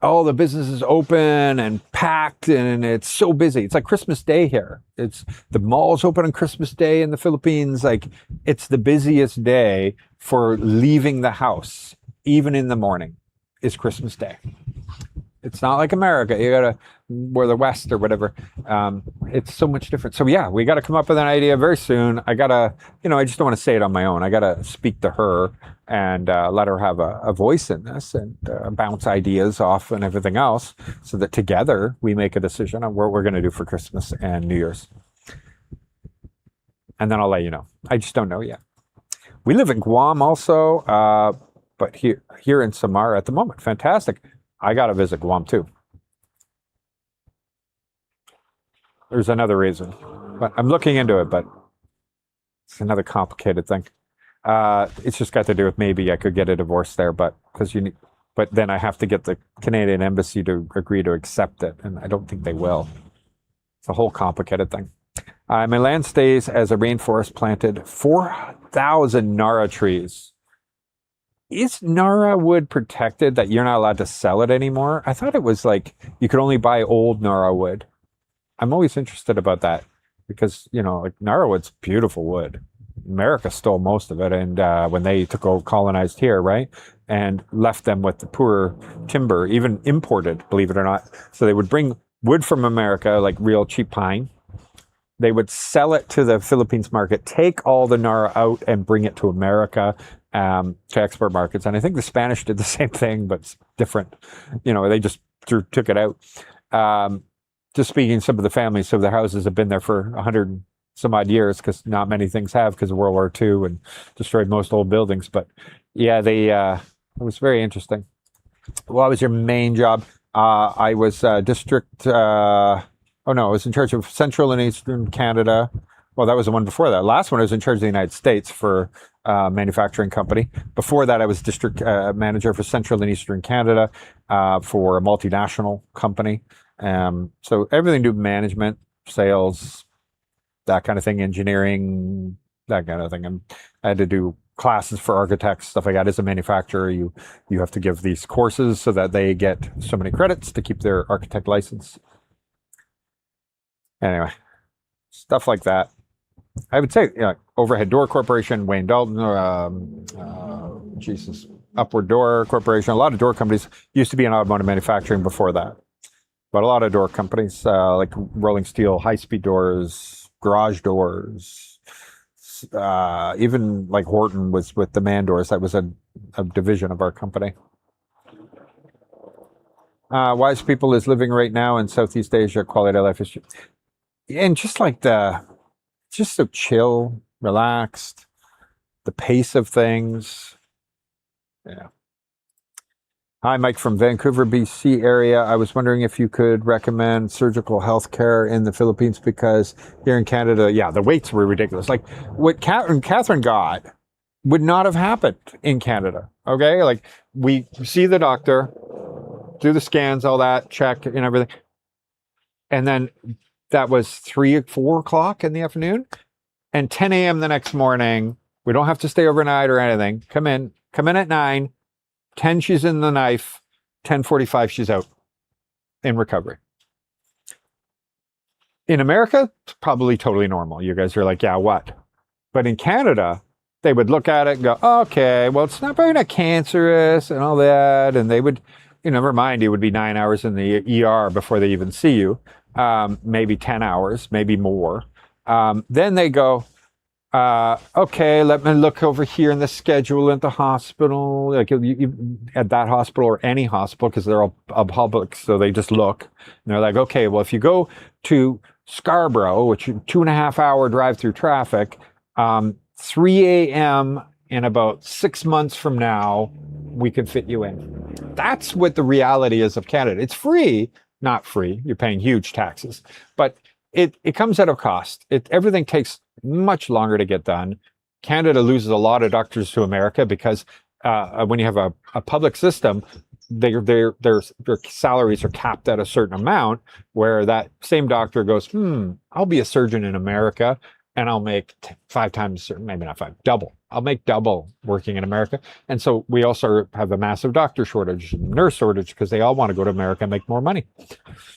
all the businesses open and packed, and it's so busy. It's like Christmas Day here. It's the malls open on Christmas Day in the Philippines. Like it's the busiest day for leaving the house, even in the morning, is Christmas Day. It's not like America. You gotta, or the West or whatever. It's so much different. So yeah, we gotta come up with an idea very soon. I gotta, I just don't want to say it on my own. I gotta speak to her and let her have a voice in this and bounce ideas off and everything else so that together we make a decision on what we're gonna do for Christmas and New Year's. And then I'll let you know. I just don't know yet. We live in Guam also, but here in Samar at the moment. Fantastic. I got to visit Guam too. There's another reason, but I'm looking into it, but it's another complicated thing. It's just got to do with maybe I could get a divorce there, but but then I have to get the Canadian embassy to agree to accept it, and I don't think they will. It's a whole complicated thing. My land stays as a rainforest planted 4,000 Nara trees. Is Nara wood protected that you're not allowed to sell it anymore? I thought it was like you could only buy old Nara wood. I'm always interested about that because, like Nara wood's beautiful wood. America stole most of it, and when they took over, colonized here, right, and left them with the poor timber, even imported, believe it or not. So they would bring wood from America, like real cheap pine. They would sell it to the Philippines market, take all the Nara out and bring it to America, to export markets. And I think the Spanish did the same thing, but it's different. They just took it out. Just speaking of some of the families, so the houses have been there for 100 some odd years because not many things have because of World War II and destroyed most old buildings. But yeah, it was very interesting. What was your main job? I was district, I was in charge of Central and Eastern Canada. Well, that was the one before that. Last one, I was in charge of the United States for a manufacturing company. Before that, I was district manager for Central and Eastern Canada for a multinational company. So everything to do with management, sales, that kind of thing, engineering, that kind of thing. And I had to do classes for architects, stuff like that. As a manufacturer, you have to give these courses so that they get so many credits to keep their architect license. Anyway, stuff like that. I would say, Overhead Door Corporation, Wayne Dalton, Jesus, Upward Door Corporation. A lot of door companies used to be in automotive manufacturing before that, but a lot of door companies like Rolling Steel, high-speed doors, garage doors, even like Horton was with the man doors. That was a division of our company. Wise people is living right now in Southeast Asia. Quality of life is, and just so chill, relaxed, the pace of things. Yeah. Hi, Mike from Vancouver, BC area. I was wondering if you could recommend surgical health care in the Philippines, because here in Canada, the waits were ridiculous. Like what Catherine got would not have happened in Canada. Okay. Like we see the doctor, do the scans, all that, check and everything. And then that was 4 o'clock in the afternoon, and 10 a.m. the next morning. We don't have to stay overnight or anything. Come in at 9. 10, she's in the knife. 10:45, she's out in recovery. In America, it's probably totally normal. You guys are like, yeah, what? But in Canada, they would look at it and go, okay, well, it's probably not cancerous and all that. And they would, never mind, it would be 9 hours in the ER before they even see you. Maybe 10 hours, maybe more. Then they go, okay, let me look over here in the schedule at the hospital, like at that hospital or any hospital, because they're all public, so they just look. And they're like, okay, well, if you go to Scarborough, which is 2.5 hour drive through traffic, 3 a.m. in about 6 months from now, we can fit you in. That's what the reality is of Canada. It's free, not free. You're paying huge taxes, but it comes at a cost. Everything takes much longer to get done. Canada loses a lot of doctors to America because when you have a public system, their salaries are capped at a certain amount, where that same doctor goes, I'll be a surgeon in America and I'll make 5 times, maybe not 5, double. I'll make double working in America. And so we also have a massive doctor shortage, nurse shortage, because they all want to go to America and make more money.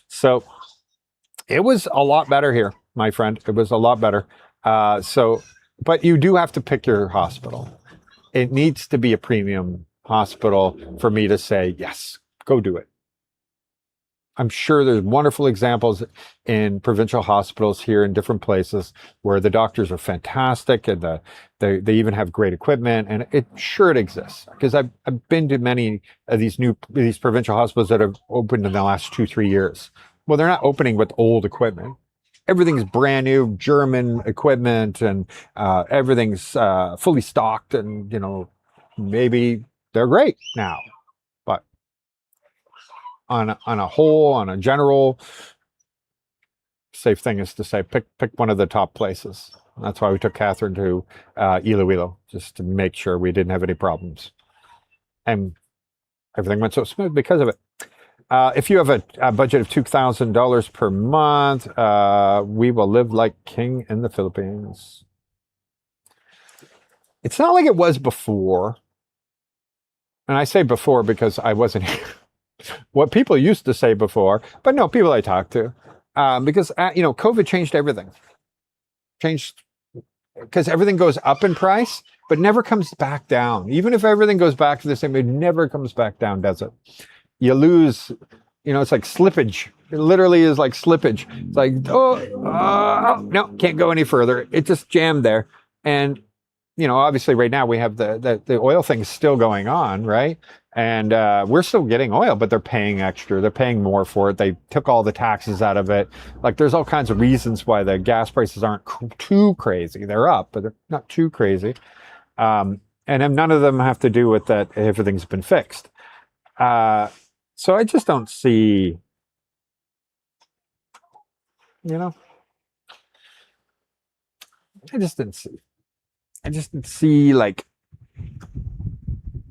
So it was a lot better here, my friend. It was a lot better. But you do have to pick your hospital. It needs to be a premium hospital for me to say, yes, go do it. I'm sure there's wonderful examples in provincial hospitals here in different places where the doctors are fantastic and they even have great equipment, and it exists, because I've been to many of these provincial hospitals that have opened in the last 2-3 years. Well, they're not opening with old equipment. Everything's brand new German equipment, and everything's fully stocked, and maybe they're great now. But on a general, safe thing is to say pick one of the top places. That's why we took Catherine to Iloilo, just to make sure we didn't have any problems, and everything went so smooth because of it. If you have a budget of $2,000 per month, we will live like king in the Philippines. It's not like it was before. And I say before because I wasn't here. What people used to say before, but no, people I talked to, because, COVID changed everything. Because everything goes up in price, but never comes back down. Even if everything goes back to the same, it never comes back down, does it? You lose, it's like slippage. It literally is like slippage. It's like, no, can't go any further. It just jammed there. And, obviously right now we have the oil thing is still going on, right? And we're still getting oil, but they're paying extra. They're paying more for it. They took all the taxes out of it. Like, there's all kinds of reasons why the gas prices aren't too crazy. They're up, but they're not too crazy. And then none of them have to do with that everything's been fixed. So I just don't see, I just didn't see like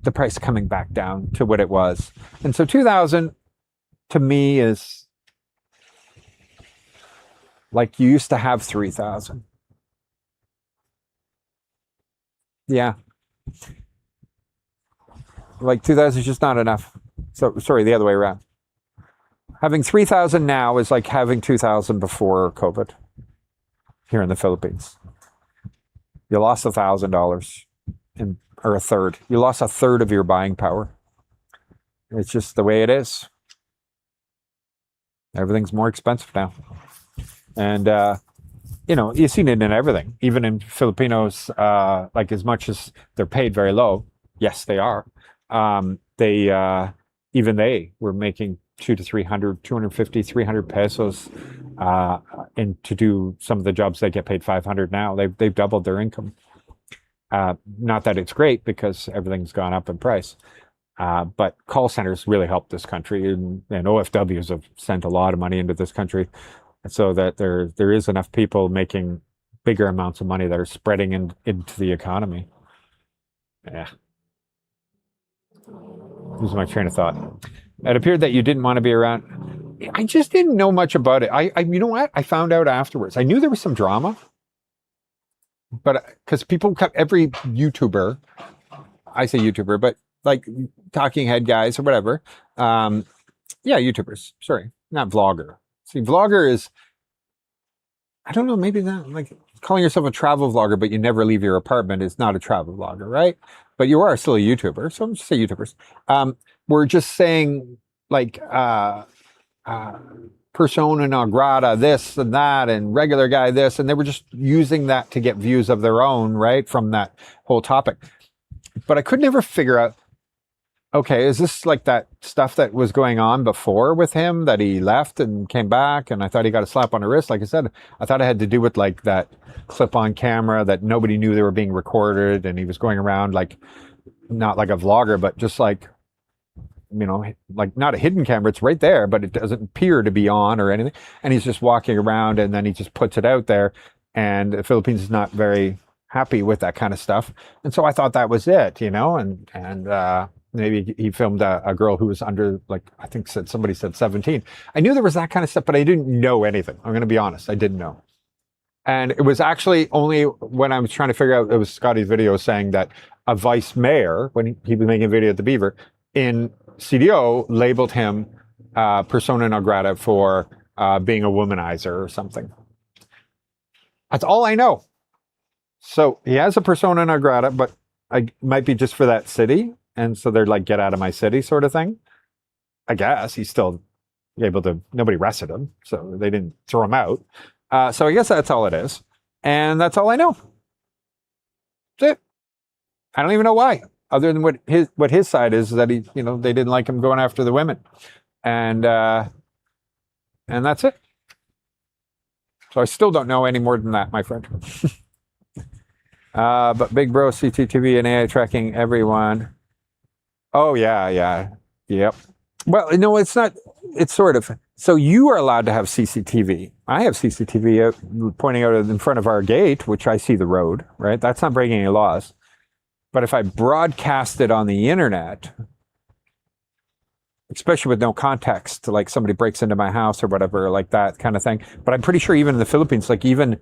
the price coming back down to what it was. And so 2,000 to me is Like you used to have 3,000. Yeah. Like 2,000 is just not enough. So, sorry, the other way around. Having 3,000 now is like having 2,000 before COVID here in the Philippines. You lost $1,000 or a third. You lost a third of your buying power. It's just the way it is. Everything's more expensive now. And, you've seen it in everything, even in Filipinos, like as much as they're paid very low. Yes, they are. Even they were making 250, 300 pesos, and to do some of the jobs they get paid 500 now. They've doubled their income. Not that it's great because everything's gone up in price. But call centers really helped this country, and OFWs have sent a lot of money into this country, so that there is enough people making bigger amounts of money that are spreading into the economy. Yeah. Lose my train of thought. It appeared that you didn't want to be around. I just didn't know much about it. You know what? I found out afterwards. I knew there was some drama, but because people kept every YouTuber, I say YouTuber, but like talking head guys or whatever. Yeah, YouTubers. Sorry, not vlogger. See, vlogger is, I don't know, maybe not like calling yourself a travel vlogger, but you never leave your apartment is not a travel vlogger, right? But you are still a YouTuber, so I'm just say YouTubers. We're just saying like persona non grata, this and that, and regular guy this, and they were just using that to get views of their own, right, from that whole topic. But I could never figure out, okay, is this like that stuff that was going on before with him, that he left and came back, and I thought he got a slap on the wrist? Like I said, I thought it had to do with like that clip-on camera that nobody knew they were being recorded, and he was going around like, not like a vlogger, but just like, like not a hidden camera, it's right there, but it doesn't appear to be on or anything. And he's just walking around, and then he just puts it out there, and the Philippines is not very happy with that kind of stuff. And so I thought that was it, and maybe he filmed a girl who was under, like, I think somebody said 17. I knew there was that kind of stuff, but I didn't know anything. I'm going to be honest. I didn't know. And it was actually only when I was trying to figure out, it was Scotty's video saying that a vice mayor, when he was making a video at the Beaver, in CDO labeled him persona non grata for being a womanizer or something. That's all I know. So he has a persona non grata, but it might be just for that city. And so they're like, get out of my city sort of thing. I guess he's still able to, nobody arrested him, so they didn't throw him out. So I guess that's all it is. And that's all I know. That's it. I don't even know why, other than what his side is that he, they didn't like him going after the women. And that's it. So I still don't know any more than that, my friend. But Big Bro, CCTV and AI tracking everyone. Oh, yeah. Yep. Well, no, it's not. It's sort of. So you are allowed to have CCTV. I have CCTV pointing out in front of our gate, which I see the road, right? That's not breaking any laws. But if I broadcast it on the internet, especially with no context, like somebody breaks into my house or whatever, like that kind of thing. But I'm pretty sure even in the Philippines, like even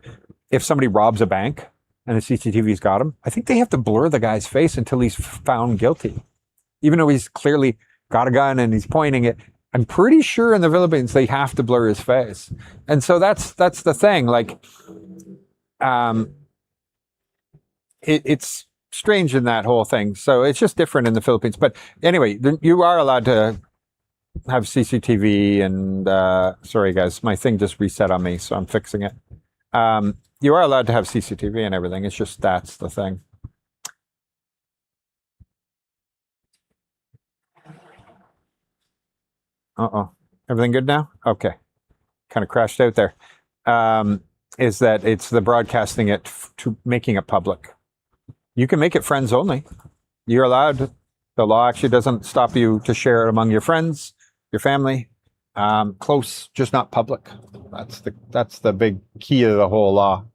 if somebody robs a bank and the CCTV's got him, I think they have to blur the guy's face until he's found guilty. Even though he's clearly got a gun and he's pointing it, I'm pretty sure in the Philippines they have to blur his face. And so that's the thing. Like, it's strange in that whole thing. So it's just different in the Philippines. But anyway, you are allowed to have CCTV and sorry guys, my thing just reset on me, so I'm fixing it. You are allowed to have CCTV and everything. It's just that's the thing. Everything good now? Okay. Kind of crashed out there. Is that it's the broadcasting it to making it public. You can make it friends only. You're allowed. The law actually doesn't stop you to share it among your friends, your family, close, just not public. That's the big key of the whole law.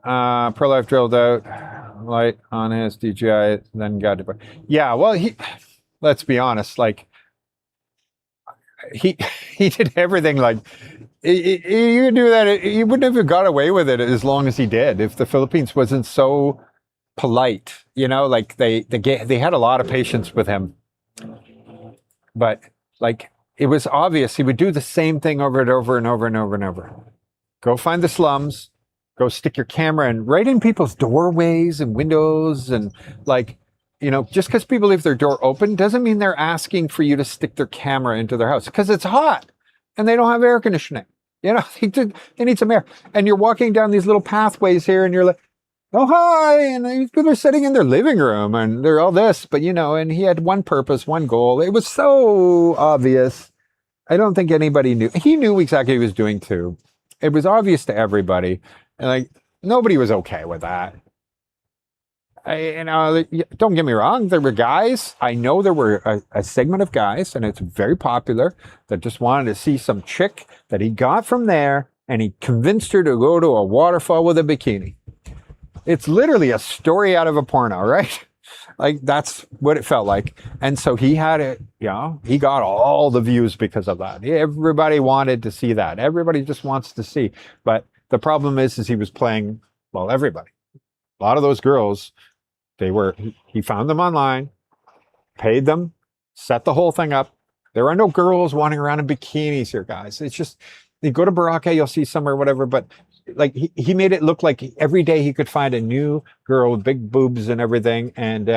Pro-life drilled out light on his DJI, then got to. Yeah, well, let's be honest, like he did everything. Like You do that. You wouldn't have got away with it as long as he did if the Philippines wasn't so polite. You know, like they had a lot of patience with him, but like it was obvious he would do the same thing over and over and over and over and over. Go find the slums, go stick your camera in right in people's doorways and windows, and like, you know, just because people leave their door open doesn't mean they're asking for you to stick their camera into their house because it's hot and they don't have air conditioning. You know, they need some air. And you're walking down these little pathways here and you're like, oh, hi. And they're sitting in their living room and they're all this, but you know, and he had one purpose, one goal. It was so obvious. I don't think anybody knew. He knew exactly what he was doing too. It was obvious to everybody. And like, nobody was okay with that. Don't get me wrong. There were guys. I know there were a segment of guys, and it's very popular, that just wanted to see some chick that he got from there, and he convinced her to go to a waterfall with a bikini. It's literally a story out of a porno, right? Like that's what it felt like. And so he had it, you know, he got all the views because of that. Everybody wanted to see that. Everybody just wants to see. But the problem is he was playing, well, everybody. A lot of those girls, he found them online, paid them, set the whole thing up. There are no girls wandering around in bikinis here, guys. It's just, you go to Boracay, you'll see some or whatever, but like he made it look like every day he could find a new girl with big boobs and everything, and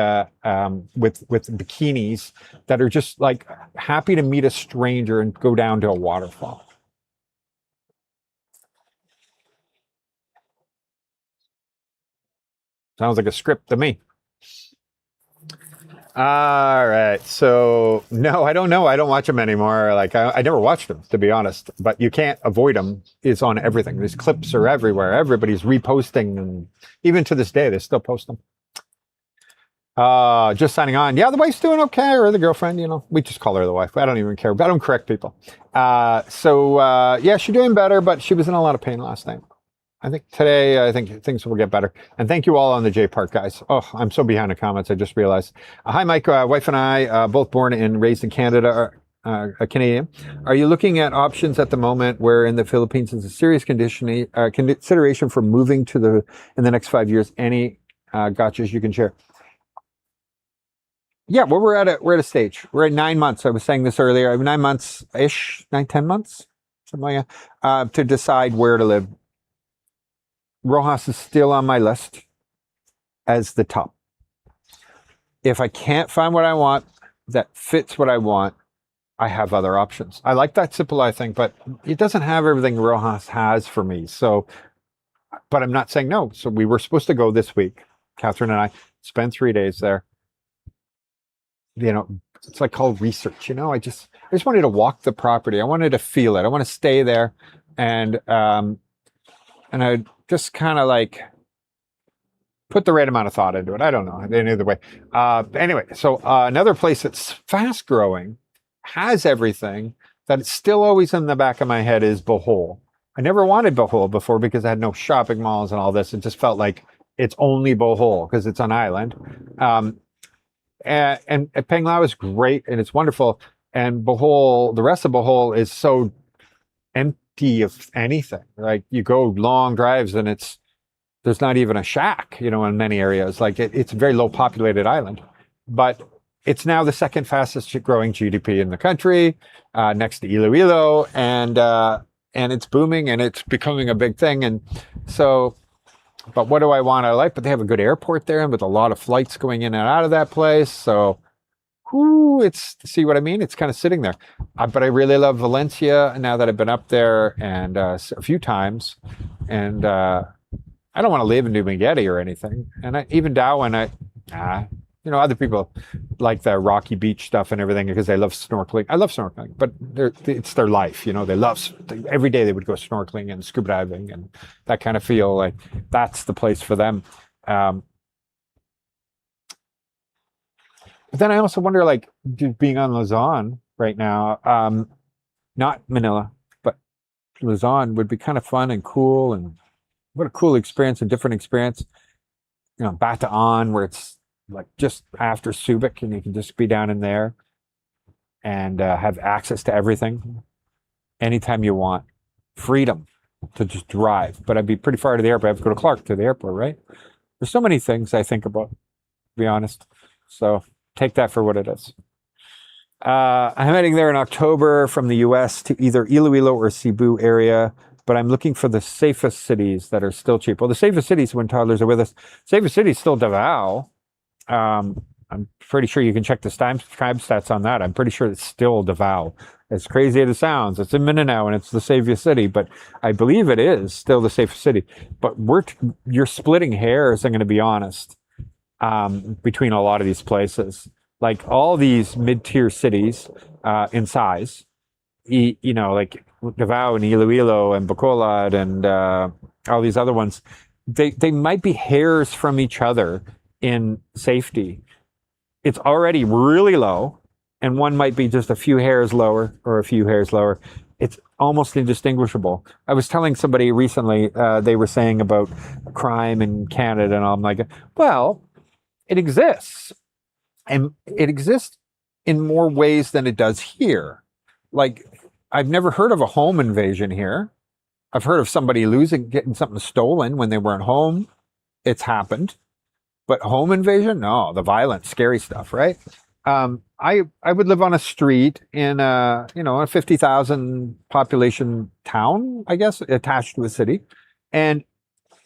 with bikinis that are just like happy to meet a stranger and go down to a waterfall. Sounds like a script to me. All right. So no, I don't know. I don't watch them anymore. Like I never watched them, to be honest. But you can't avoid them. It's on everything. These clips are everywhere. Everybody's reposting, and even to this day, they still post them. Just signing on. Yeah, the wife's doing okay, or the girlfriend. You know, we just call her the wife. I don't even care. I don't correct people. Yeah, she's doing better, but she was in a lot of pain last night. I think today, I think things will get better. And thank you all on the J Park, guys. Oh, I'm so behind the comments. I just realized. Hi, Mike. Wife and I, both born and raised in Canada, a Canadian. Are you looking at options at the moment where in the Philippines is a serious consideration for moving to in the next 5 years? Any gotchas you can share? Yeah, well, we're at a stage. We're at 9 months. I was saying this earlier. 9 months-ish, 10 months, something like that, to decide where to live. Rojas is still on my list as the top. If I can't find what I want that fits what I want, I have other options. I like that simple, I think, but it doesn't have everything Rojas has for me. So, but I'm not saying no. So we were supposed to go this week. Catherine and I spent 3 days there. You know, it's like called research. You know, I just wanted to walk the property. I wanted to feel it. I want to stay there, and I just kind of like put the right amount of thought into it. I don't know. Either way. Anyway, so another place that's fast growing, has everything, that it's still always in the back of my head is Bohol. I never wanted Bohol before because I had no shopping malls and all this. It just felt like it's only Bohol because it's an island. And Panglao is great and it's wonderful. And Bohol, the rest of Bohol is so empty of anything. Like you go long drives and there's not even a shack, you know, in many areas. Like it's a very low populated island, but it's now the second fastest growing GDP in the country, next to Iloilo, and it's booming and it's becoming a big thing. And so, but what do I want? I like, but they have a good airport there and with a lot of flights going in and out of that place. So, see what I mean? It's kind of sitting there. But I really love Valencia now that I've been up there and a few times. And I don't want to live in New Dumaguete or anything. And even Darwin, you know, other people like the Rocky Beach stuff and everything because they love snorkeling. I love snorkeling, but it's their life, you know. Every day they would go snorkeling and scuba diving and that kind of feel like that's the place for them. But then I also wonder, like, being on Luzon right now, not Manila, but Luzon would be kind of fun and cool, and what a cool experience, a different experience. You know, Bataan, where it's like just after Subic, and you can just be down in there and have access to everything anytime you want. freedom to just drive. But I'd be pretty far to the airport. I have to go to Clark to the airport, right? There's so many things I think about, to be honest. So take that for what it is. I'm heading there in October from the US to either Iloilo or Cebu area, but I'm looking for the safest cities that are still cheap. Well, the safest cities when toddlers are with us, safest city is still Davao. I'm pretty sure you can check the crime stats on that. I'm pretty sure it's still Davao. As crazy as it sounds, it's in Mindanao and it's the safest city, but I believe it is still the safest city. But you're splitting hairs, I'm going to be honest, between a lot of these places. Like all these mid-tier cities in size, like Davao and Iloilo and Bacolod and all these other ones, they might be hairs from each other in safety. It's already really low, and one might be just a few hairs lower or a few hairs lower. It's almost indistinguishable. I was telling somebody recently, they were saying about crime in Canada, and I'm like, well, it exists. And it exists in more ways than it does here. Like, I've never heard of a home invasion here. I've heard of somebody getting something stolen when they weren't home. It's happened. But home invasion? No, the violent, scary stuff, right? I would live on a street in a 50,000 population town, I guess, attached to a city. And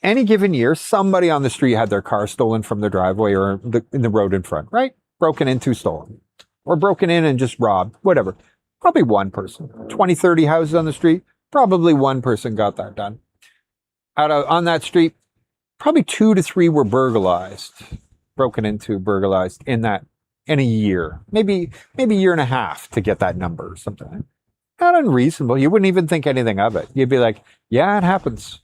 any given year, somebody on the street had their car stolen from their driveway or in the road in front, right? Broken into, stolen. Or broken in and just robbed, whatever. Probably one person. 20, 30 houses on the street, probably one person got that done. On that street, probably 2 to 3 were broken into, burglarized in a year. Maybe a year and a half to get that number or something. Not unreasonable. You wouldn't even think anything of it. You'd be like, yeah, it happens.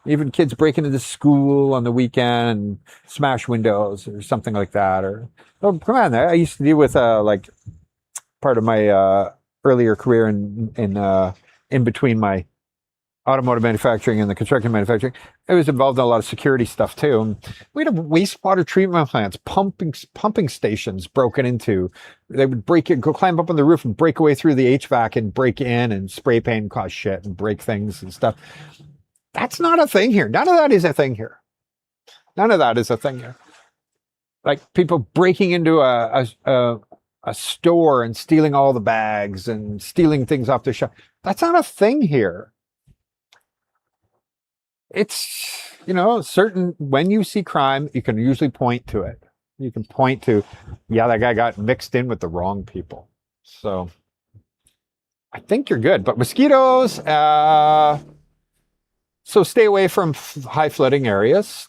Even kids breaking into school on the weekend and smash windows or something like that. Or, oh, come on, I used to deal with like part of my earlier career in between my automotive manufacturing and the construction manufacturing. I was involved in a lot of security stuff too. And we had wastewater treatment plants, pumping stations broken into. They would go climb up on the roof and break away through the HVAC and break in and spray paint and cause shit and break things and stuff. That's not a thing here. None of that is a thing here. None of that is a thing here. Like people breaking into a store and stealing all the bags and stealing things off the shelf. That's not a thing here. It's, when you see crime, you can usually point to it. You can point to, yeah, that guy got mixed in with the wrong people. So I think you're good. But mosquitoes, so stay away from high flooding areas.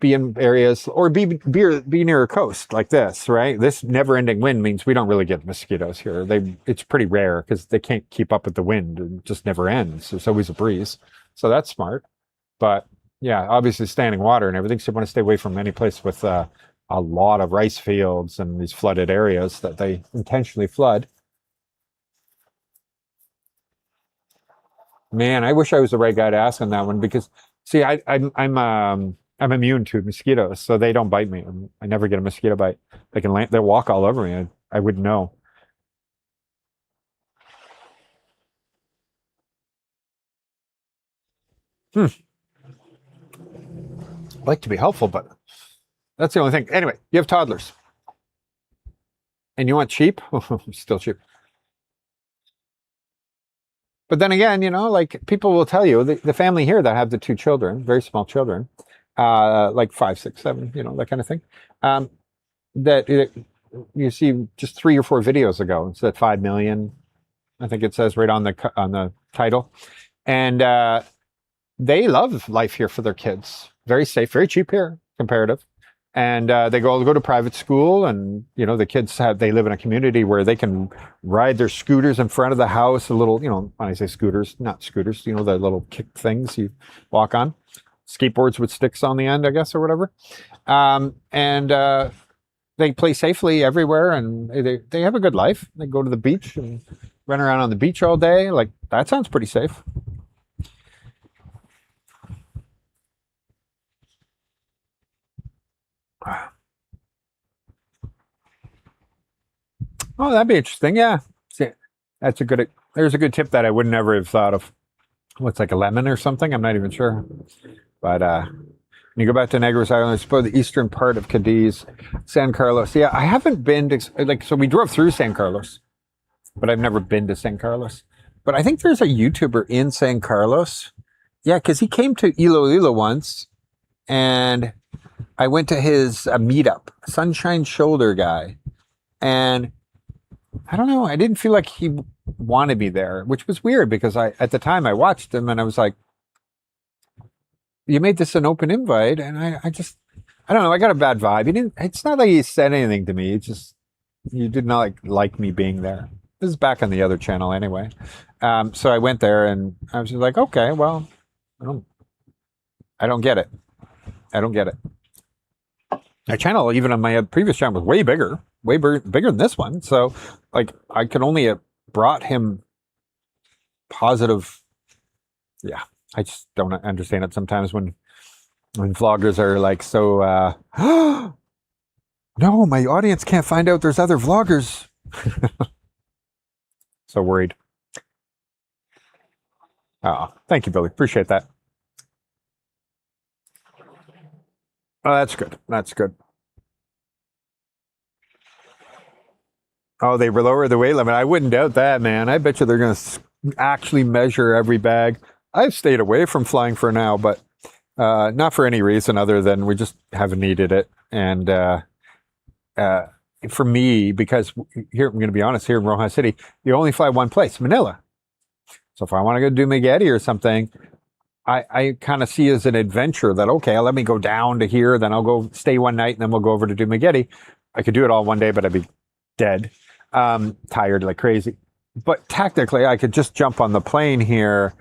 Be in areas or be near a coast like this, right? This never-ending wind means we don't really get mosquitoes here. It's pretty rare because they can't keep up with the wind. It just never ends. There's always a breeze, so that's smart. But yeah, obviously standing water and everything. So you want to stay away from any place with a lot of rice fields and these flooded areas that they intentionally flood. Man, I wish I was the right guy to ask on that one because, see, I'm immune to mosquitoes, so they don't bite me. I never get a mosquito bite. They'll walk all over me. I wouldn't know. I'd like to be helpful, but that's the only thing. Anyway, you have toddlers, and you want cheap? Still cheap. But then again, like people will tell you, the family here that have the 2 children, very small children, like 5, 6, 7, that kind of thing, that you see just 3 or 4 videos ago. It's at 5 million, I think it says right on the title, and they love life here for their kids. Very safe, very cheap here, comparative. And they go to private school, and the kids they live in a community where they can ride their scooters in front of the house. A little, when I say scooters, not scooters, the little kick things you walk on, skateboards with sticks on the end, I guess, or whatever. And they play safely everywhere, and they have a good life. They go to the beach and run around on the beach all day. Like, that sounds pretty safe. Oh, that'd be interesting. Yeah, see, that's a there's a good tip that I would never have thought of. What's like a lemon or something? I'm not even sure. But when you go back to Negros Island, it's about the eastern part of Cadiz, San Carlos. Yeah, I haven't been to, so we drove through San Carlos, but I've never been to San Carlos. But I think there's a YouTuber in San Carlos. Yeah, because he came to Iloilo once, and I went to his meetup, Sunshine Shoulder guy. And I don't know, I didn't feel like he wanted me there, which was weird because at the time I watched him and I was like, you made this an open invite, and I don't know, I got a bad vibe. It's not like he said anything to me. It's just, you did not like me being there. This is back on the other channel anyway. So I went there and I was just like, okay, well, I don't get it. I don't get it. My channel, even on my previous channel, was way bigger than this one. So like I could only have brought him positive. Yeah. I just don't understand it sometimes when vloggers are like, so, no, my audience can't find out there's other vloggers. So worried. Oh, thank you, Billy. Appreciate that. Oh, that's good. That's good. Oh, they lower the weight limit. I wouldn't doubt that, man. I bet you they're going to actually measure every bag. I've stayed away from flying for now, but not for any reason other than we just haven't needed it. And for me, because here, I'm going to be honest, here in Rojas City, you only fly one place, Manila. So if I want to go do Dumaguete or something, I kind of see as an adventure that, okay, let me go down to here, then I'll go stay one night, and then we'll go over to Dumaguete. I could do it all one day, but I'd be dead, tired like crazy. But technically, I could just jump on the plane here,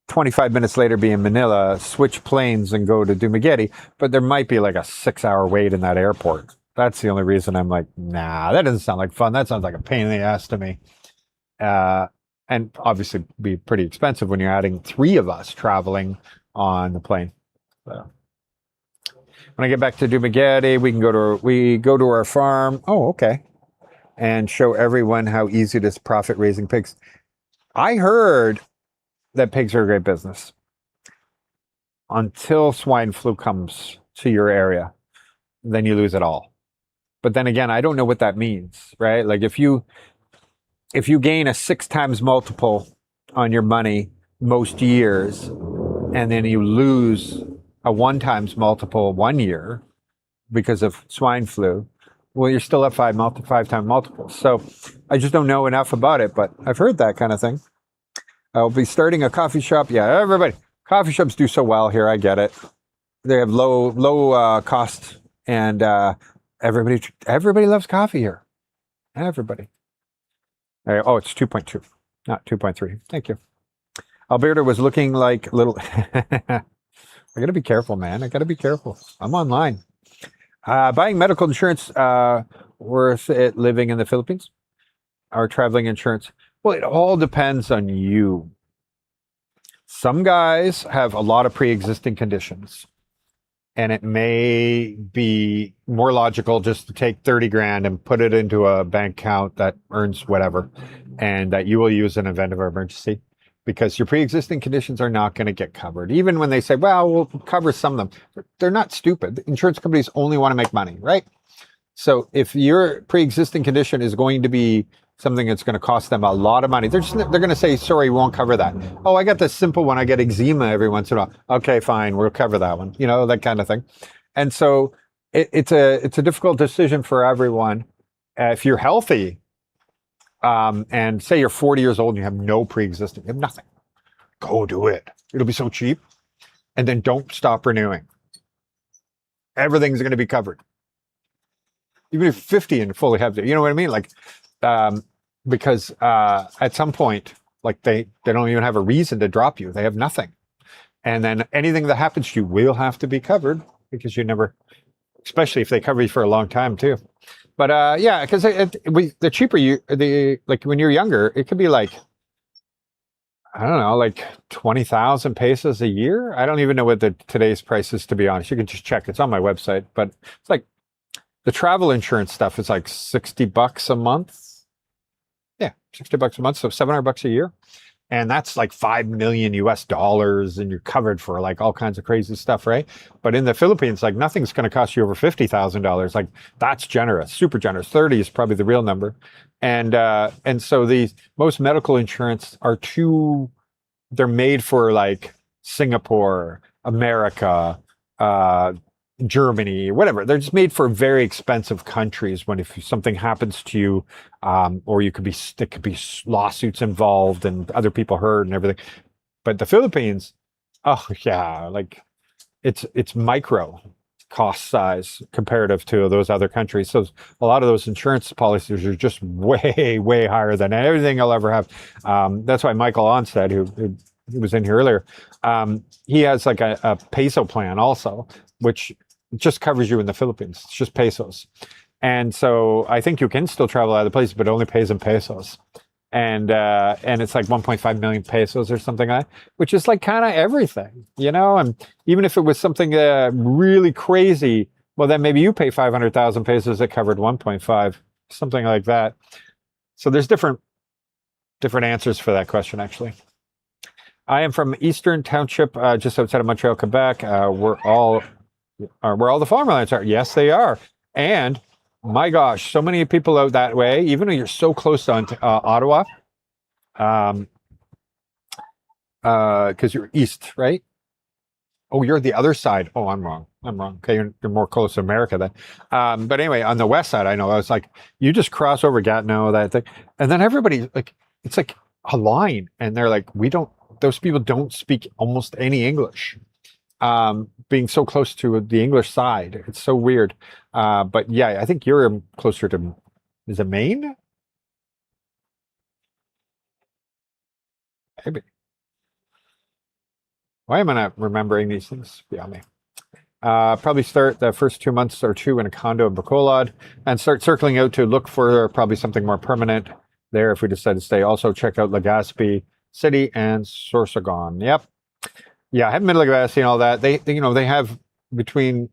25 minutes later be in Manila, switch planes and go to Dumaguete, but there might be like a 6-hour wait in that airport. That's the only reason I'm like, nah, that doesn't sound like fun. That sounds like a pain in the ass to me. And obviously be pretty expensive when you're adding 3 of us traveling on the plane. So when I get back to Dumaguete, we go to our farm. Oh, okay. And show everyone how easy it is profit raising pigs. I heard that pigs are a great business until swine flu comes to your area. Then you lose it all. But then again, I don't know what that means, right? Like if you gain a 6 times multiple on your money most years, and then you lose a 1 times multiple 1 year because of swine flu, well, you're still at 5 time multiples. So I just don't know enough about it, but I've heard that kind of thing. I'll be starting a coffee shop. Yeah, everybody, coffee shops do so well here. I get it. They have low cost, and everybody loves coffee here. Everybody. Oh, it's 2.2, not 2.3. Thank you. Alberta was looking like little. I got to be careful, man. I got to be careful. I'm online. Buying medical insurance worth it living in the Philippines? Or traveling insurance? Well, it all depends on you. Some guys have a lot of pre-existing conditions, and it may be more logical just to take 30 grand and put it into a bank account that earns whatever, and that you will use in event of an emergency, because your pre-existing conditions are not going to get covered. Even when they say, well, we'll cover some of them, they're not stupid. Insurance companies only want to make money, right? So if your pre-existing condition is going to be something that's going to cost them a lot of money, they're going to say, sorry, we won't cover that. Oh, I got this simple one. I get eczema every once in a while. Okay, fine, we'll cover that one. You know, that kind of thing. And so it's a difficult decision for everyone. If you're healthy, and say you're 40 years old and you have no pre-existing, you have nothing, go do it. It'll be so cheap. And then don't stop renewing. Everything's going to be covered. Even if you're 50 and fully have it, you know what I mean? Like, because at some point, like they don't even have a reason to drop you. They have nothing. And then anything that happens to you will have to be covered, because you never, especially if they cover you for a long time too. But yeah, because the cheaper like when you're younger, it could be like, I don't know, like 20,000 pesos a year. I don't even know what today's price is, to be honest. You can just check. It's on my website, but it's like the travel insurance stuff is like $60 a month. Yeah, $60 a month, so $700 a year. And that's like 5 million US dollars, and you're covered for like all kinds of crazy stuff, right? But in the Philippines, like nothing's going to cost you over $50,000. Like that's generous, super generous. 30 is probably the real number. And so these most medical insurance are they're made for like Singapore, America, Germany, whatever. They're just made for very expensive countries when if something happens to you, or there could be lawsuits involved and other people hurt and everything. But the Philippines, oh yeah, like it's micro cost size comparative to those other countries. So a lot of those insurance policies are just way, way higher than everything I'll ever have. That's why Michael Onstead, who was in here earlier, he has like a peso plan also, which just covers you in the Philippines. It's just pesos. And so I think you can still travel out of the place, but it only pays in pesos. And it's like 1.5 million pesos or something like that, which is like kind of everything, you know? And even if it was something really crazy, well, then maybe you pay 500,000 pesos that covered 1.5, something like that. So there's different answers for that question, actually. I am from Eastern Township, just outside of Montreal, Quebec. Where all the farmlands are. Yes, they are. And my gosh, so many people out that way, even though you're so close to Ottawa, because you're east, right? Oh, you're the other side. Oh, I'm wrong. Okay, you're more close to America then. But anyway, on the west side, I know, I was like, you just cross over Gatineau, that thing. And then everybody, like, it's like a line. And they're like, those people don't speak almost any English. Being so close to the English side, it's so weird. But yeah, I think you're closer to, is it Maine? Maybe. Why am I not remembering these things? Beyond me. Probably start the first 2 months or two in a condo in Bacolod and start circling out to look for probably something more permanent there if we decide to stay. Also check out Legazpi City and Sorsogon. Yep. Yeah, I haven't been to Legazpi and all that. They have between,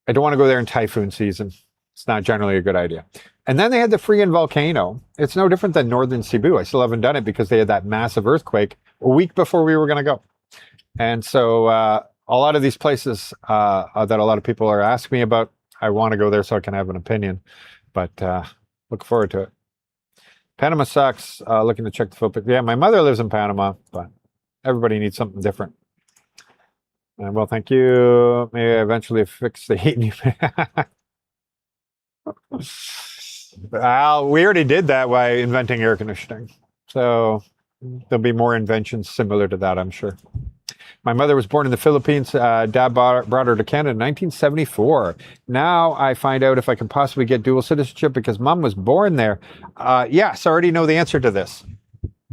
I don't want to go there in typhoon season. It's not generally a good idea. And then they had the Freon volcano. It's no different than northern Cebu. I still haven't done it because they had that massive earthquake a week before we were going to go. And so a lot of these places that a lot of people are asking me about, I want to go there so I can have an opinion. But look forward to it. Panama sucks. Looking to check the Philippines. Yeah, my mother lives in Panama, but everybody needs something different. Well, thank you. May I eventually fix the heat? Well, we already did that by inventing air conditioning. So there'll be more inventions similar to that, I'm sure. My mother was born in the Philippines. Dad brought her to Canada in 1974. Now I find out if I can possibly get dual citizenship because mom was born there. Yes, I already know the answer to this.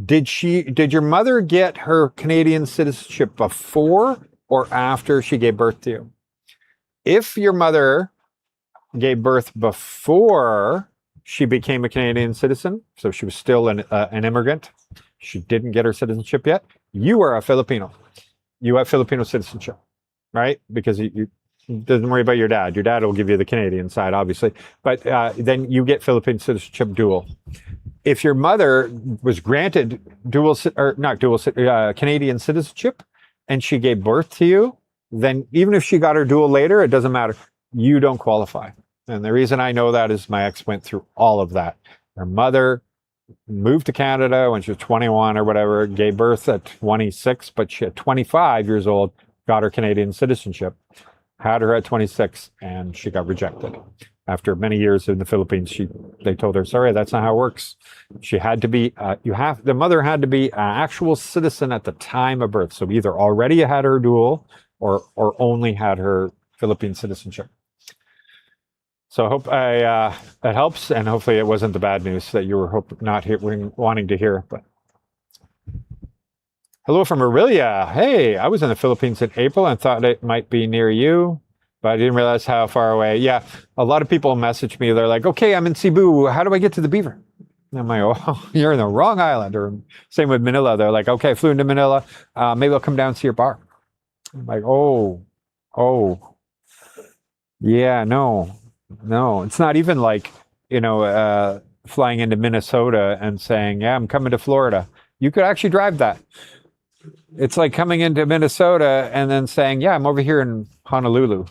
Did your mother get her Canadian citizenship before or after she gave birth to you? If your mother gave birth before she became a Canadian citizen, so she was still an immigrant, she didn't get her citizenship yet, you are a Filipino. You have Filipino citizenship, right? Because you doesn't worry about your dad. Your dad will give you the Canadian side, obviously, but then you get Philippine citizenship dual. If your mother was granted Canadian citizenship, and she gave birth to you, then even if she got her dual later, it doesn't matter. You don't qualify. And the reason I know that is my ex went through all of that. Her mother moved to Canada when she was 21 or whatever, gave birth at 26, but she at 25 years old got her Canadian citizenship, had her at 26, and she got rejected. After many years in the Philippines, they told her, sorry, that's not how it works. She had to be, the mother had to be an actual citizen at the time of birth. So either already had her dual or only had her Philippine citizenship. So I hope that helps, and hopefully it wasn't the bad news that you were wanting to hear. But hello from Aurelia. Hey, I was in the Philippines in April and thought it might be near you, but I didn't realize how far away. Yeah, a lot of people message me. They're like, okay, I'm in Cebu. How do I get to the Beaver? And I'm like, oh, you're in the wrong island. Or same with Manila. They're like, okay, I flew into Manila. Maybe I'll come down and see your bar. I'm like, oh, yeah, no, it's not even like, flying into Minnesota and saying, "Yeah, I'm coming to Florida." You could actually drive that. It's like coming into Minnesota and then saying, "Yeah, I'm over here in Honolulu."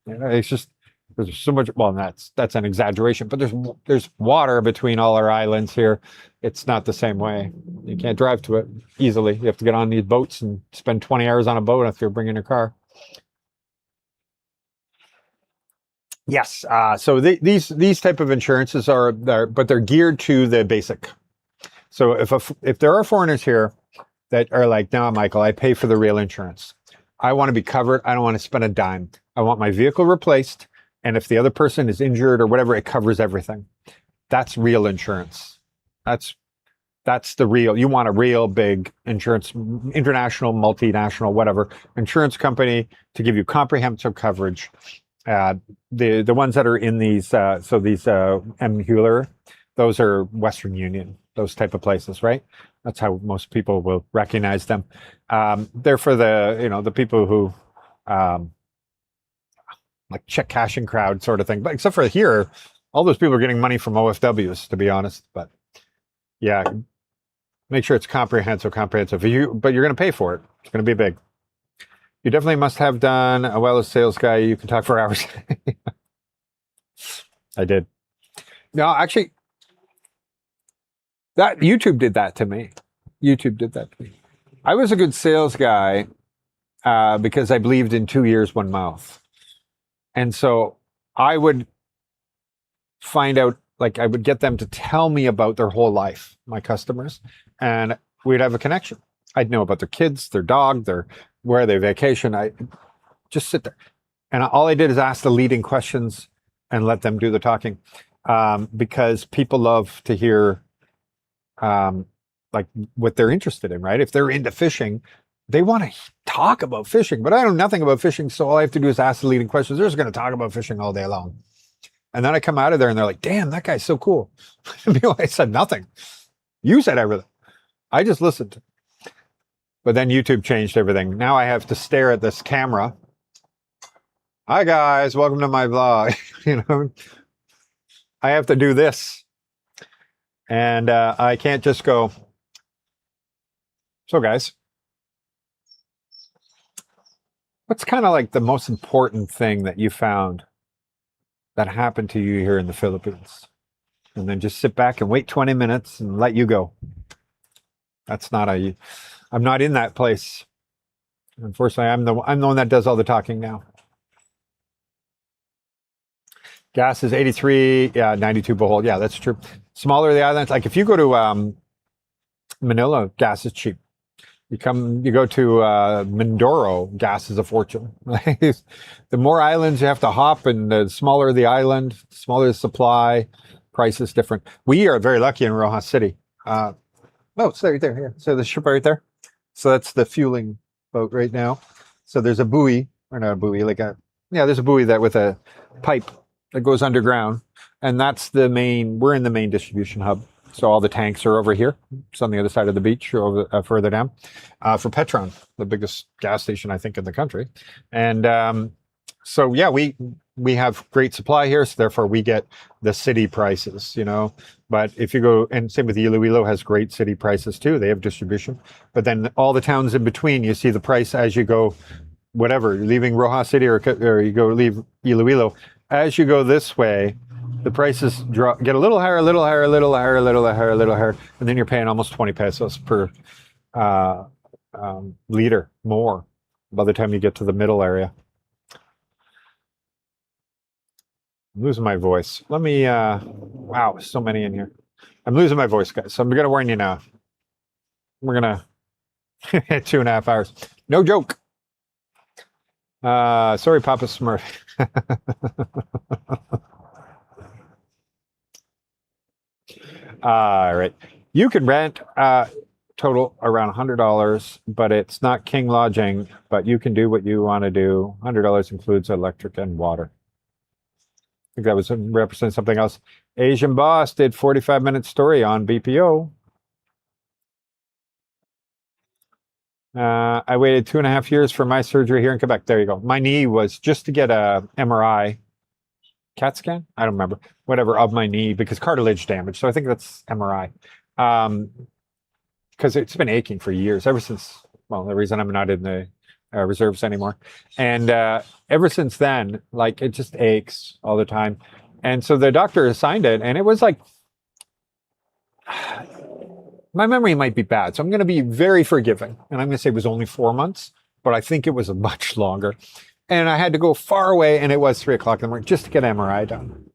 It's just there's so much. Well, that's an exaggeration, but there's water between all our islands here. It's not the same way. You can't drive to it easily. You have to get on these boats and spend 20 hours on a boat if you're bringing your car. Yes. So these type of insurances but they're geared to the basic. So if there are foreigners here that are like, "No, Michael, I pay for the real insurance. I want to be covered. I don't want to spend a dime. I want my vehicle replaced. And if the other person is injured or whatever, it covers everything." That's real insurance. That's the real. You want a real big insurance, international, multinational, whatever insurance company to give you comprehensive coverage. The ones that are in these, so these M. Hewler, those are Western Union, those type of places, right? That's how most people will recognize them. They're for the people who like check cashing crowd sort of thing. But except for here, all those people are getting money from OFWs, to be honest. But yeah, make sure it's comprehensive. But you're going to pay for it. It's going to be big. You definitely must have done a well as sales guy. You can talk for hours. I did. No, actually, that YouTube did that to me. I was a good sales guy because I believed in 2 ears, one mouth. And so I would find out, like I would get them to tell me about their whole life, my customers, and we'd have a connection. I'd know about their kids, their dog, where they vacation. I just sit there. And all I did is ask the leading questions and let them do the talking. Because people love to hear like what they're interested in, right? If they're into fishing, they want to talk about fishing, but I know nothing about fishing. So all I have to do is ask the leading questions. They're just going to talk about fishing all day long. And then I come out of there and they're like, "Damn, that guy's so cool." I said nothing. You said everything. I just listened. But then YouTube changed everything. Now I have to stare at this camera. "Hi guys, welcome to my vlog." I have to do this. And I can't just go, "So guys, what's kind of like the most important thing that you found that happened to you here in the Philippines?" And then just sit back and wait 20 minutes and let you go. I'm not in that place. Unfortunately, I'm the one that does all the talking now. Gas is 83, 92 Bohol. Yeah, that's true. Smaller the islands. Like if you go to Manila, gas is cheap. You go to Mindoro, gas is a fortune. The more islands you have to hop, and the smaller the island, the smaller the supply, price is different. We are very lucky in Rojas City. It's right there. Here. So the ship right there. So that's the fueling boat right now. So there's a buoy, or not a buoy, there's a buoy that with a pipe that goes underground, and that's we're in the main distribution hub. So all the tanks are over here. It's on the other side of the beach, or further down, for Petron, the biggest gas station I think in the country. And so yeah, we have great supply here, so therefore we get the city prices, But if you go, and same with Iloilo has great city prices too. They have distribution, but then all the towns in between, you see the price as you go. Whatever you're leaving Rojas City or you leave Iloilo, as you go this way, the prices get a little higher, and then you're paying almost 20 pesos per liter more by the time you get to the middle area. I'm losing my voice. Let me, wow, so many in here. I'm losing my voice, guys. So I'm going to warn you now. We're going to 2.5 hours. No joke. Sorry, Papa Smurf. All right. You can rent total around $100, but it's not king lodging, but you can do what you want to do. $100 includes electric and water. I think that was represent something else. Asian Boss did 45-minute story on BPO. I waited 2.5 years for my surgery here in Quebec. There you go. My knee was just to get a MRI. CAT scan. I don't remember. Whatever of my knee because cartilage damage. So I think that's MRI. Because it's been aching for years ever since. Well, the reason I'm not in the reserves anymore, and ever since then, like it just aches all the time. And so the doctor assigned it, and it was like. My memory might be bad, so I'm going to be very forgiving. And I'm going to say it was only 4 months, but I think it was much longer. And I had to go far away, and it was 3 o'clock in the morning just to get MRI done.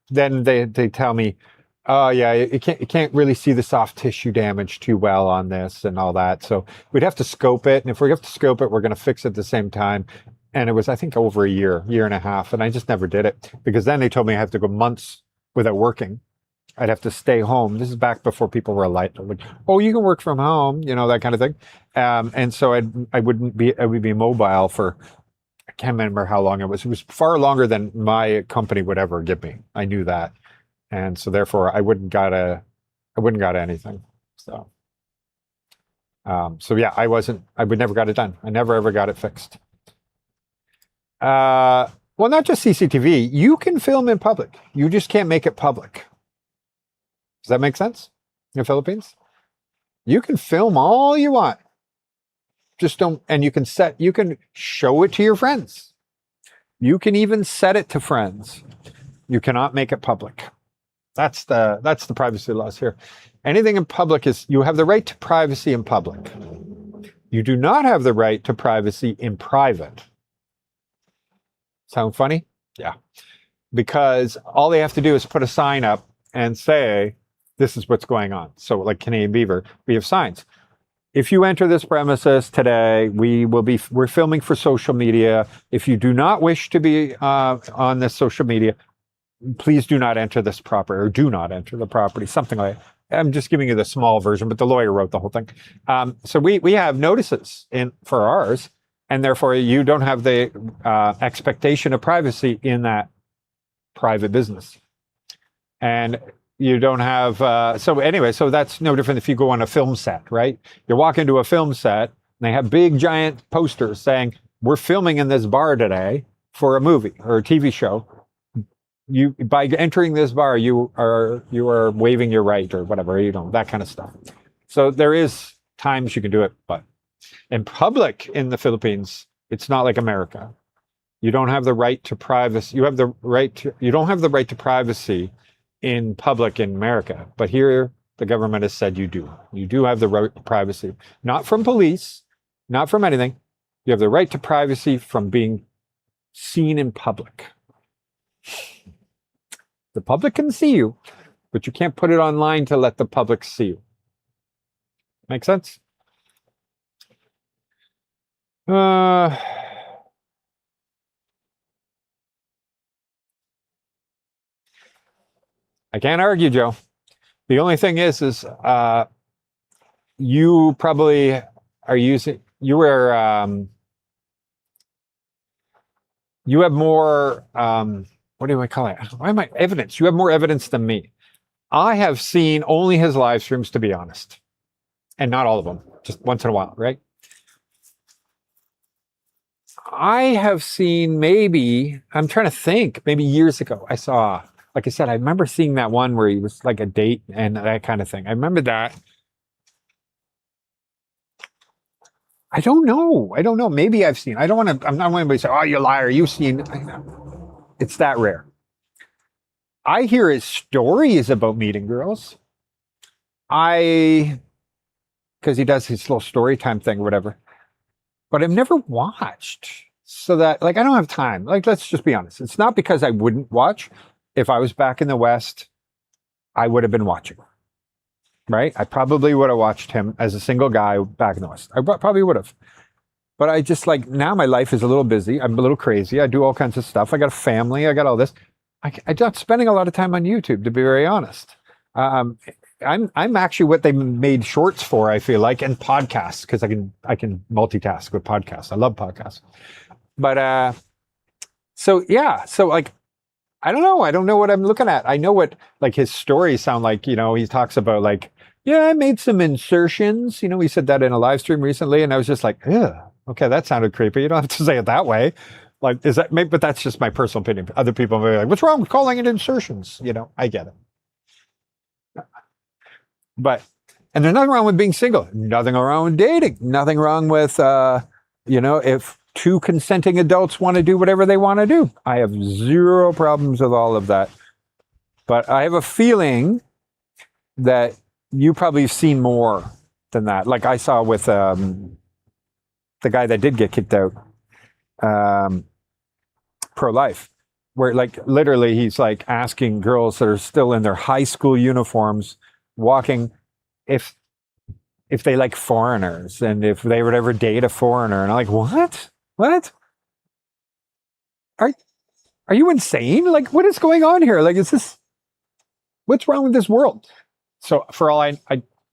Then they tell me, oh, yeah, you can't really see the soft tissue damage too well on this and all that. So we'd have to scope it. And if we have to scope it, we're going to fix it at the same time. And it was, I think, over a year and a half. And I just never did it because then they told me I have to go months without working. I'd have to stay home. This is back before people were like, oh, you can work from home, that kind of thing. And so I would be mobile for, I can't remember how long it was. It was far longer than my company would ever give me. I knew that. And so therefore I wouldn't got anything. So yeah, I would never got it done. I never ever got it fixed. Well, not just CCTV, you can film in public. You just can't make it public. Does that make sense? In the Philippines? You can film all you want. Just don't, and you can show it to your friends. You can even set it to friends. You cannot make it public. That's the privacy laws here. Anything in public you have the right to privacy in public. You do not have the right to privacy in private. Sound funny? Yeah. Because all they have to do is put a sign up and say, this is what's going on. So like Canadian Beaver, we have signs. If you enter this premises today, we're filming for social media. If you do not wish to be on this social media, please do not enter this property or do not enter the property, something like that. I'm just giving you the small version, but the lawyer wrote the whole thing. So we have notices for ours, and therefore you don't have the expectation of privacy in that private business. And you don't have, so that's no different if you go on a film set, right? You walk into a film set, and they have big giant posters saying, we're filming in this bar today for a movie or a TV show. By entering this bar, you are waiving your right or whatever, that kind of stuff. So there is times you can do it, but in public in the Philippines, it's not like America. You don't have the right to privacy. You don't have the right to privacy in public in America, but here the government has said you do. You do have the right to privacy, not from police, not from anything. You have the right to privacy from being seen in public. The public can see you, but you can't put it online to let the public see you. Make sense? I can't argue, Joe. The only thing is you probably are using, you have more, what do I call it? Why am I evidence? You have more evidence than me. I have seen only his live streams, to be honest, and not all of them, just once in a while, right? I have seen I'm trying to think, maybe years ago, I saw, like I said, I remember seeing that one where he was like a date and that kind of thing. I remember that. I don't know. Maybe I've seen. I'm not going to say, oh, you liar. You've seen. It's that rare. I hear his stories about meeting girls. Because he does his little story time thing or whatever. But I've never watched. So that, I don't have time. Let's just be honest. It's not because I wouldn't watch. If I was back in the West, I would have been watching, right? I probably would have watched him as a single guy back in the West. I probably would have. But I just now my life is a little busy. I'm a little crazy. I do all kinds of stuff. I got a family. I got all this. I'm not spending a lot of time on YouTube, to be very honest. I'm actually what they made shorts for, I feel like, and podcasts, because I can multitask with podcasts. I love podcasts. But I don't know. I don't know what I'm looking at. I know what his stories sound like. He talks about yeah, I made some insertions. He said that in a live stream recently, and I was just like, ugh, okay, that sounded creepy. You don't have to say it that way. Like, is that maybe? But that's just my personal opinion. Other people may be like, "What's wrong with calling it insertions?" You know, I get it. But and there's nothing wrong with being single. Nothing wrong with dating. Nothing wrong with if two consenting adults want to do whatever they want to do. I have zero problems with all of that. But I have a feeling that you probably have seen more than that. Like I saw with the guy that did get kicked out, pro-life, where like literally he's like asking girls that are still in their high school uniforms walking if they like foreigners and if they would ever date a foreigner. And I'm like, what are you insane? Like, what is going on here? Like, what's wrong with this world? So for all I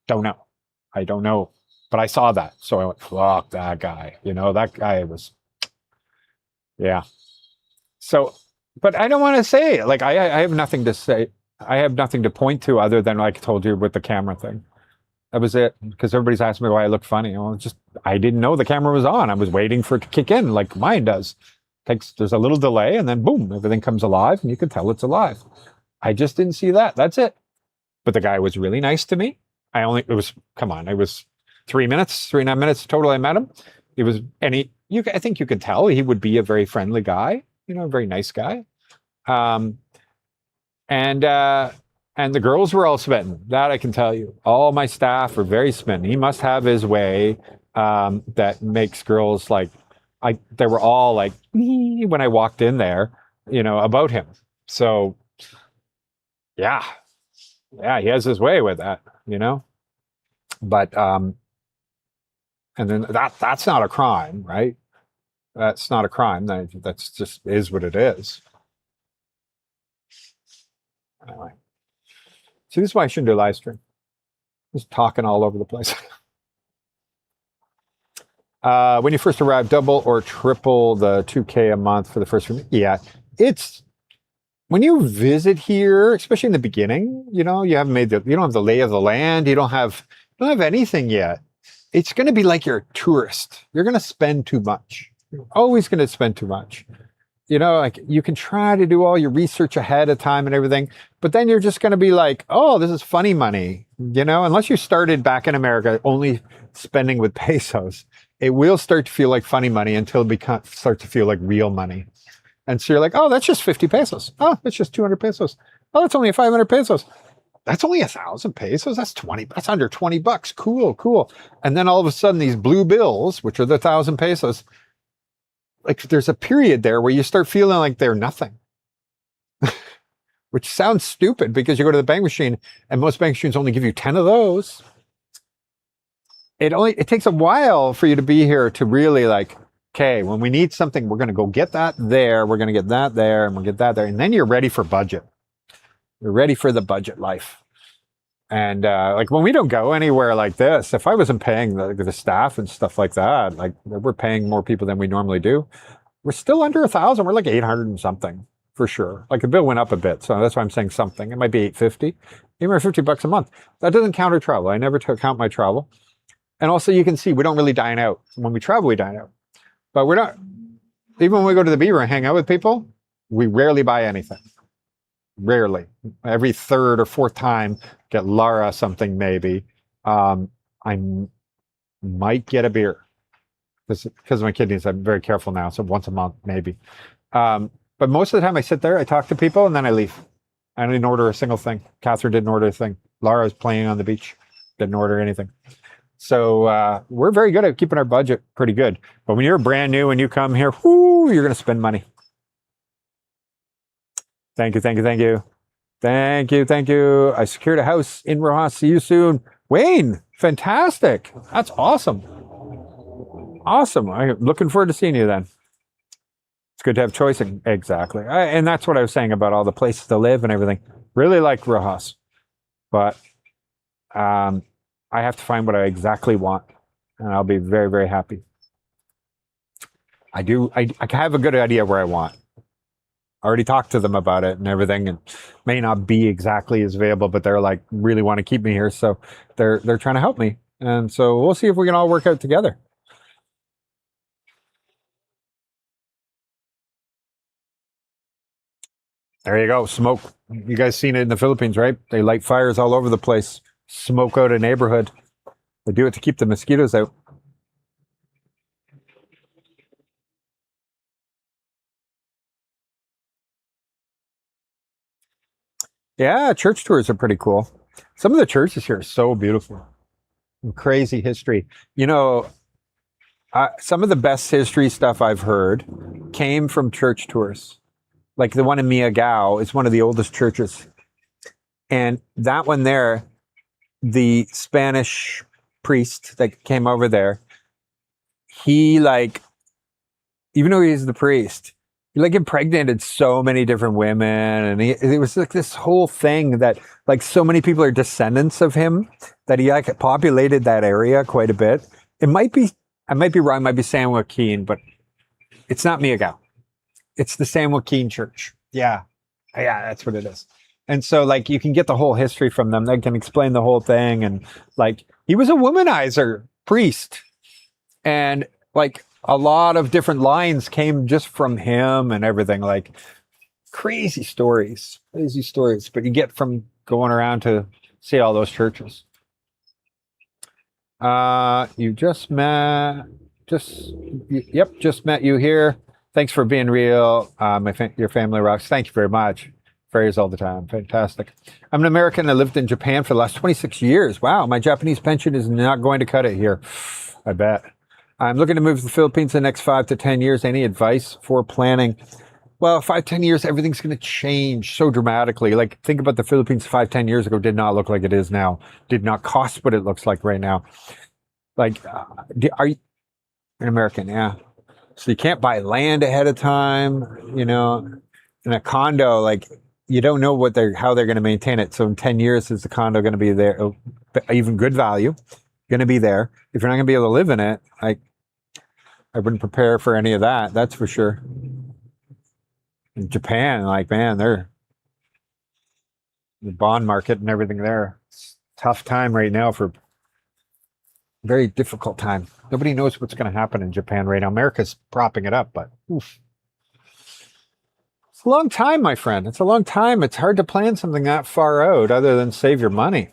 don't know, but I saw that, so I went, fuck that guy. That guy was, yeah. So, but I don't want to say, like, I have nothing to say. I have nothing to point to other than, like I told you with the camera thing. That was it. Because everybody's asking me why I look funny. Well, I didn't know the camera was on. I was waiting for it to kick in like mine does. There's a little delay and then boom, everything comes alive and you can tell it's alive. I just didn't see that. That's it. But the guy was really nice to me. It was 3.5 minutes total I met him. I think you could tell he would be a very friendly guy, a very nice guy. And the girls were all smitten. That I can tell you. All my staff were very smitten. He must have his way that makes girls like, they were all like, when I walked in there, about him. So, yeah, he has his way with that, But, and then that's not a crime, right? That's not a crime. That's just is what it is. Anyway. See, this is why I shouldn't do live stream. Just talking all over the place. When you first arrive, double or triple the $2,000 a month for the first room. Yeah, it's when you visit here, especially in the beginning. You don't have the lay of the land. You don't have anything yet. It's going to be like you're a tourist. You're going to spend too much. You're always going to spend too much. Like you can try to do all your research ahead of time and everything, but then you're just going to be like, oh, this is funny money, unless you started back in America only spending with pesos, it will start to feel like funny money until it starts to feel like real money. And so you're like, oh, that's just 50 pesos. Oh, that's just 200 pesos. Oh, that's only 500 pesos. That's only 1,000 pesos. That's under $20. Cool. And then all of a sudden these blue bills, which are the 1,000 pesos, like there's a period there where you start feeling like they're nothing, which sounds stupid because you go to the bank machine and most bank machines only give you 10 of those. It takes a while for you to be here to really like, okay, when we need something, we're going to go get that there. We're going to get that there and we'll get that there. And then you're ready for budget. You're ready for the budget life. And like when we don't go anywhere like this, if I wasn't paying the staff and stuff like that, like we're paying more people than we normally do, we're still under 1,000. We're like 800 and something for sure. Like the bill went up a bit, so that's why I'm saying something. It might be 850, even $50 a month. That doesn't count our travel. I never count my travel. And also, you can see we don't really dine out. When we travel, we dine out, but we're not. Even when we go to the Beaver and hang out with people, we rarely buy anything. Rarely. Every third or fourth time, get Lara something maybe. I might get a beer because of my kidneys. I'm very careful now, so once a month maybe. But most of the time I sit there, I talk to people, and then I leave. I didn't order a single thing. Catherine didn't order a thing. Lara was playing on the beach, didn't order anything. So we're very good at keeping our budget pretty good. But when you're brand new and you come here, whoo, you're going to spend money. Thank you. I secured a house in Rojas. See you soon. Wayne, fantastic. That's awesome. I'm looking forward to seeing you then. It's good to have choice. Exactly. And that's what I was saying about all the places to live and everything. Really like Rojas. But I have to find what I exactly want. And I'll be very, very happy. I have a good idea where I want. I already talked to them about it and everything, and may not be exactly as available, but they're like really want to keep me here, so they're trying to help me, and so we'll see if we can all work out together. There you go. Smoke. You guys seen it in the Philippines, right? They light fires all over the place, smoke out a neighborhood. They do it to keep the mosquitoes out. Yeah, church tours are pretty cool. Some of the churches here are so beautiful. And crazy history. You know, some of the best history stuff I've heard came from church tours. Like the one in Miagao is one of the oldest churches. And that one there, the Spanish priest that came over there, he like, even though he's the priest, he like impregnated so many different women. And it was like this whole thing that like so many people are descendants of him that he like populated that area quite a bit. It might be, I might be wrong, it might be San Joaquin, but it's not Miagao. It's the San Joaquin Church. Yeah. Yeah, that's what it is. And so like you can get the whole history from them. They can explain the whole thing. And like he was a womanizer priest. And like a lot of different lines came just from him and everything. Like crazy stories. But you get from going around to see all those churches. You just met just met you here. Thanks for being real. Your family rocks. Thank you very much. Prayers all the time. Fantastic. I'm an American that lived in Japan for the last 26 years. Wow, my Japanese pension is not going to cut it here. I bet. I'm looking to move to the Philippines in the next 5 to 10 years. Any advice for planning? Well, 5, 10 years, everything's going to change so dramatically. Like, think about the Philippines 5, 10 years ago, did not look like it is now, did not cost what it looks like right now. Like, are you an American? Yeah. So you can't buy land ahead of time, you know, in a condo, like, you don't know how they're going to maintain it. So in 10 years, is the condo going to be there, even good value, going to be there? If you're not going to be able to live in it, like, I wouldn't prepare for any of that. That's for sure. In Japan, like, man, they're the bond market and everything there. It's a tough time right now, for very difficult time. Nobody knows what's going to happen in Japan right now. America's propping it up, but oof. It's a long time, my friend. It's a long time. It's hard to plan something that far out other than save your money.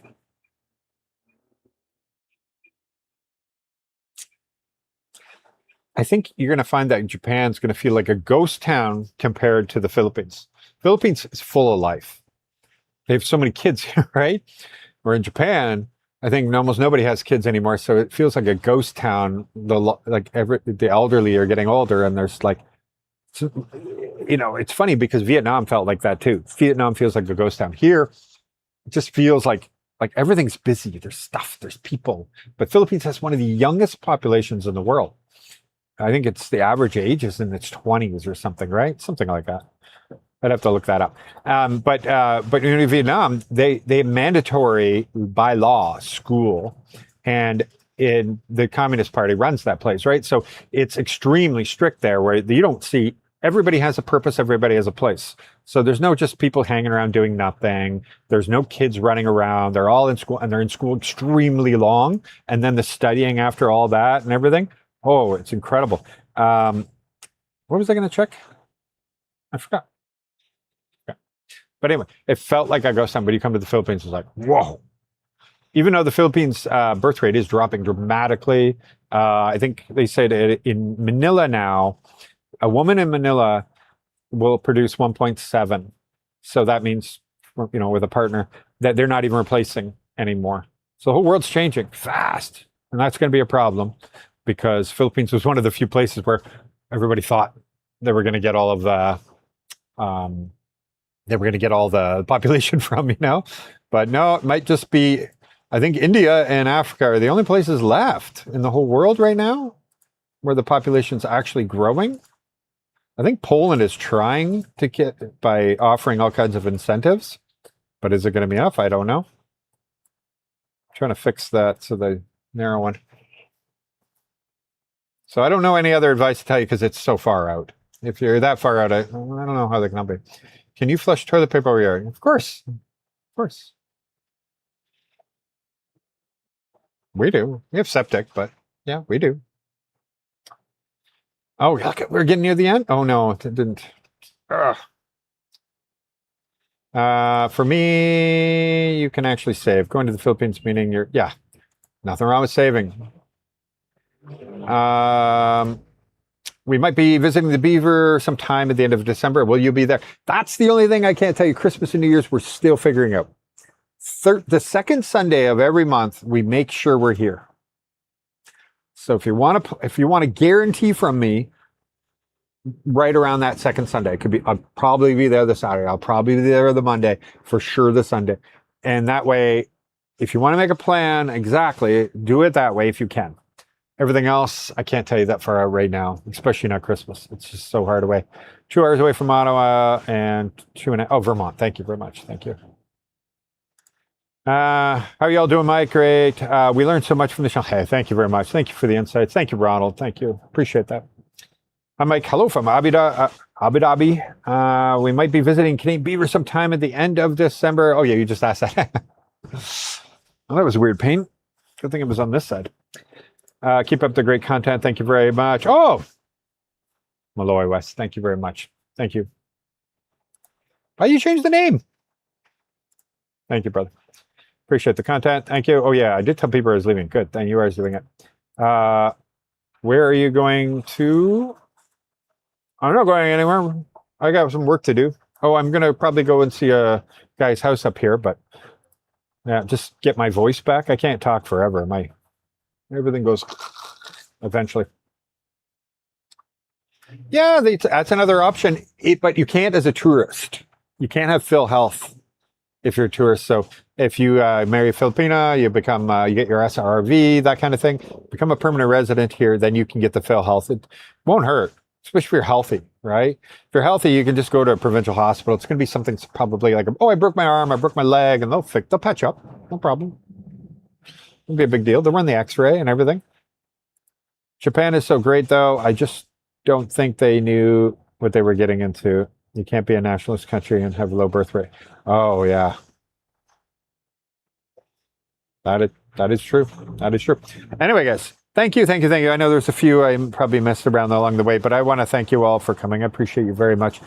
I think you're going to find that Japan's going to feel like a ghost town compared to the Philippines. Philippines is full of life. They have so many kids here, right? Where in Japan, I think almost nobody has kids anymore, so it feels like a ghost town. The elderly are getting older, and there's like, you know, it's funny because Vietnam felt like that too. Vietnam feels like a ghost town. Here, it just feels like everything's busy. There's stuff, there's people. But Philippines has one of the youngest populations in the world. I think it's the average age is in its 20s or something, right? Something like that. I'd have to look that up. But in Vietnam, they mandatory by law school, and in the Communist Party runs that place, right? So it's extremely strict there, where you don't see everybody has a purpose, everybody has a place. So there's no just people hanging around doing nothing. There's no kids running around. They're all in school, and they're in school extremely long, and then the studying after all that and everything. Oh, it's incredible. What was I going to check? I forgot. But anyway, it felt like a ghost town. But you come to the Philippines, it's like, whoa. Even though the Philippines birth rate is dropping dramatically, I think they said in Manila now, a woman in Manila will produce 1.7. So that means, you know, with a partner, that they're not even replacing anymore. So the whole world's changing fast. And that's going to be a problem, because Philippines was one of the few places where everybody thought they were going to get all of the population from, you know. But no, it might just be, I think India and Africa are the only places left in the whole world right now where the population's actually growing. I think Poland is trying to get by offering all kinds of incentives, but is it going to be enough? I don't know. I'm trying to fix that so the narrow one. So I don't know any other advice to tell you because it's so far out. If you're that far out, I don't know how they can help you. Can you flush toilet paper over here? Of course. Of course. We do. We have septic, but yeah, we do. Oh, look, we're getting near the end. Oh no, it didn't. Ugh. For me, you can actually save. Going to the Philippines, meaning yeah, nothing wrong with saving. We might be visiting the Beaver sometime at the end of December. Will you be there? That's the only thing I can't tell you. Christmas and New Year's, we're still figuring out. The second Sunday of every month, we make sure we're here. So if you want to guarantee from me, right around that second Sunday, it could be. I'll probably be there the Saturday. I'll probably be there the Monday, for sure the Sunday, and that way, if you want to make a plan, exactly, do it that way if you can. Everything else, I can't tell you that far out right now, especially not Christmas. It's just so hard away. 2 hours away from Ottawa and 2.5. Oh, Vermont. Thank you very much. Thank you. How are y'all doing, Mike? Great. We learned so much from the show. Hey, thank you very much. Thank you for the insights. Thank you, Ronald. Thank you. Appreciate that. I'm Mike. Hello from Abu Dhabi. We might be visiting Canadian Beaver sometime at the end of December. Oh, yeah, you just asked that. Well, that was a weird pain. Good thing it was on this side. Keep up the great content. Thank you very much. Oh, Malloy West. Thank you very much. Thank you. Why you changed the name? Thank you, brother. Appreciate the content. Thank you. Oh, yeah, I did tell people I was leaving. Good. Thank you. I was doing it. Where are you going to? I'm not going anywhere. I got some work to do. Oh, I'm going to probably go and see a guy's house up here, but yeah, just get my voice back. I can't talk forever. Everything goes eventually. Yeah, that's another option, but you can't as a tourist. You can't have Phil Health if you're a tourist. So if you marry a Filipina, you become you get your SRV, that kind of thing. Become a permanent resident here, then you can get the Phil Health. It won't hurt, especially if you're healthy, right? If you're healthy, you can just go to a provincial hospital. It's going to be something probably like, oh, I broke my arm, I broke my leg, and they'll patch up, no problem. It'll be a big deal. They'll run the X-ray and everything. Japan is so great, though. I just don't think they knew what they were getting into. You can't be a nationalist country and have a low birth rate. Oh, yeah. That is true. That is true. Anyway, guys, thank you. I know there's a few I probably missed around along the way, but I want to thank you all for coming. I appreciate you very much.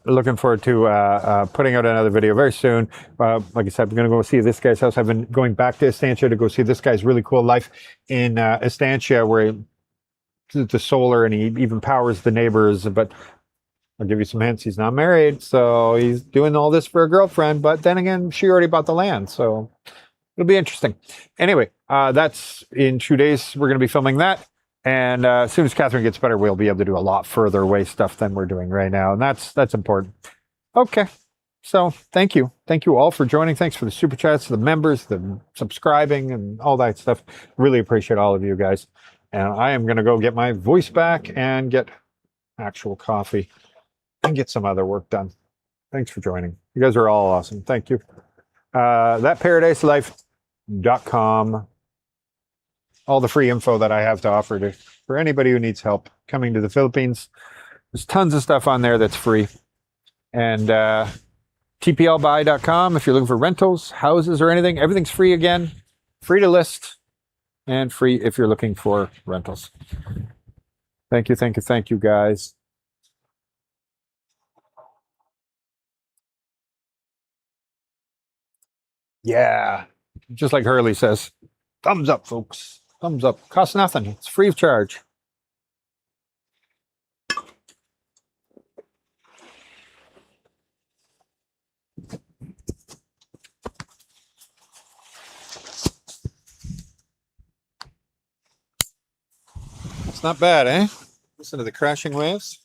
Looking forward to putting out another video very soon. Like I said, I'm going to go see this guy's house. I've been going back to Estancia to go see this guy's really cool life in Estancia, where the solar and he even powers the neighbors. But I'll give you some hints. He's not married, so he's doing all this for a girlfriend. But then again, she already bought the land, so it'll be interesting. Anyway, that's in 2 days. We're going to be filming that. And as soon as Catherine gets better, we'll be able to do a lot further away stuff than we're doing right now. And that's important. Okay. So thank you. Thank you all for joining. Thanks for the super chats, the members, the subscribing and all that stuff. Really appreciate all of you guys. And I am going to go get my voice back and get actual coffee and get some other work done. Thanks for joining. You guys are all awesome. Thank you. ThatParadiseLife.com. All the free info that I have to offer for anybody who needs help coming to the Philippines. There's tons of stuff on there that's free. And tplbuy.com if you're looking for rentals, houses, or anything. Everything's free again. Free to list and free if you're looking for rentals. Thank you, guys. Yeah. Just like Hurley says, thumbs up, folks. Thumbs up. Costs nothing. It's free of charge. It's not bad, eh? Listen to the crashing waves.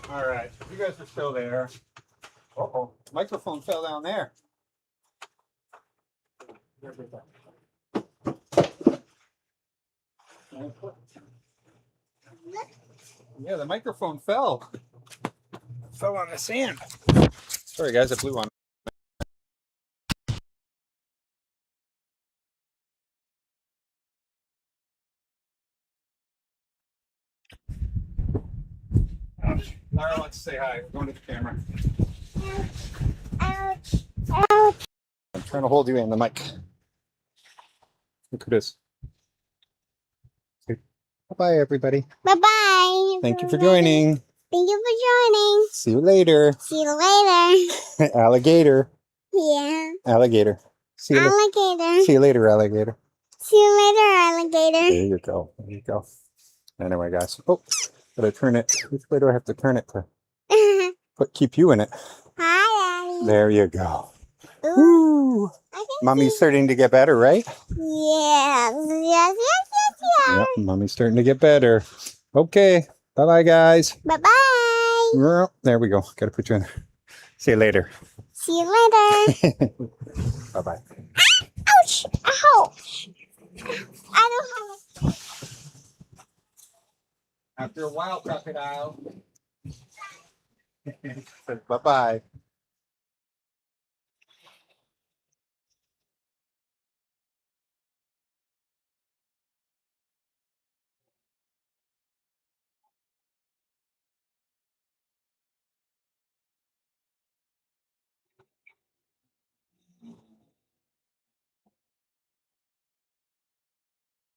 All right, you guys are still there. Uh-oh, microphone fell down there. Yeah, the microphone fell. Fell on the sand. Sorry, guys, I blew on. Lara wants to say hi. We're going to the camera. Ouch. Ouch. I'm trying to hold you in the mic. Look at this. Bye-bye, everybody. Bye-bye. Thank you for joining. Thank you for joining. See you later. See you later. Alligator. Yeah. Alligator. See you, Alligator. see you later, alligator. See you later, alligator. There you go. There you go. Anyway, guys. Oh, gotta turn it. Which way do I have to turn it to keep you in it? Hi, Daddy. There you go. Ooh, Woo. I can Mommy's see. starting to get better, right? Yes, yes, yes, yes, yes. Yep, mommy's starting to get better. Okay. Bye-bye, guys. Bye-bye. There we go. Gotta put you in there. See you later. See you later. Bye-bye. Ouch. Ouch. I don't have After a while, crocodile. Bye-bye.